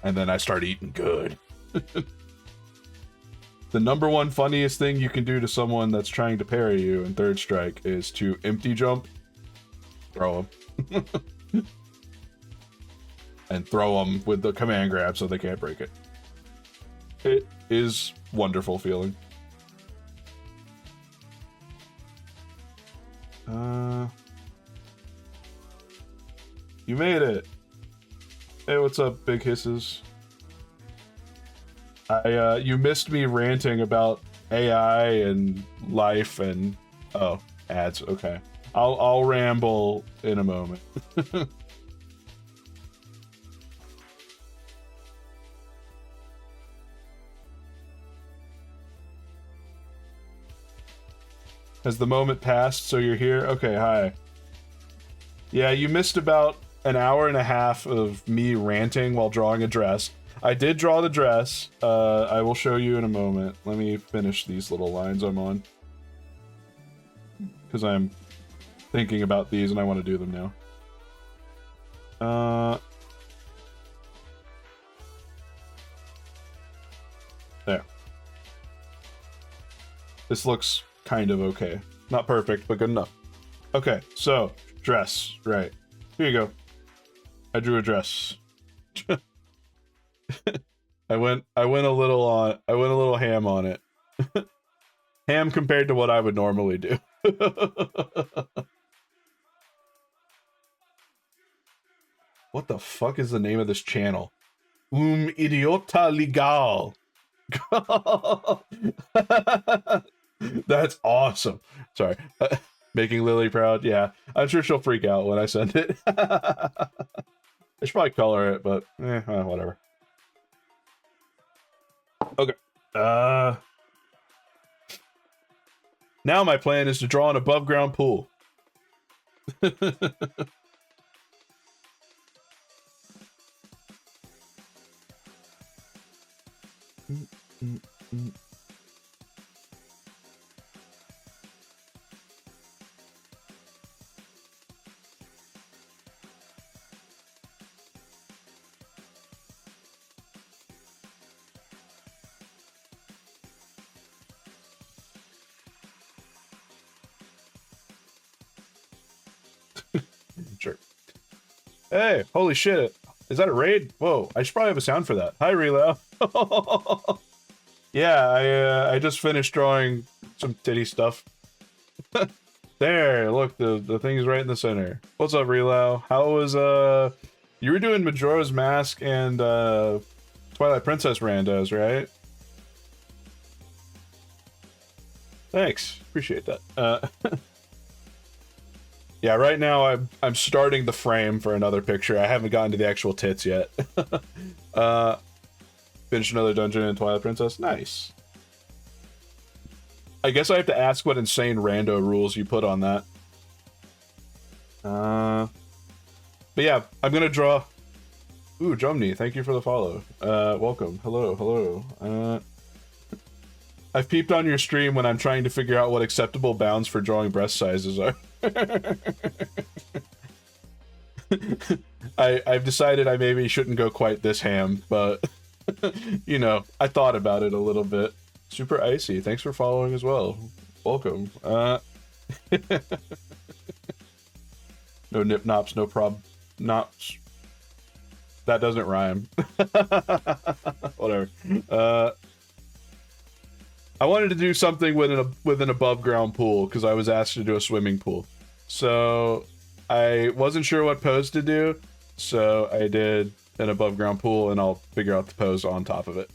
and then I start eating good. The number one funniest thing you can do to someone that's trying to parry you in Third Strike is to empty jump, throw them, and throw them with the command grab so they can't break it. It is wonderful feeling. You made it. Hey, what's up, Big Hisses? You missed me ranting about AI and life and ads. Okay, I'll ramble in a moment. Has the moment passed? So you're here? Okay, hi. Yeah, you missed about an hour and a half of me ranting while drawing a dress. I did draw the dress. I will show you in a moment. Let me finish these little lines I'm on. Because I'm thinking about these and I want to do them now. There. This looks kind of okay. Not perfect, but good enough. Okay, so dress, right. Here you go. I drew a dress. I went a little ham on it. Ham compared to what I would normally do. What the fuck is the name of this channel? Idiota Legal. That's awesome. Sorry. Making Lily proud. Yeah, I'm sure she'll freak out when I send it. I should probably color it, but whatever. Okay. Now my plan is to draw an above ground pool. Sure. Hey, holy shit. Is that a raid? Whoa, I should probably have a sound for that. Hi, Relo. Yeah, I just finished drawing some titty stuff. There, look, the thing is right in the center. What's up, Relo? How was, you were doing Majora's Mask and, Twilight Princess randos, right? Thanks, appreciate that. Yeah, right now I'm starting the frame for another picture. I haven't gotten to the actual tits yet. Finish another dungeon in Twilight Princess. Nice. I guess I have to ask what insane rando rules you put on that. But yeah, I'm gonna draw. Ooh, Jumney, thank you for the follow. Welcome. Hello. I've peeped on your stream when I'm trying to figure out what acceptable bounds for drawing breast sizes are. I've decided I maybe shouldn't go quite this ham, but you know, I thought about it a little bit. Super Icy, thanks for following as well. Welcome. No nip nops, no prob nops. That doesn't rhyme. Whatever. I wanted to do something with an above ground pool because I was asked to do a swimming pool. So I wasn't sure what pose to do, so I did an above ground pool, and I'll figure out the pose on top of it.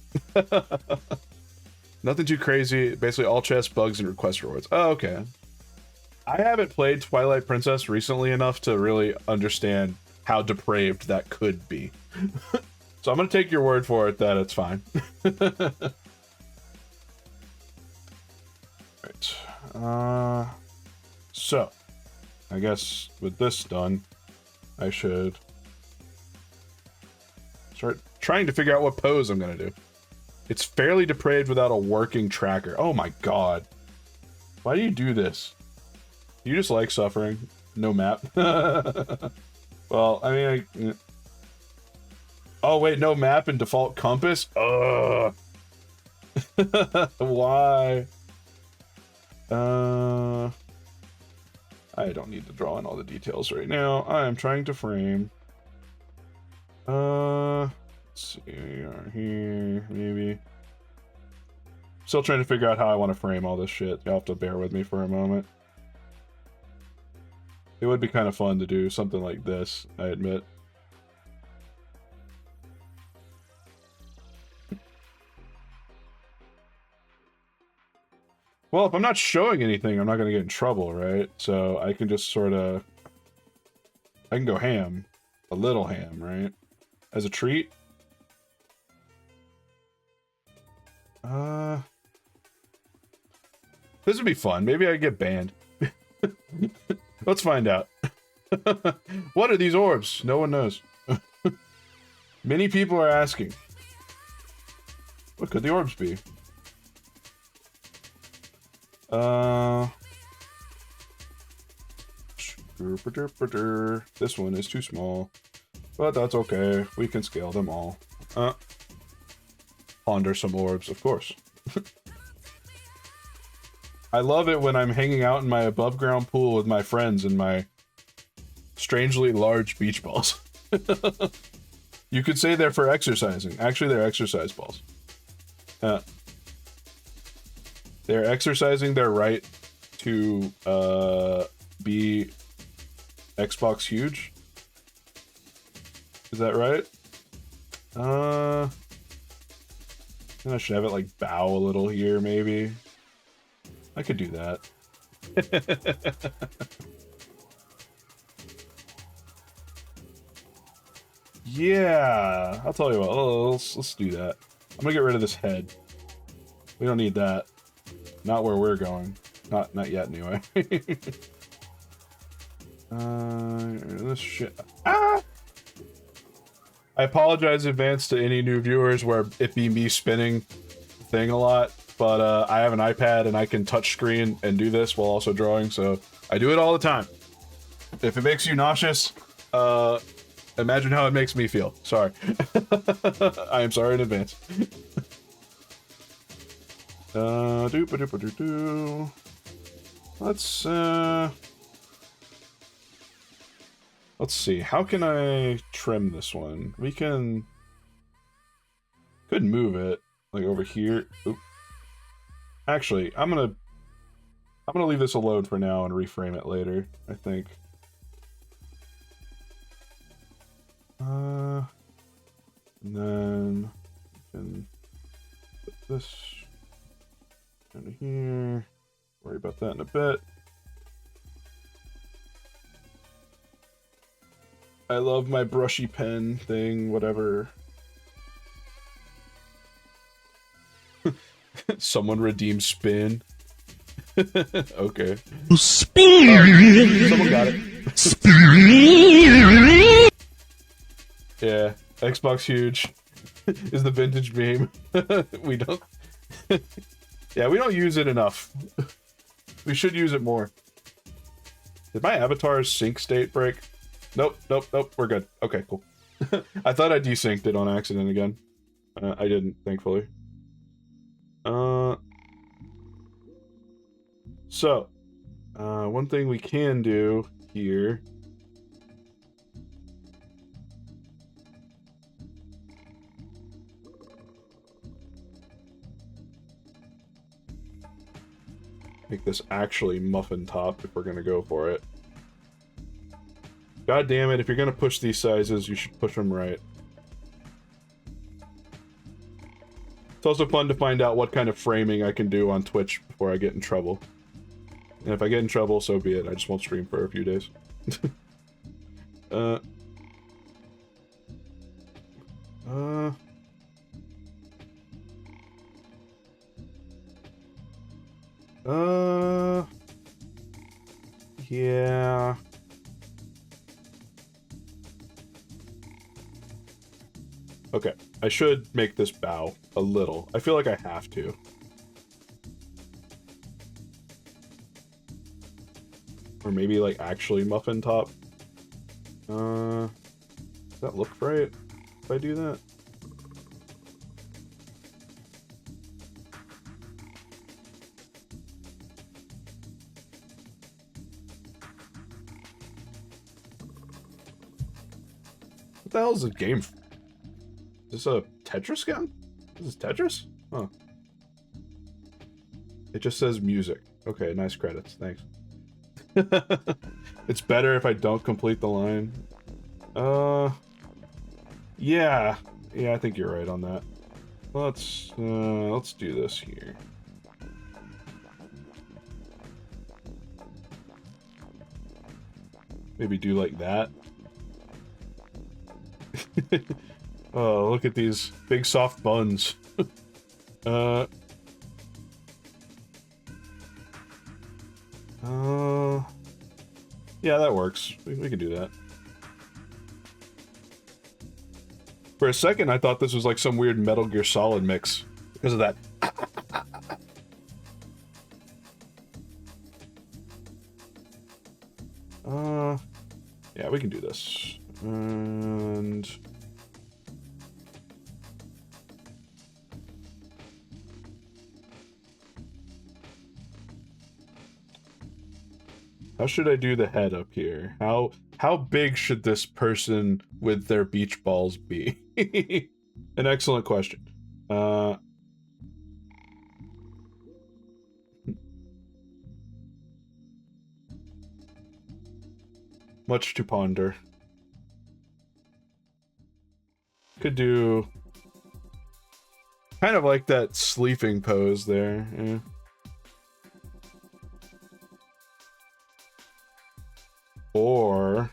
Nothing too crazy. Basically all chests, bugs, and request rewards. Oh, okay. I haven't played Twilight Princess recently enough to really understand how depraved that could be. So I'm gonna take your word for it that it's fine. Right. So I guess with this done, I should start trying to figure out what pose I'm gonna do. It's fairly depraved without a working tracker. Oh my god. Why do you do this? You just like suffering. No map. Well, I mean, oh wait, no map and default compass? Ugh. Why? I don't need to draw in all the details right now. I am trying to frame. Let's see, we are here, maybe. Still trying to figure out how I want to frame all this shit. You'll have to bear with me for a moment. It would be kind of fun to do something like this, I admit. Well, if I'm not showing anything, I'm not going to get in trouble, right? So I can just sort of... I can go ham. A little ham, right? As a treat. This would be fun. Maybe I get banned. Let's find out. What are these orbs? No one knows. Many people are asking. What could the orbs be? This one is too small, but that's okay. We can scale them all. Ponder some orbs, of course. I love it when I'm hanging out in my above ground pool with my friends and my strangely large beach balls. You could say they're for exercising. Actually, they're exercise balls. They're exercising their right to be Xbox huge. Is that right? I should have it like bow a little here, maybe. I could do that. Yeah, I'll tell you what. Let's do that. I'm gonna get rid of this head. We don't need that. Not where we're going. Not yet, anyway. This shit. Ah! I apologize in advance to any new viewers where it be me spinning the thing a lot, but I have an iPad and I can touch screen and do this while also drawing, so I do it all the time. If it makes you nauseous, imagine how it makes me feel. Sorry. I am sorry in advance. Let's see. How can I trim this one? We could move it like over here. Oop. Actually, I'm gonna leave this alone for now and reframe it later, I think. And then we can put this down here. Worry about that in a bit. I love my brushy pen thing, whatever. Someone redeem spin. Okay. Spin. Someone got it. Spin. Yeah, Xbox huge is the vintage meme. We don't. Yeah, we don't use it enough. We should use it more. Did my avatar's sync state break? Nope, we're good. Okay, cool. I thought I desynced it on accident again. I didn't, thankfully. So, one thing we can do here. Make this actually muffin top if we're gonna go for it. God damn it, if you're gonna push these sizes, you should push them right. It's also fun to find out what kind of framing I can do on Twitch before I get in trouble. And if I get in trouble, so be it. I just won't stream for a few days. Yeah. Okay, I should make this bow a little. I feel like I have to. Or maybe like actually muffin top. Does that look right if I do that? What the hell is this game? Is this a Tetris gun? Is this Tetris? Huh. It just says music. Okay, nice credits. Thanks. It's better if I don't complete the line. Yeah. Yeah, I think you're right on that. Let's do this here. Maybe do like that. Oh, look at these big soft buns. Yeah, that works. We can do that. For a second, I thought this was like some weird Metal Gear Solid mix because of that. Yeah, we can do this. And how should I do the head up here? How big should this person with their beach balls be? An excellent question. Much to ponder. Could do kind of like that sleeping pose there. Yeah. Or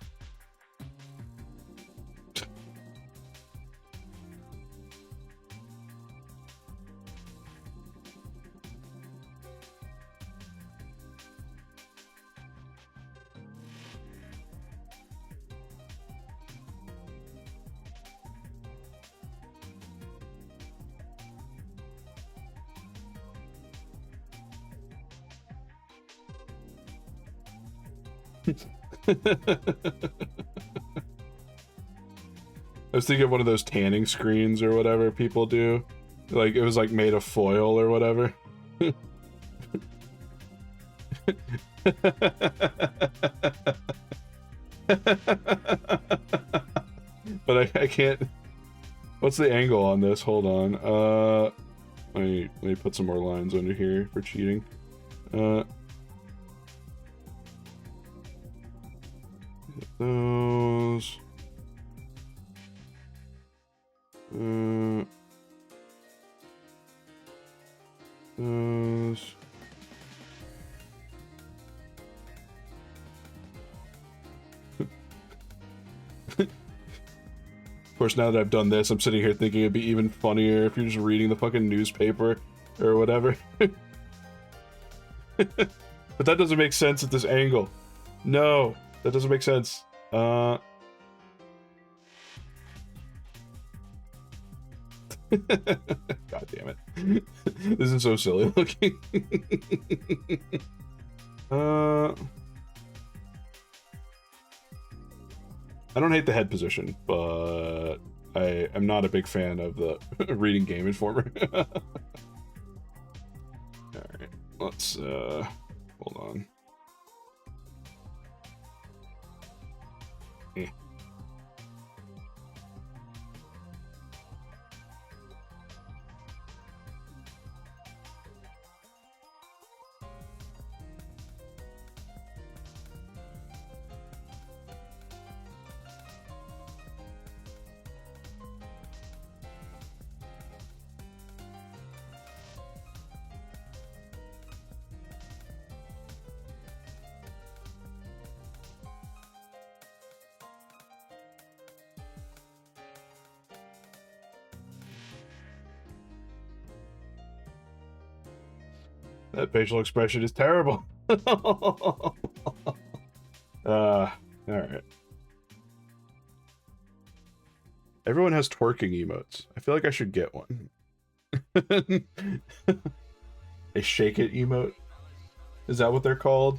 I was thinking of one of those tanning screens or whatever people do. Like, it was like made of foil or whatever. But I can't... What's the angle on this? Hold on. Let me put some more lines under here for cheating. Those. Those. Of course, now that I've done this, I'm sitting here thinking it'd be even funnier if you're just reading the fucking newspaper or whatever. But that doesn't make sense at this angle. No, that doesn't make sense. God damn it. This is so silly looking. I don't hate the head position, but I am not a big fan of the reading Game Informer. Alright, let's, hold on. That facial expression is terrible. Alright. Everyone has twerking emotes. I feel like I should get one. A shake it emote? Is that what they're called?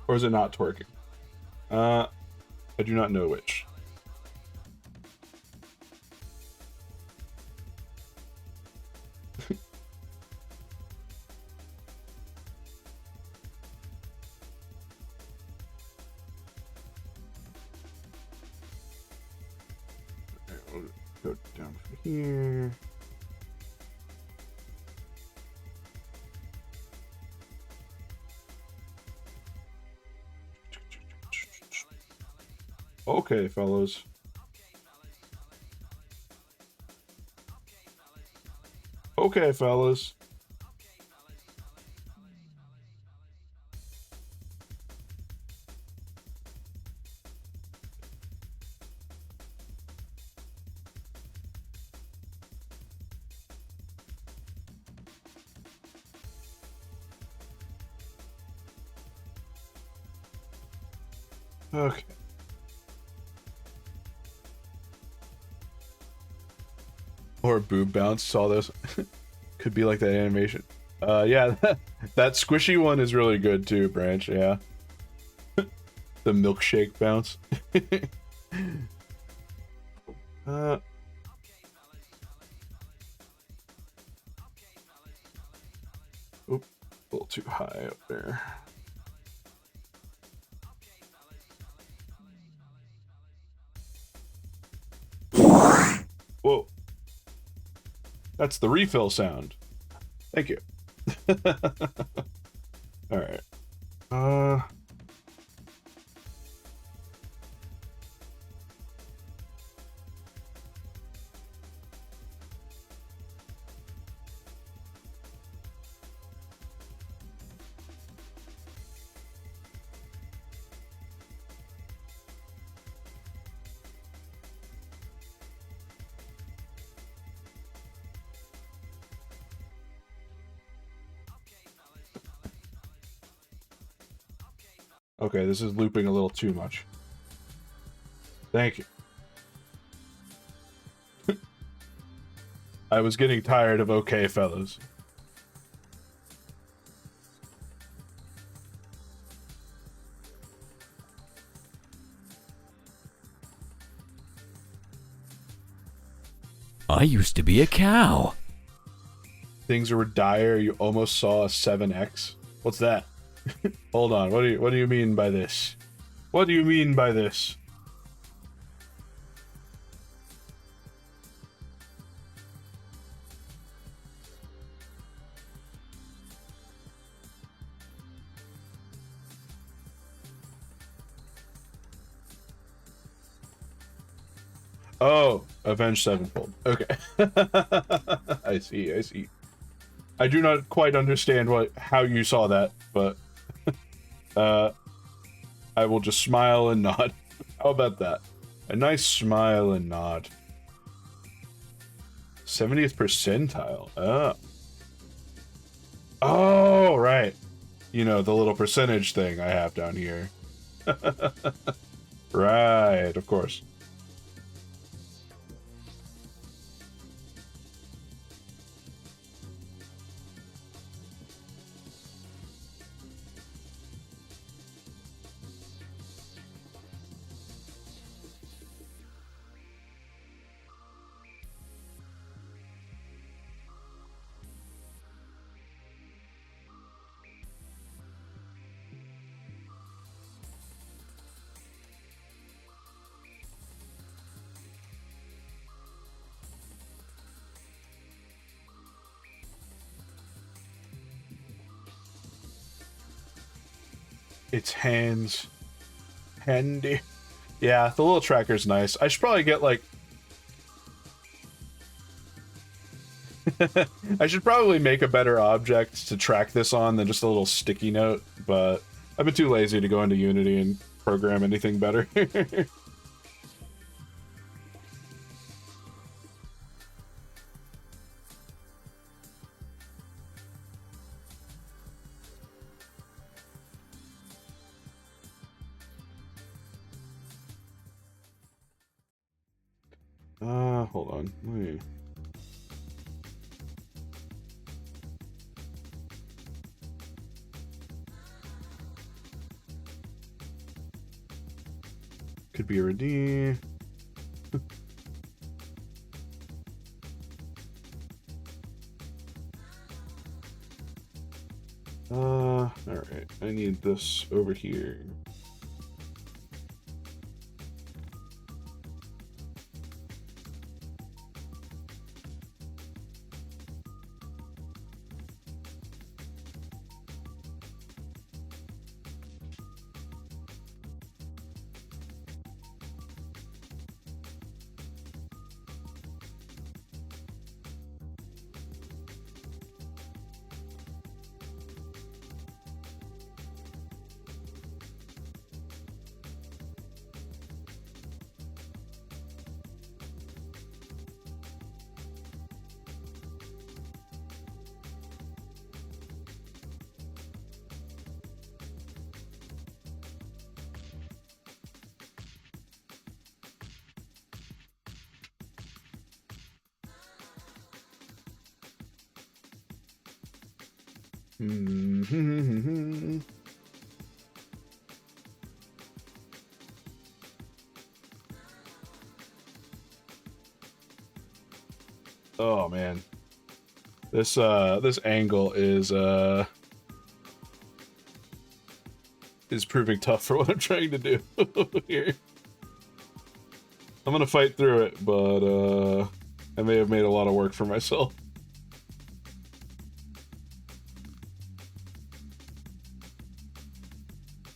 Or is it not twerking? I do not know which. Go down from here. Okay, fellas. Okay, fellas. Okay. Or boob bounce, saw this. Could be like that animation. Yeah, that squishy one is really good too, Branch, yeah. The milkshake bounce. uh, Oop, a little too high up there. Whoa. That's the refill sound. Thank you. Alright. Okay, this is looping a little too much. Thank you. I was getting tired of okay, fellas. I used to be a cow. Things were dire. You almost saw a 7X. What's that? Hold on. What do you mean by this? What do you mean by this? Oh, Avenged Sevenfold. Okay. I see, I see. I do not quite understand how you saw that, but I will just smile and nod. How about that? A nice smile and nod. 70th percentile. Oh. Oh, right. You know, the little percentage thing I have down here. Right, of course. Its hands. Handy. Yeah, the little tracker's nice. I should probably get, like... I should probably make a better object to track this on than just a little sticky note, but I've been too lazy to go into Unity and program anything better. Hold on. Wait. Could be a redeem. Alright. I need this over here. Oh man. This angle is proving tough for what I'm trying to do here. I'm gonna fight through it, but I may have made a lot of work for myself.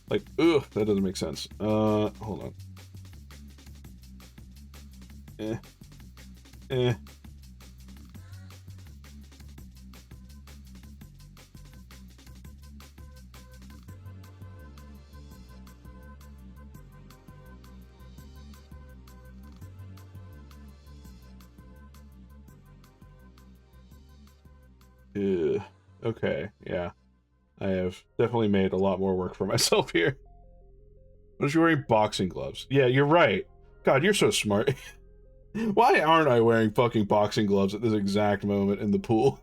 Like, ugh, that doesn't make sense. Hold on. Eh. Okay, yeah. I have definitely made a lot more work for myself here. What is you wearing boxing gloves? Yeah, you're right. God, you're so smart. Why aren't I wearing fucking boxing gloves at this exact moment in the pool?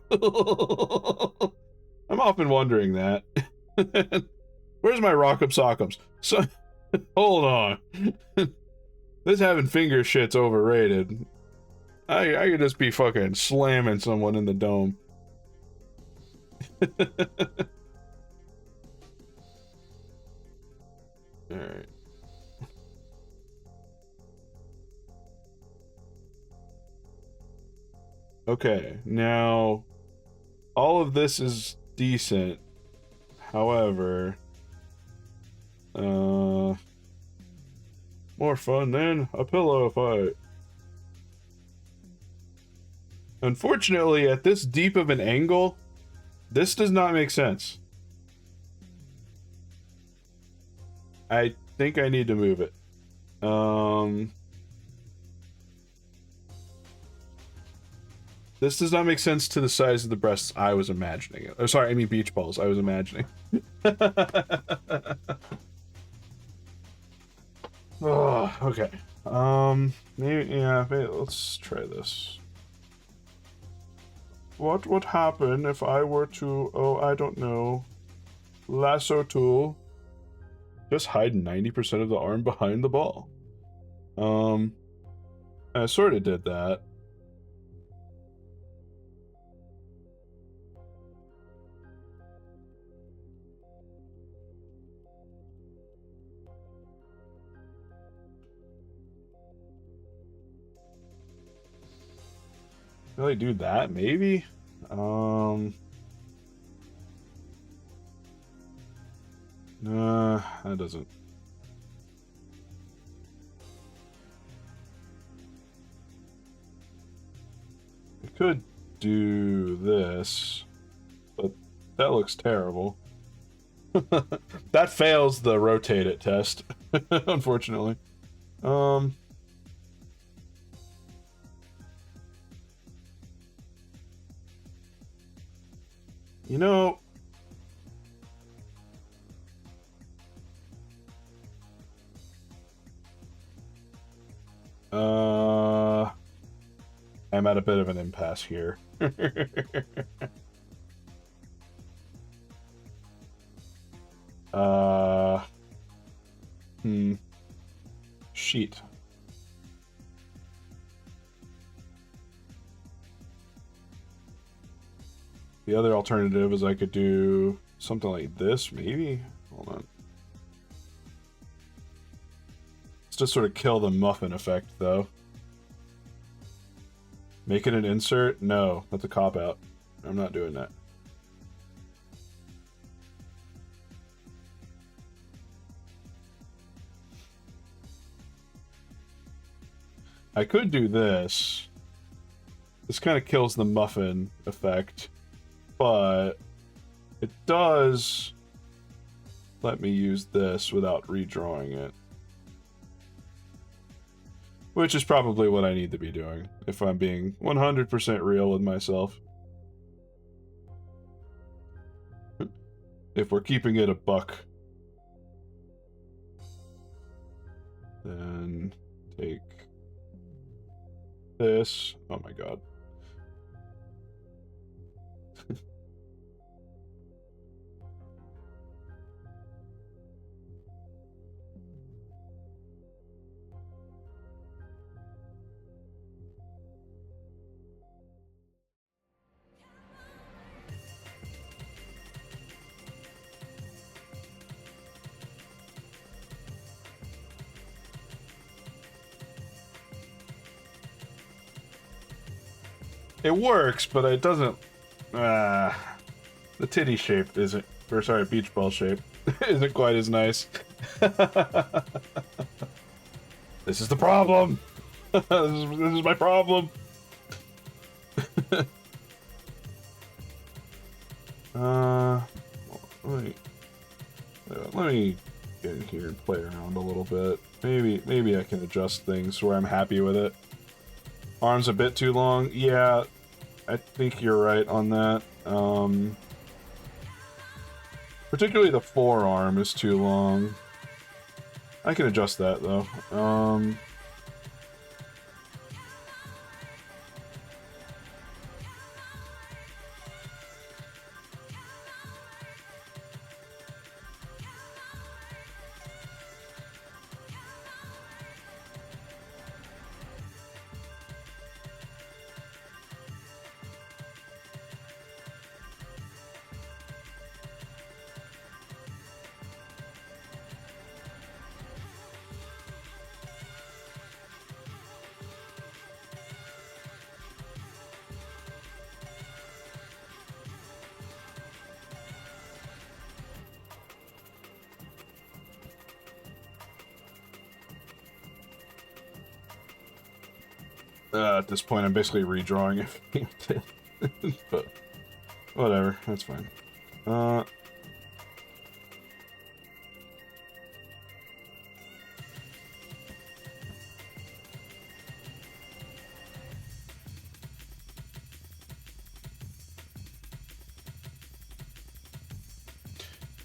I'm often wondering that. Where's my rock'em sock'ems? So, hold on. This having finger shit's overrated. I could just be fucking slamming someone in the dome. Alright. Okay, now all of this is decent. However, more fun than a pillow fight. Unfortunately, at this deep of an angle, this does not make sense. I think I need to move it. This does not make sense to the size of the breasts I was imagining it. Oh, sorry, I mean beach balls I was imagining. Oh, okay. Maybe, yeah, maybe, let's try this. What would happen if I were to, oh, I don't know, lasso tool? Just hide 90% of the arm behind the ball. I sort of did that. Really do that, maybe? Nah, that doesn't. I could do this, but that looks terrible. That fails the rotate it test, unfortunately. You know, I'm at a bit of an impasse here. Sheet. The other alternative is I could do something like this, maybe? Hold on. Let's just sort of kill the muffin effect, though. Make it an insert? No, that's a cop-out. I'm not doing that. I could do this. This kind of kills the muffin effect. But it does let me use this without redrawing it. Which is probably what I need to be doing, if I'm being 100% real with myself. If we're keeping it a buck. Then take this. Oh my god. It works, but it doesn't... the titty shape isn't... Or sorry, beach ball shape isn't quite as nice. This is the problem! this is my problem! Let me get in here and play around a little bit. Maybe I can adjust things where I'm happy with it. Arms a bit too long? Yeah, I think you're right on that. Particularly the forearm is too long. I can adjust that, though. At this point, I'm basically redrawing it. But whatever, that's fine.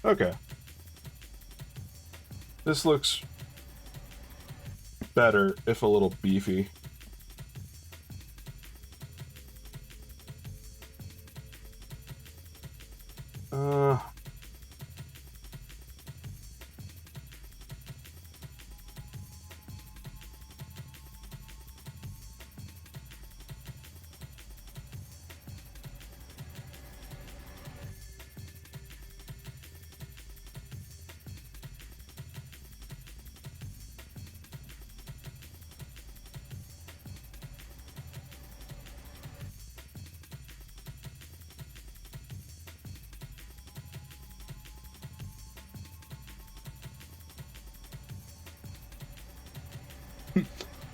Okay. This looks better, if a little beefy.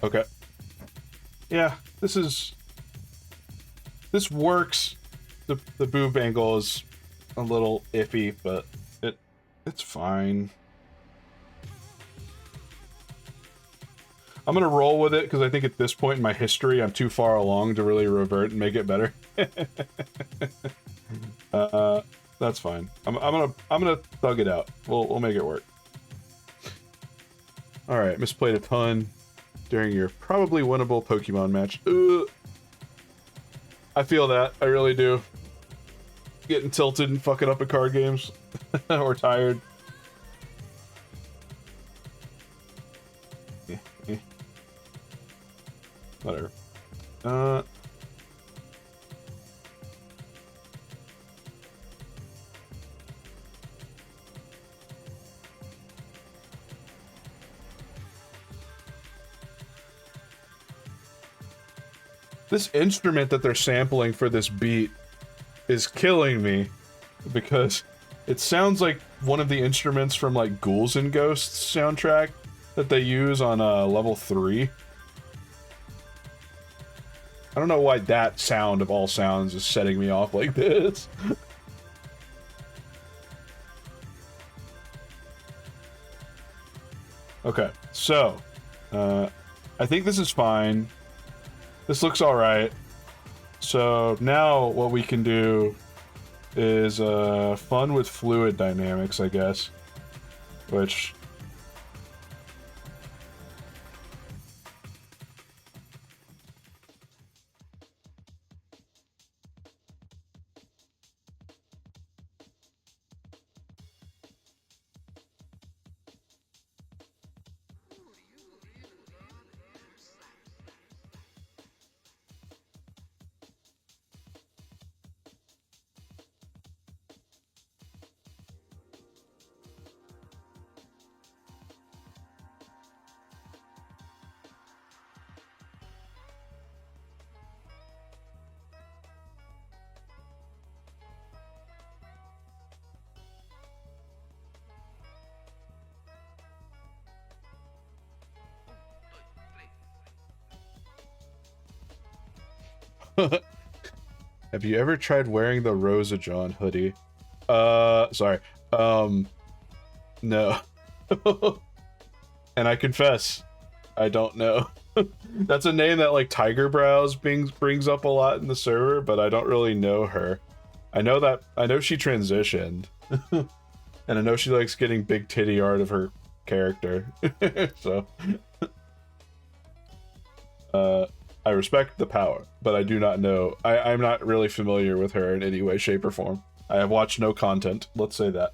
Okay. Yeah, this works. The boob angle is a little iffy, but it's fine. I'm gonna roll with it because I think at this point in my history I'm too far along to really revert and make it better. That's fine. I'm gonna thug it out. We'll make it work. All right, misplayed a ton during your probably winnable Pokemon match. I feel that. I really do. Getting tilted and fucking up at card games. Or tired. Whatever. This instrument that they're sampling for this beat is killing me because it sounds like one of the instruments from like Ghouls and Ghosts soundtrack that they use on level 3. I don't know why that sound of all sounds is setting me off like this. Okay, so I think this is fine. This looks alright. So now what we can do is fun with fluid dynamics, I guess. Which... Have you ever tried wearing the Rosa John hoodie? Sorry. No. And I confess, I don't know. That's a name that like Tiger Brows brings up a lot in the server, but I don't really know her. I know she transitioned. And I know she likes getting big titty art of her character. So I respect the power, but I do not know. I'm not really familiar with her in any way, shape, or form. I have watched no content, let's say that.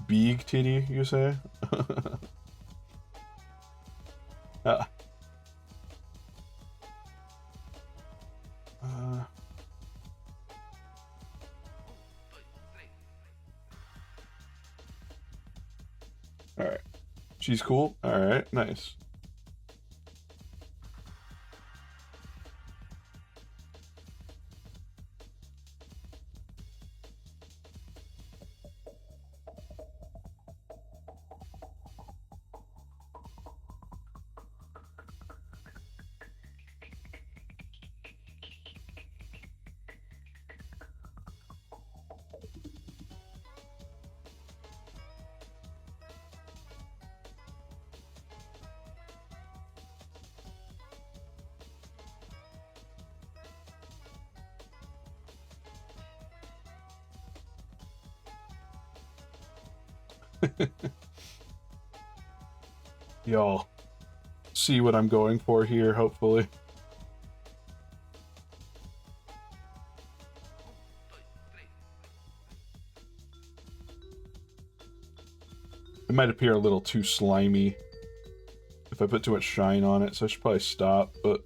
Big titty, you say? Alright. She's cool? Alright, nice. Y'all see what I'm going for here, hopefully. It might appear a little too slimy if I put too much shine on it, so I should probably stop, but...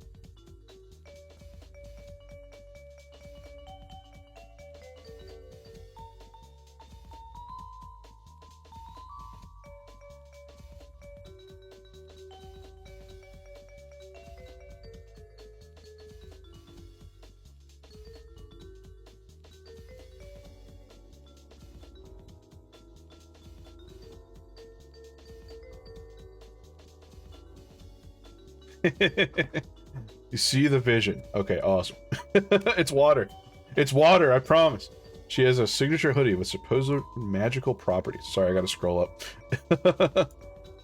You see the vision. Okay, awesome. It's water. It's water, I promise. She has a signature hoodie with supposed magical properties. Sorry, I gotta scroll up.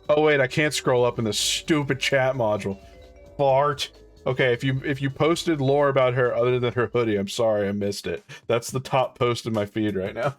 Oh wait, I can't scroll up in this stupid chat module. Fart. Okay, if you posted lore about her other than her hoodie, I'm sorry, I missed it. That's the top post in my feed right now.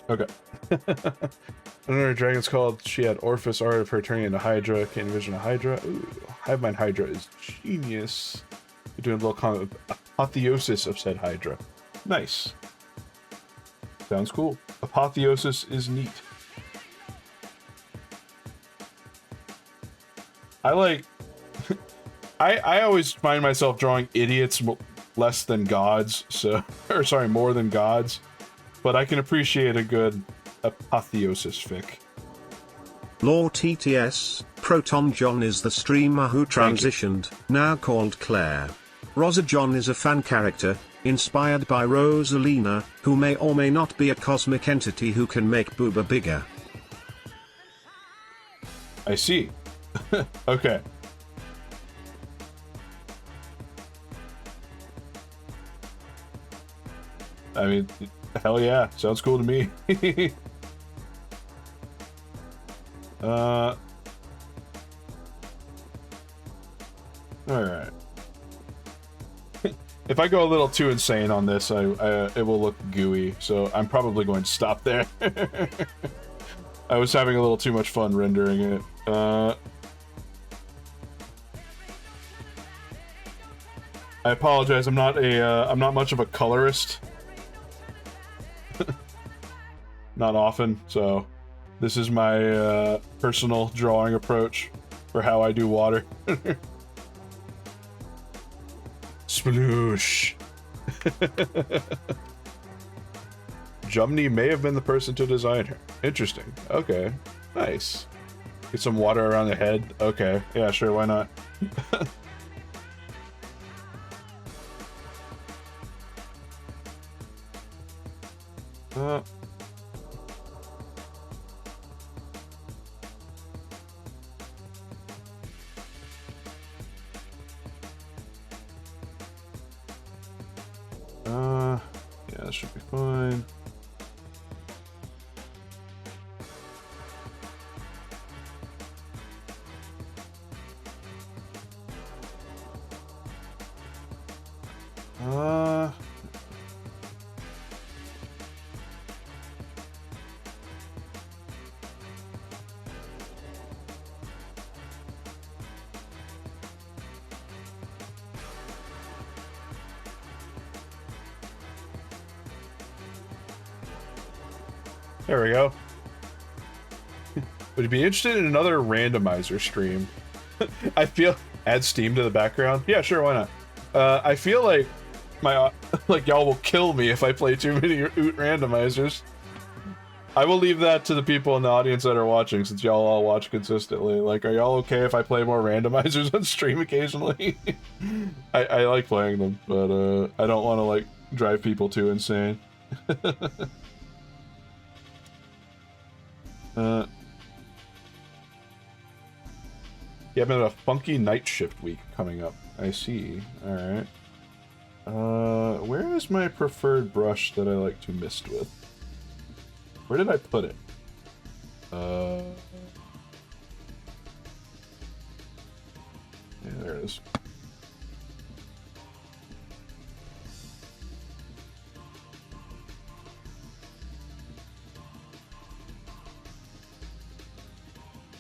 Okay. Another dragon's called. She had Orphis art of her turning into Hydra. Can't envision a Hydra. Ooh, Hivemind Hydra is genius. You're doing a little kind of apotheosis of said Hydra. Nice. Sounds cool. Apotheosis is neat. I like... I always find myself drawing idiots less than gods, so... Or sorry, more than gods. But I can appreciate a good apotheosis fic. Lore TTS, Proton John is the streamer who transitioned, now called Claire. Rosa John is a fan character, inspired by Rosalina, who may or may not be a cosmic entity who can make booba bigger. I see. Okay. I mean... Hell yeah, sounds cool to me. Alright. If I go a little too insane on this, it will look gooey, so I'm probably going to stop there. I was having a little too much fun rendering it. I apologize, I'm not much of a colorist. Not often, so this is my personal drawing approach for how I do water. Sploosh. Jumney may have been the person to design her. Interesting. Okay. Nice. Get some water around the head. Okay. Yeah, sure, why not? uh yeah, that should be fine. There we go. Would you be interested in another randomizer stream? I feel add Steam to the background. Yeah, sure, why not? I feel like my like y'all will kill me if I play too many Oot randomizers. I will leave that to the people in the audience that are watching, since y'all all watch consistently. Like, are y'all okay if I play more randomizers on stream occasionally? I like playing them, but I don't want to like drive people too insane. Yeah, but a funky night shift week coming up. I see. Alright. Where is my preferred brush that I like to mist with? Where did I put it? Yeah, there it is.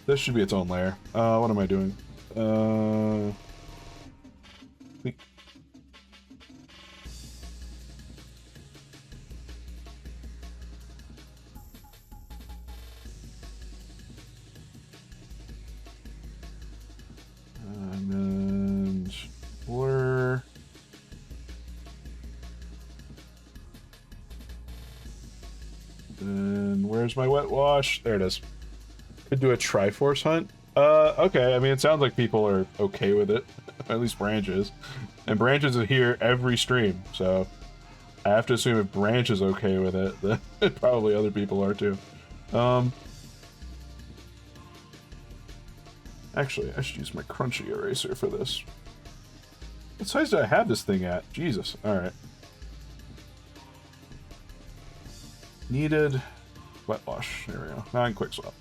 This should be its own layer. What am I doing? And then blur. Then where's my wet wash? There it is. Could do a Triforce hunt. Okay. I mean, it sounds like people are okay with it. At least Branches. And Branches is here every stream, so I have to assume if Branch is okay with it, then probably other people are too. Actually, I should use my crunchy eraser for this. What size do I have this thing at? Jesus. Alright. Needed wet wash. There we go. Now I can quick swap.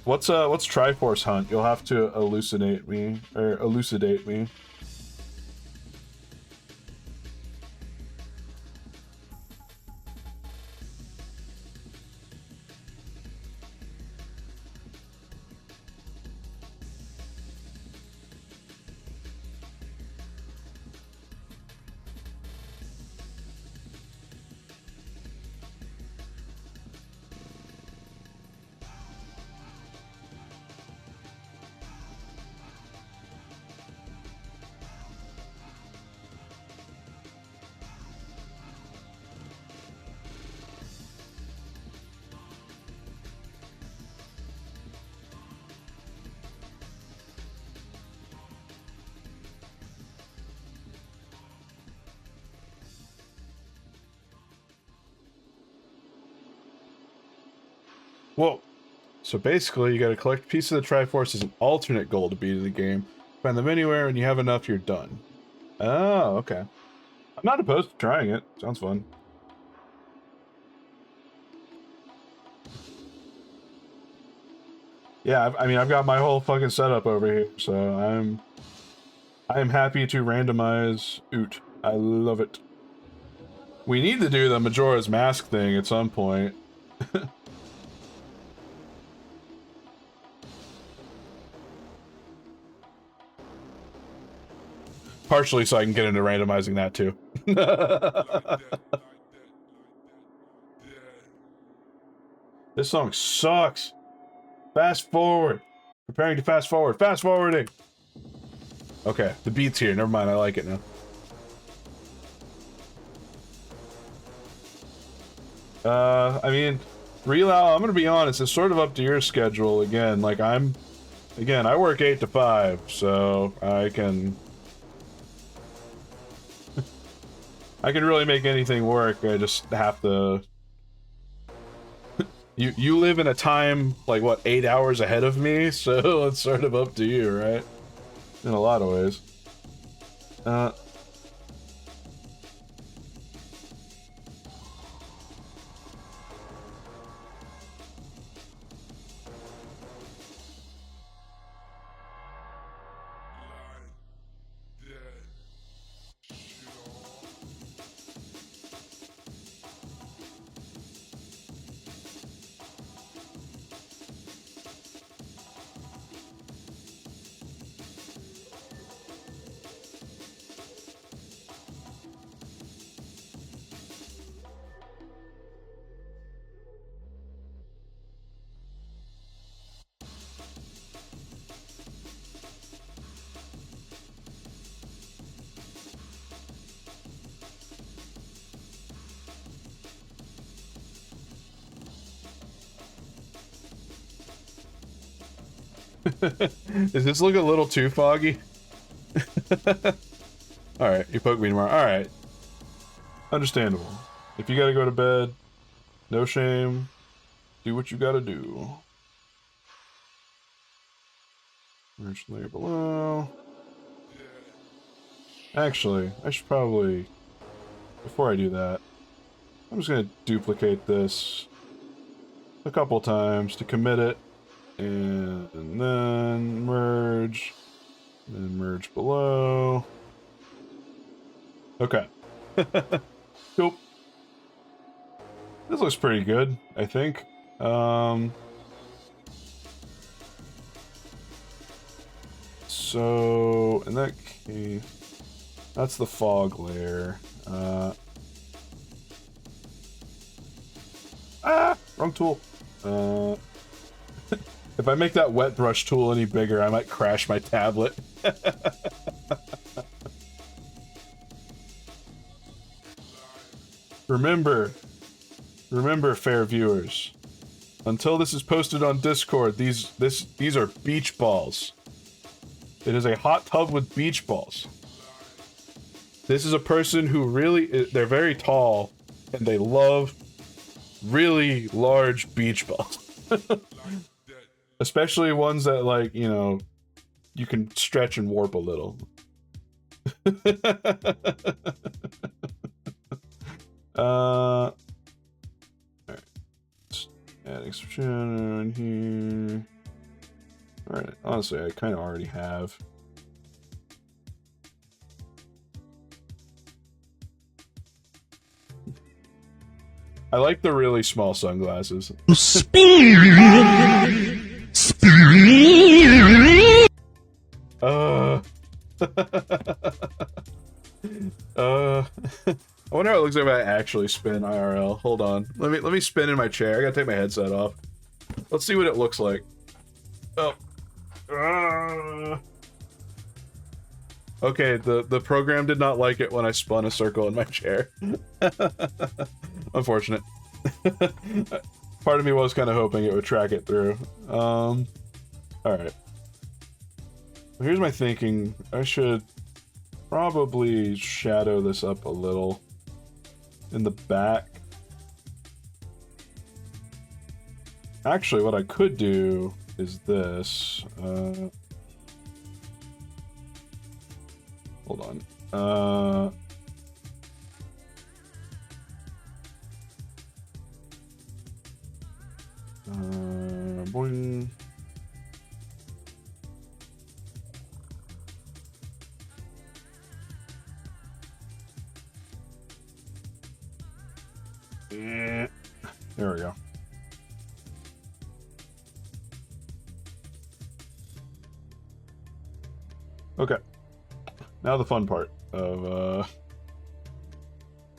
What's Triforce hunt? You'll have to elucidate me. Whoa. So basically, you gotta collect pieces of the Triforce as an alternate goal to beat in the game. Find them anywhere, and you have enough, you're done. Oh, okay. I'm not opposed to trying it. Sounds fun. Yeah, I mean, I've got my whole fucking setup over here, so I am happy to randomize Oot. I love it. We need to do the Majora's Mask thing at some point. Partially so I can get into randomizing that too. This song sucks. Fast forward. Preparing to fast forward. Fast forwarding. Okay, the beat's here. Never mind, I like it now. I mean, Real, I'm gonna be honest, it's sort of up to your schedule again. Like, I work 8 to 5, so I can really make anything work. I just have to. You live in a time, like, what, 8 hours ahead of me, so it's sort of up to you, right? In a lot of ways. Does this look a little too foggy? Alright, you poke me tomorrow. Alright. Understandable. If you gotta go to bed, no shame. Do what you gotta do. Merge layer below. Actually, I should probably... Before I do that, I'm just gonna duplicate this a couple times to commit it. And then merge, and merge below. Okay. Cool. This looks pretty good, I think. So in that case, that's the fog layer. Wrong tool. If I make that wet brush tool any bigger, I might crash my tablet. Remember, fair viewers, until this is posted on Discord, these are beach balls. It is a hot tub with beach balls. This is a person who they're very tall, and they love really large beach balls. Especially ones that, like, you know, you can stretch and warp a little. Alright. Adding some channel in here. Alright, honestly, I kind of already have. I like the really small sunglasses. I wonder how it looks like if I actually spin IRL. Hold on. Let me spin in my chair. I gotta take my headset off. Let's see what it looks like. Oh. Okay, the program did not like it when I spun a circle in my chair. Unfortunate. Part of me was kind of hoping it would track it through. Alright. Here's my thinking. I should probably shadow this up a little in the back. Actually, what I could do is this. Hold on. Boing. Yeah. There we go. Okay. Now the fun part of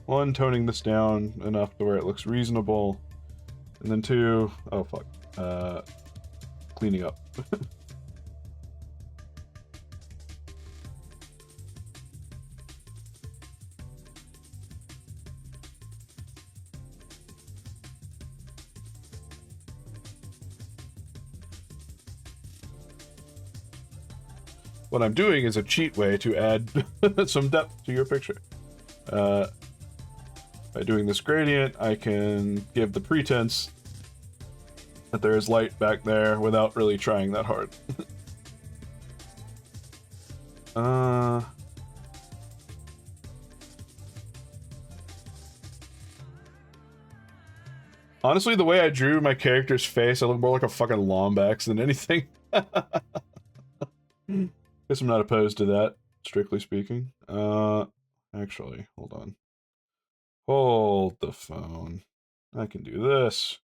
one, toning this down enough to where it looks reasonable, and then two, oh fuck, cleaning up. What I'm doing is a cheat way to add some depth to your picture. By doing this gradient, I can give the pretense that there is light back there without really trying that hard. Honestly, the way I drew my character's face, I look more like a fucking Lombax than anything. Guess I'm not opposed to that, strictly speaking. Actually, hold on. Hold the phone. I can do this.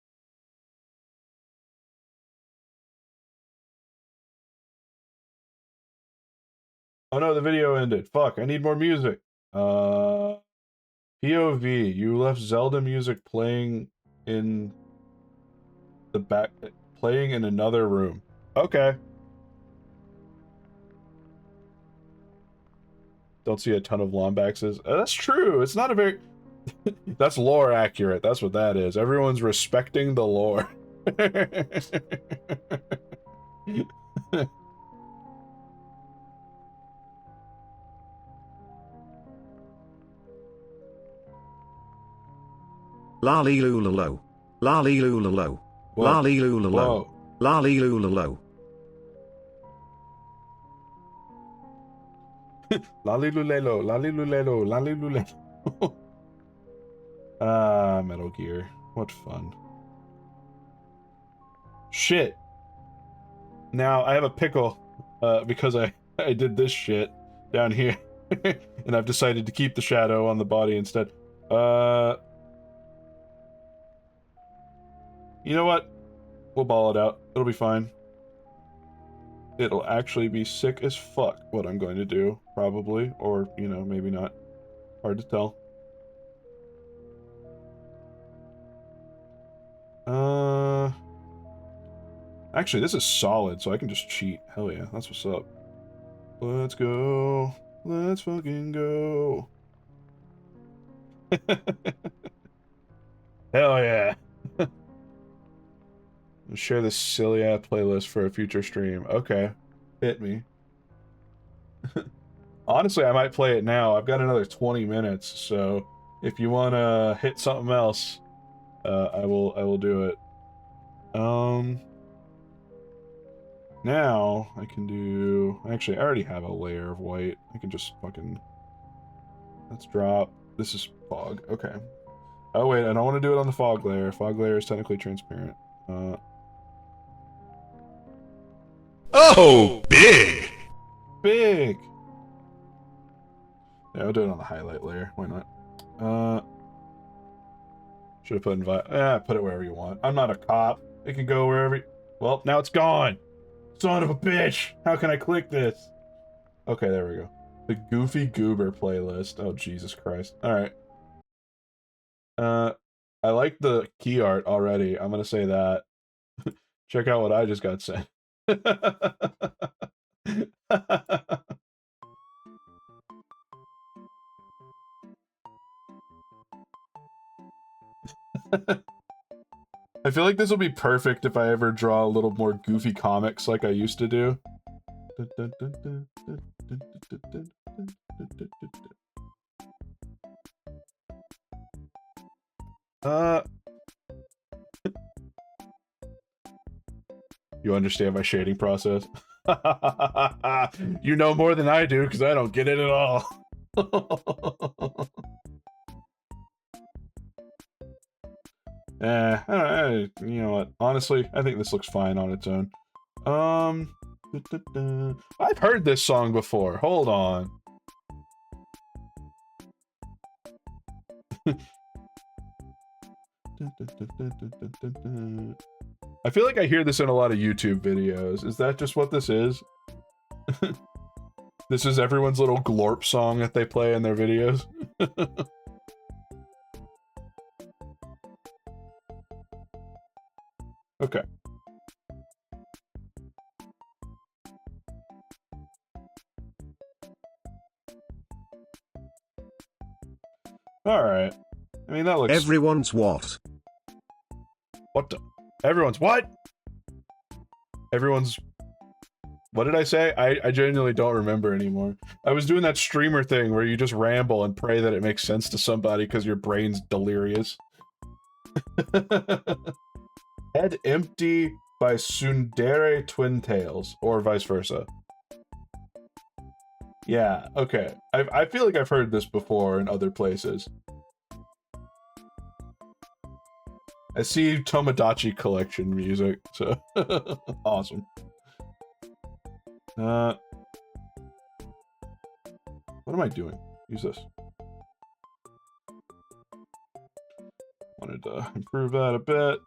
Oh no, the video ended. Fuck, I need more music. POV, you left Zelda music playing in the back, playing in another room. Okay. Don't see a ton of Lombaxes. That's true. It's not a very... That's lore accurate. That's what that is. Everyone's respecting the lore. Lali lulalo. Lali lulalo. Lali lulalo. Lali lulalo. Lalilulelo, lalilulelo, lalilulelo. Ah, Metal Gear. What fun. Shit. Now, I have a pickle, because I did this shit down here. And I've decided to keep the shadow on the body instead. You know what? We'll ball it out. It'll be fine. It'll actually be sick as fuck what I'm going to do, probably. Or, you know, maybe not. Hard to tell. Actually, this is solid, so I can just cheat. Hell yeah, that's what's up. Let's go. Let's fucking go. Hell yeah. Share this silly ass playlist for a future stream. Okay. Hit me. Honestly, I might play it now. I've got another 20 minutes, so if you want to hit something else, I will do it. Now I can do... Actually, I already have a layer of white. I can just fucking... Let's drop... This is fog. Okay. Oh wait, I don't want to do it on the fog layer. Fog layer is technically transparent. Oh, big! Big! Yeah, I'll do it on the highlight layer. Why not? Should have put invite. Put it wherever you want. I'm not a cop. It can go wherever. Well, now it's gone. Son of a bitch! How can I click this? Okay, there we go. The Goofy Goober playlist. Oh, Jesus Christ. Alright. I like the key art already. I'm gonna say that. Check out what I just got sent. I feel like this will be perfect if I ever draw a little more goofy comics like I used to do. You understand my shading process? You know more than I do, because I don't get it at all. You know what? Honestly, I think this looks fine on its own. I've heard this song before. Hold on. I feel like I hear this in a lot of YouTube videos. Is that just what this is? This is everyone's little glorp song that they play in their videos. Okay. Alright. I mean, that looks... Everyone's what? What the... Everyone's what? Everyone's... What did I say? I genuinely don't remember anymore. I was doing that streamer thing where you just ramble and pray that it makes sense to somebody because your brain's delirious. Head Empty by Tsundere Twin Tails, or vice versa. Yeah, okay. I feel like I've heard this before in other places. I see Tomodachi Collection music, so awesome. What am I doing? Use this. Wanted to improve that a bit.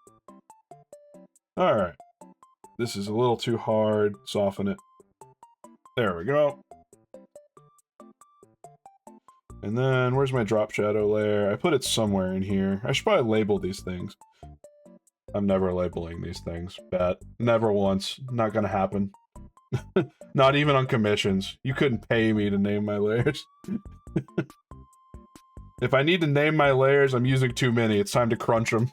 Alright. This is a little too hard. Soften it. There we go. And then, where's my drop shadow layer? I put it somewhere in here. I should probably label these things. I'm never labeling these things. Bet. Never once. Not gonna happen. Not even on commissions. You couldn't pay me to name my layers. If I need to name my layers, I'm using too many. It's time to crunch them.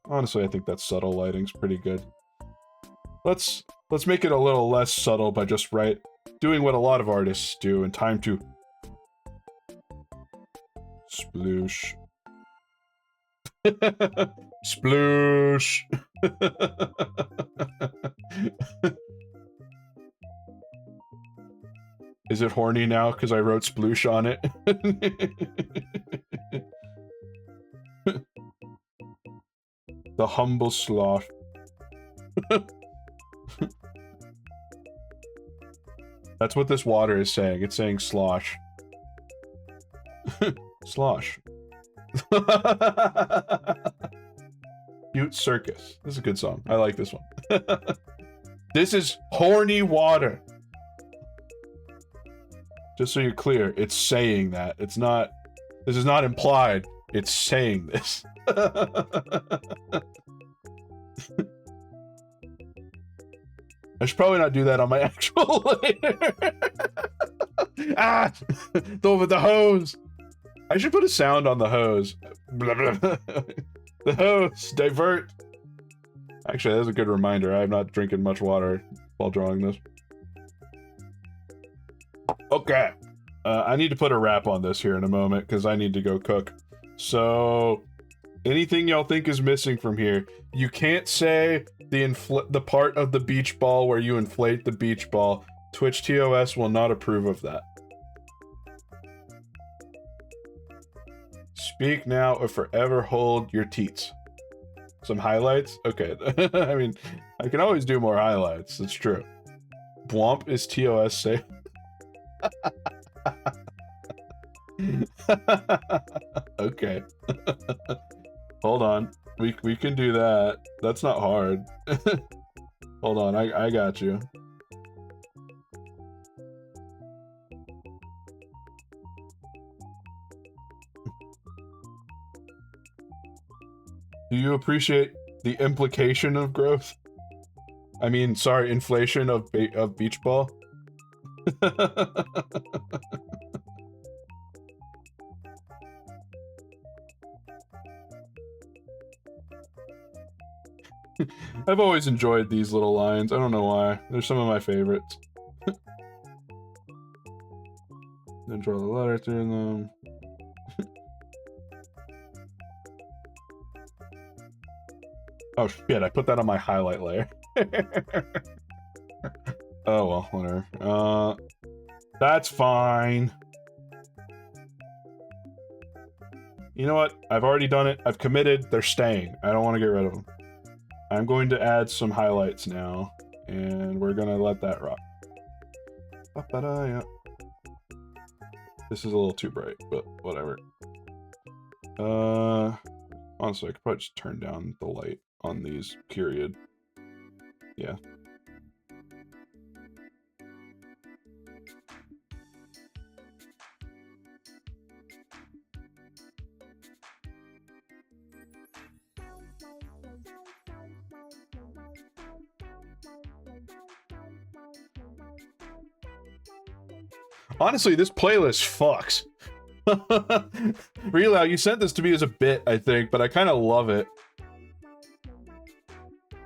Honestly, I think that subtle lighting's pretty good. Let's make it a little less subtle by just doing what a lot of artists do, and time to sploosh. Sploosh. Is it horny now because I wrote sploosh on it? The humble sloth. That's what this water is saying. It's saying slosh. Slosh. Cute Circus. This is a good song. I like this one. This is horny water. Just so you're clear, it's saying that. It's not... This is not implied. It's saying this. I should probably not do that on my actual layer. Ah! Over the hose! I should put a sound on the hose. Blah, blah, blah. The hose! Divert! Actually, that's a good reminder. I'm not drinking much water while drawing this. Okay. I need to put a wrap on this here in a moment, because I need to go cook. So... anything y'all think is missing from here, you can't say the part of the beach ball where you inflate the beach ball. Twitch TOS will not approve of that. Speak now or forever hold your teats. Some highlights? Okay. I mean, I can always do more highlights. It's true. Bwomp is TOS safe. Okay. Hold on. We can do that. That's not hard. Hold on, I got you. Do you appreciate the implication of growth? I mean, sorry, inflation of beach ball? I've always enjoyed these little lines. I don't know why. They're some of my favorites. Then draw the letter through them. Oh shit, I put that on my highlight layer. Oh well, whatever. That's fine. You know what? I've already done it. I've committed. They're staying. I don't want to get rid of them. I'm going to add some highlights now, and we're gonna let that rock. This is a little too bright, but whatever. Honestly, I could probably just turn down the light on these, period. Yeah. Honestly, this playlist fucks. Real out, you sent this to me as a bit, I think, but I kind of love it.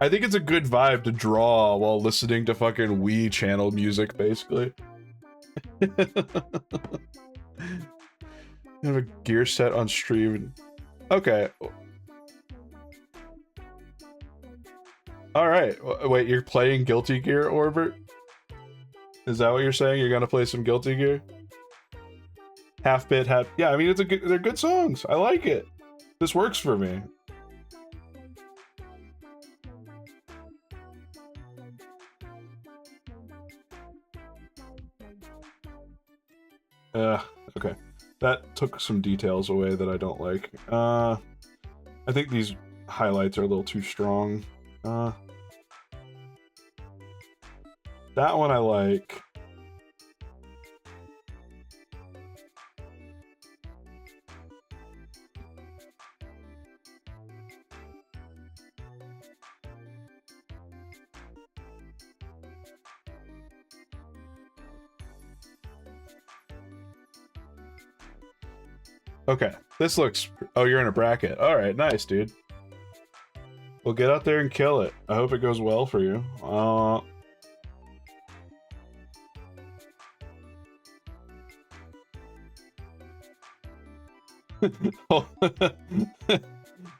I think it's a good vibe to draw while listening to fucking Wii channel music, basically. Have a gear set on stream. Okay. Alright. Wait, you're playing Guilty Gear, Orbit? Is that what you're saying? You're gonna play some Guilty Gear? Half bit, half... Yeah, I mean, they're good songs. I like it. This works for me. Okay. That took some details away that I don't like. I think these highlights are a little too strong. That one I like. Okay, this looks... Oh, you're in a bracket. Alright, nice, dude. Well, get out there and kill it. I hope it goes well for you.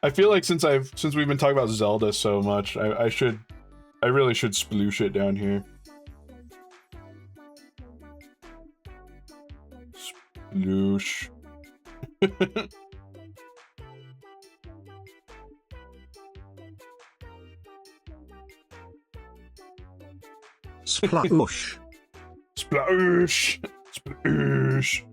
I feel like since we've been talking about Zelda so much, I really should sploosh it down here. Sploosh. Sploosh. Sploosh. Sploosh.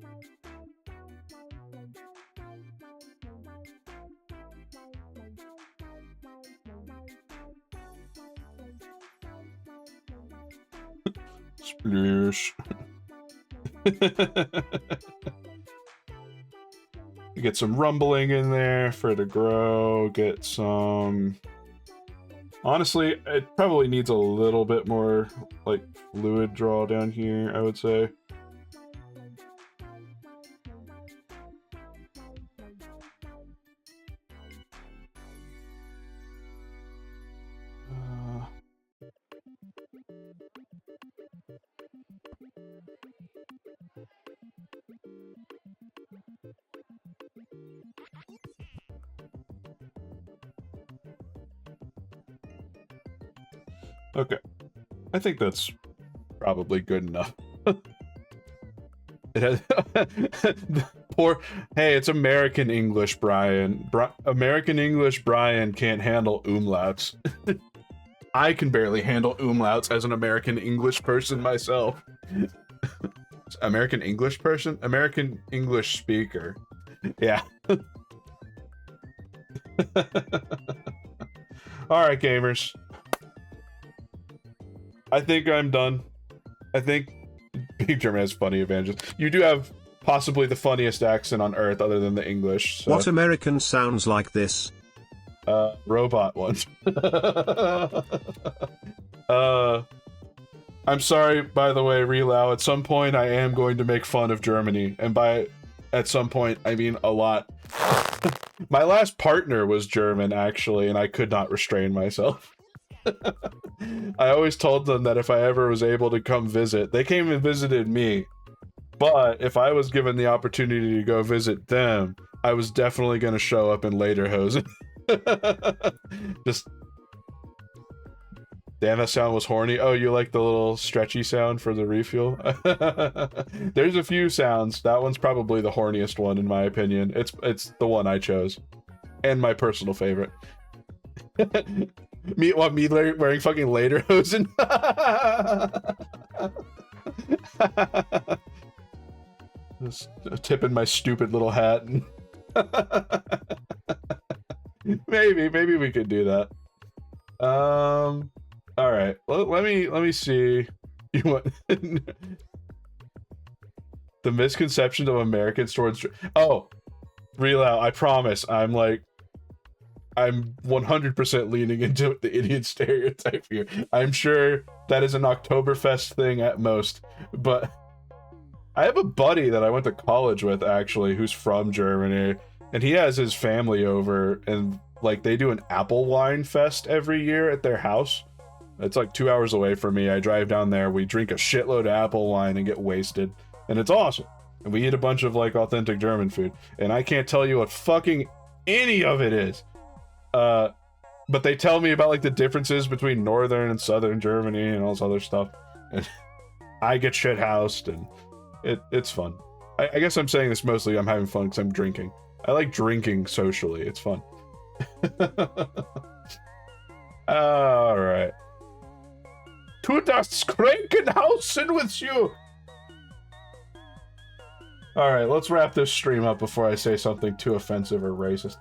Sploosh. Get some rumbling in there for it to grow. Get some... Honestly, it probably needs a little bit more, like, fluid draw down here, I would say. Okay. I think that's probably good enough. It has poor... Hey, it's American English, Brian. American English Brian can't handle umlauts. I can barely handle umlauts as an American English person myself. American English person? American English speaker. Yeah. Alright, gamers. I think I'm done. I think Big German has funny advantages. You do have possibly the funniest accent on Earth other than the English. So. What American sounds like this? Robot one. I'm sorry, by the way, Relau. At some point, I am going to make fun of Germany. And by at some point, I mean a lot. My last partner was German, actually, and I could not restrain myself. I always told them that if I ever was able to come visit, they came and visited me. But if I was given the opportunity to go visit them, I was definitely going to show up in lederhosen. Just... Damn, that sound was horny. Oh, you like the little stretchy sound for the refuel? There's a few sounds. That one's probably the horniest one, in my opinion. It's the one I chose. And my personal favorite. Me wearing fucking lederhosen? Just tipping my stupid little hat. maybe we could do that. All right. Let me see. You want the misconception of Americans towards? Oh, real out. I promise. I'm 100% leaning into the Indian stereotype here. I'm sure that is an Oktoberfest thing at most, but I have a buddy that I went to college with actually who's from Germany, and he has his family over, and like they do an apple wine fest every year at their house. It's like 2 hours away from me. I drive down there, we drink a shitload of apple wine and get wasted, and it's awesome. And we eat a bunch of like authentic German food, and I can't tell you what fucking any of it is. But they tell me about like the differences between northern and southern Germany and all this other stuff, and I get shit housed, and it's fun. I guess I'm saying this mostly I'm having fun because I'm drinking. I like drinking socially. It's fun. All right. To das Krankenhausen with you. All right, let's wrap this stream up before I say something too offensive or racist.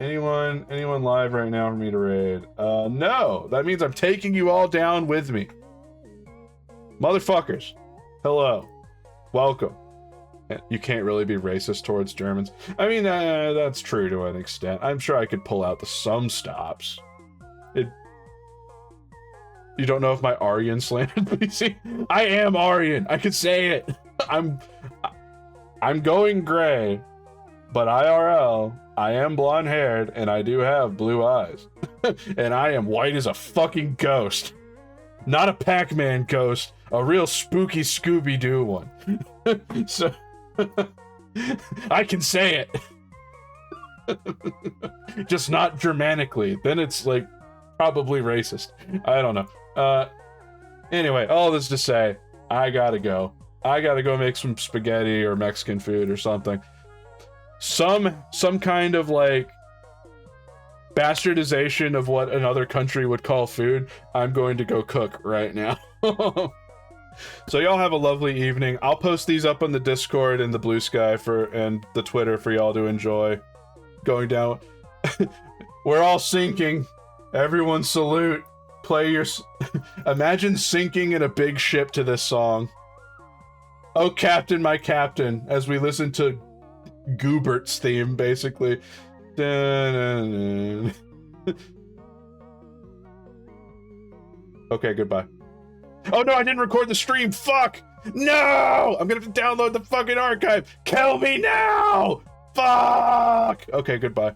Anyone live right now for me to raid? No, that means I'm taking you all down with me. Motherfuckers, hello, welcome. You can't really be racist towards Germans. I mean, that's true to an extent. I'm sure I could pull out some stops. You don't know if my Aryan slanted, but you see, I am Aryan. I could say it. I'm going gray, but IRL, I am blonde haired and I do have blue eyes. And I am white as a fucking ghost. Not a Pac-Man ghost, a real spooky Scooby-Doo one. So, I can say it. Just not Germanically. Then it's like probably racist. I don't know. Anyway, all this to say, I gotta go. I gotta go make some spaghetti or Mexican food or something. Some kind of like bastardization of what another country would call food. I'm going to go cook right now. So y'all have a lovely evening. I'll post these up on the Discord and the Blue Sky and the Twitter for y'all to enjoy. Going down. We're all sinking. Everyone salute. Play your... Imagine sinking in a big ship to this song. Oh, Captain, my Captain, as we listen to Goobert's theme, basically. Okay, goodbye. Oh no, I didn't record the stream. Fuck! No! I'm gonna have to download the fucking archive. Kill me now! Fuck! Okay, goodbye.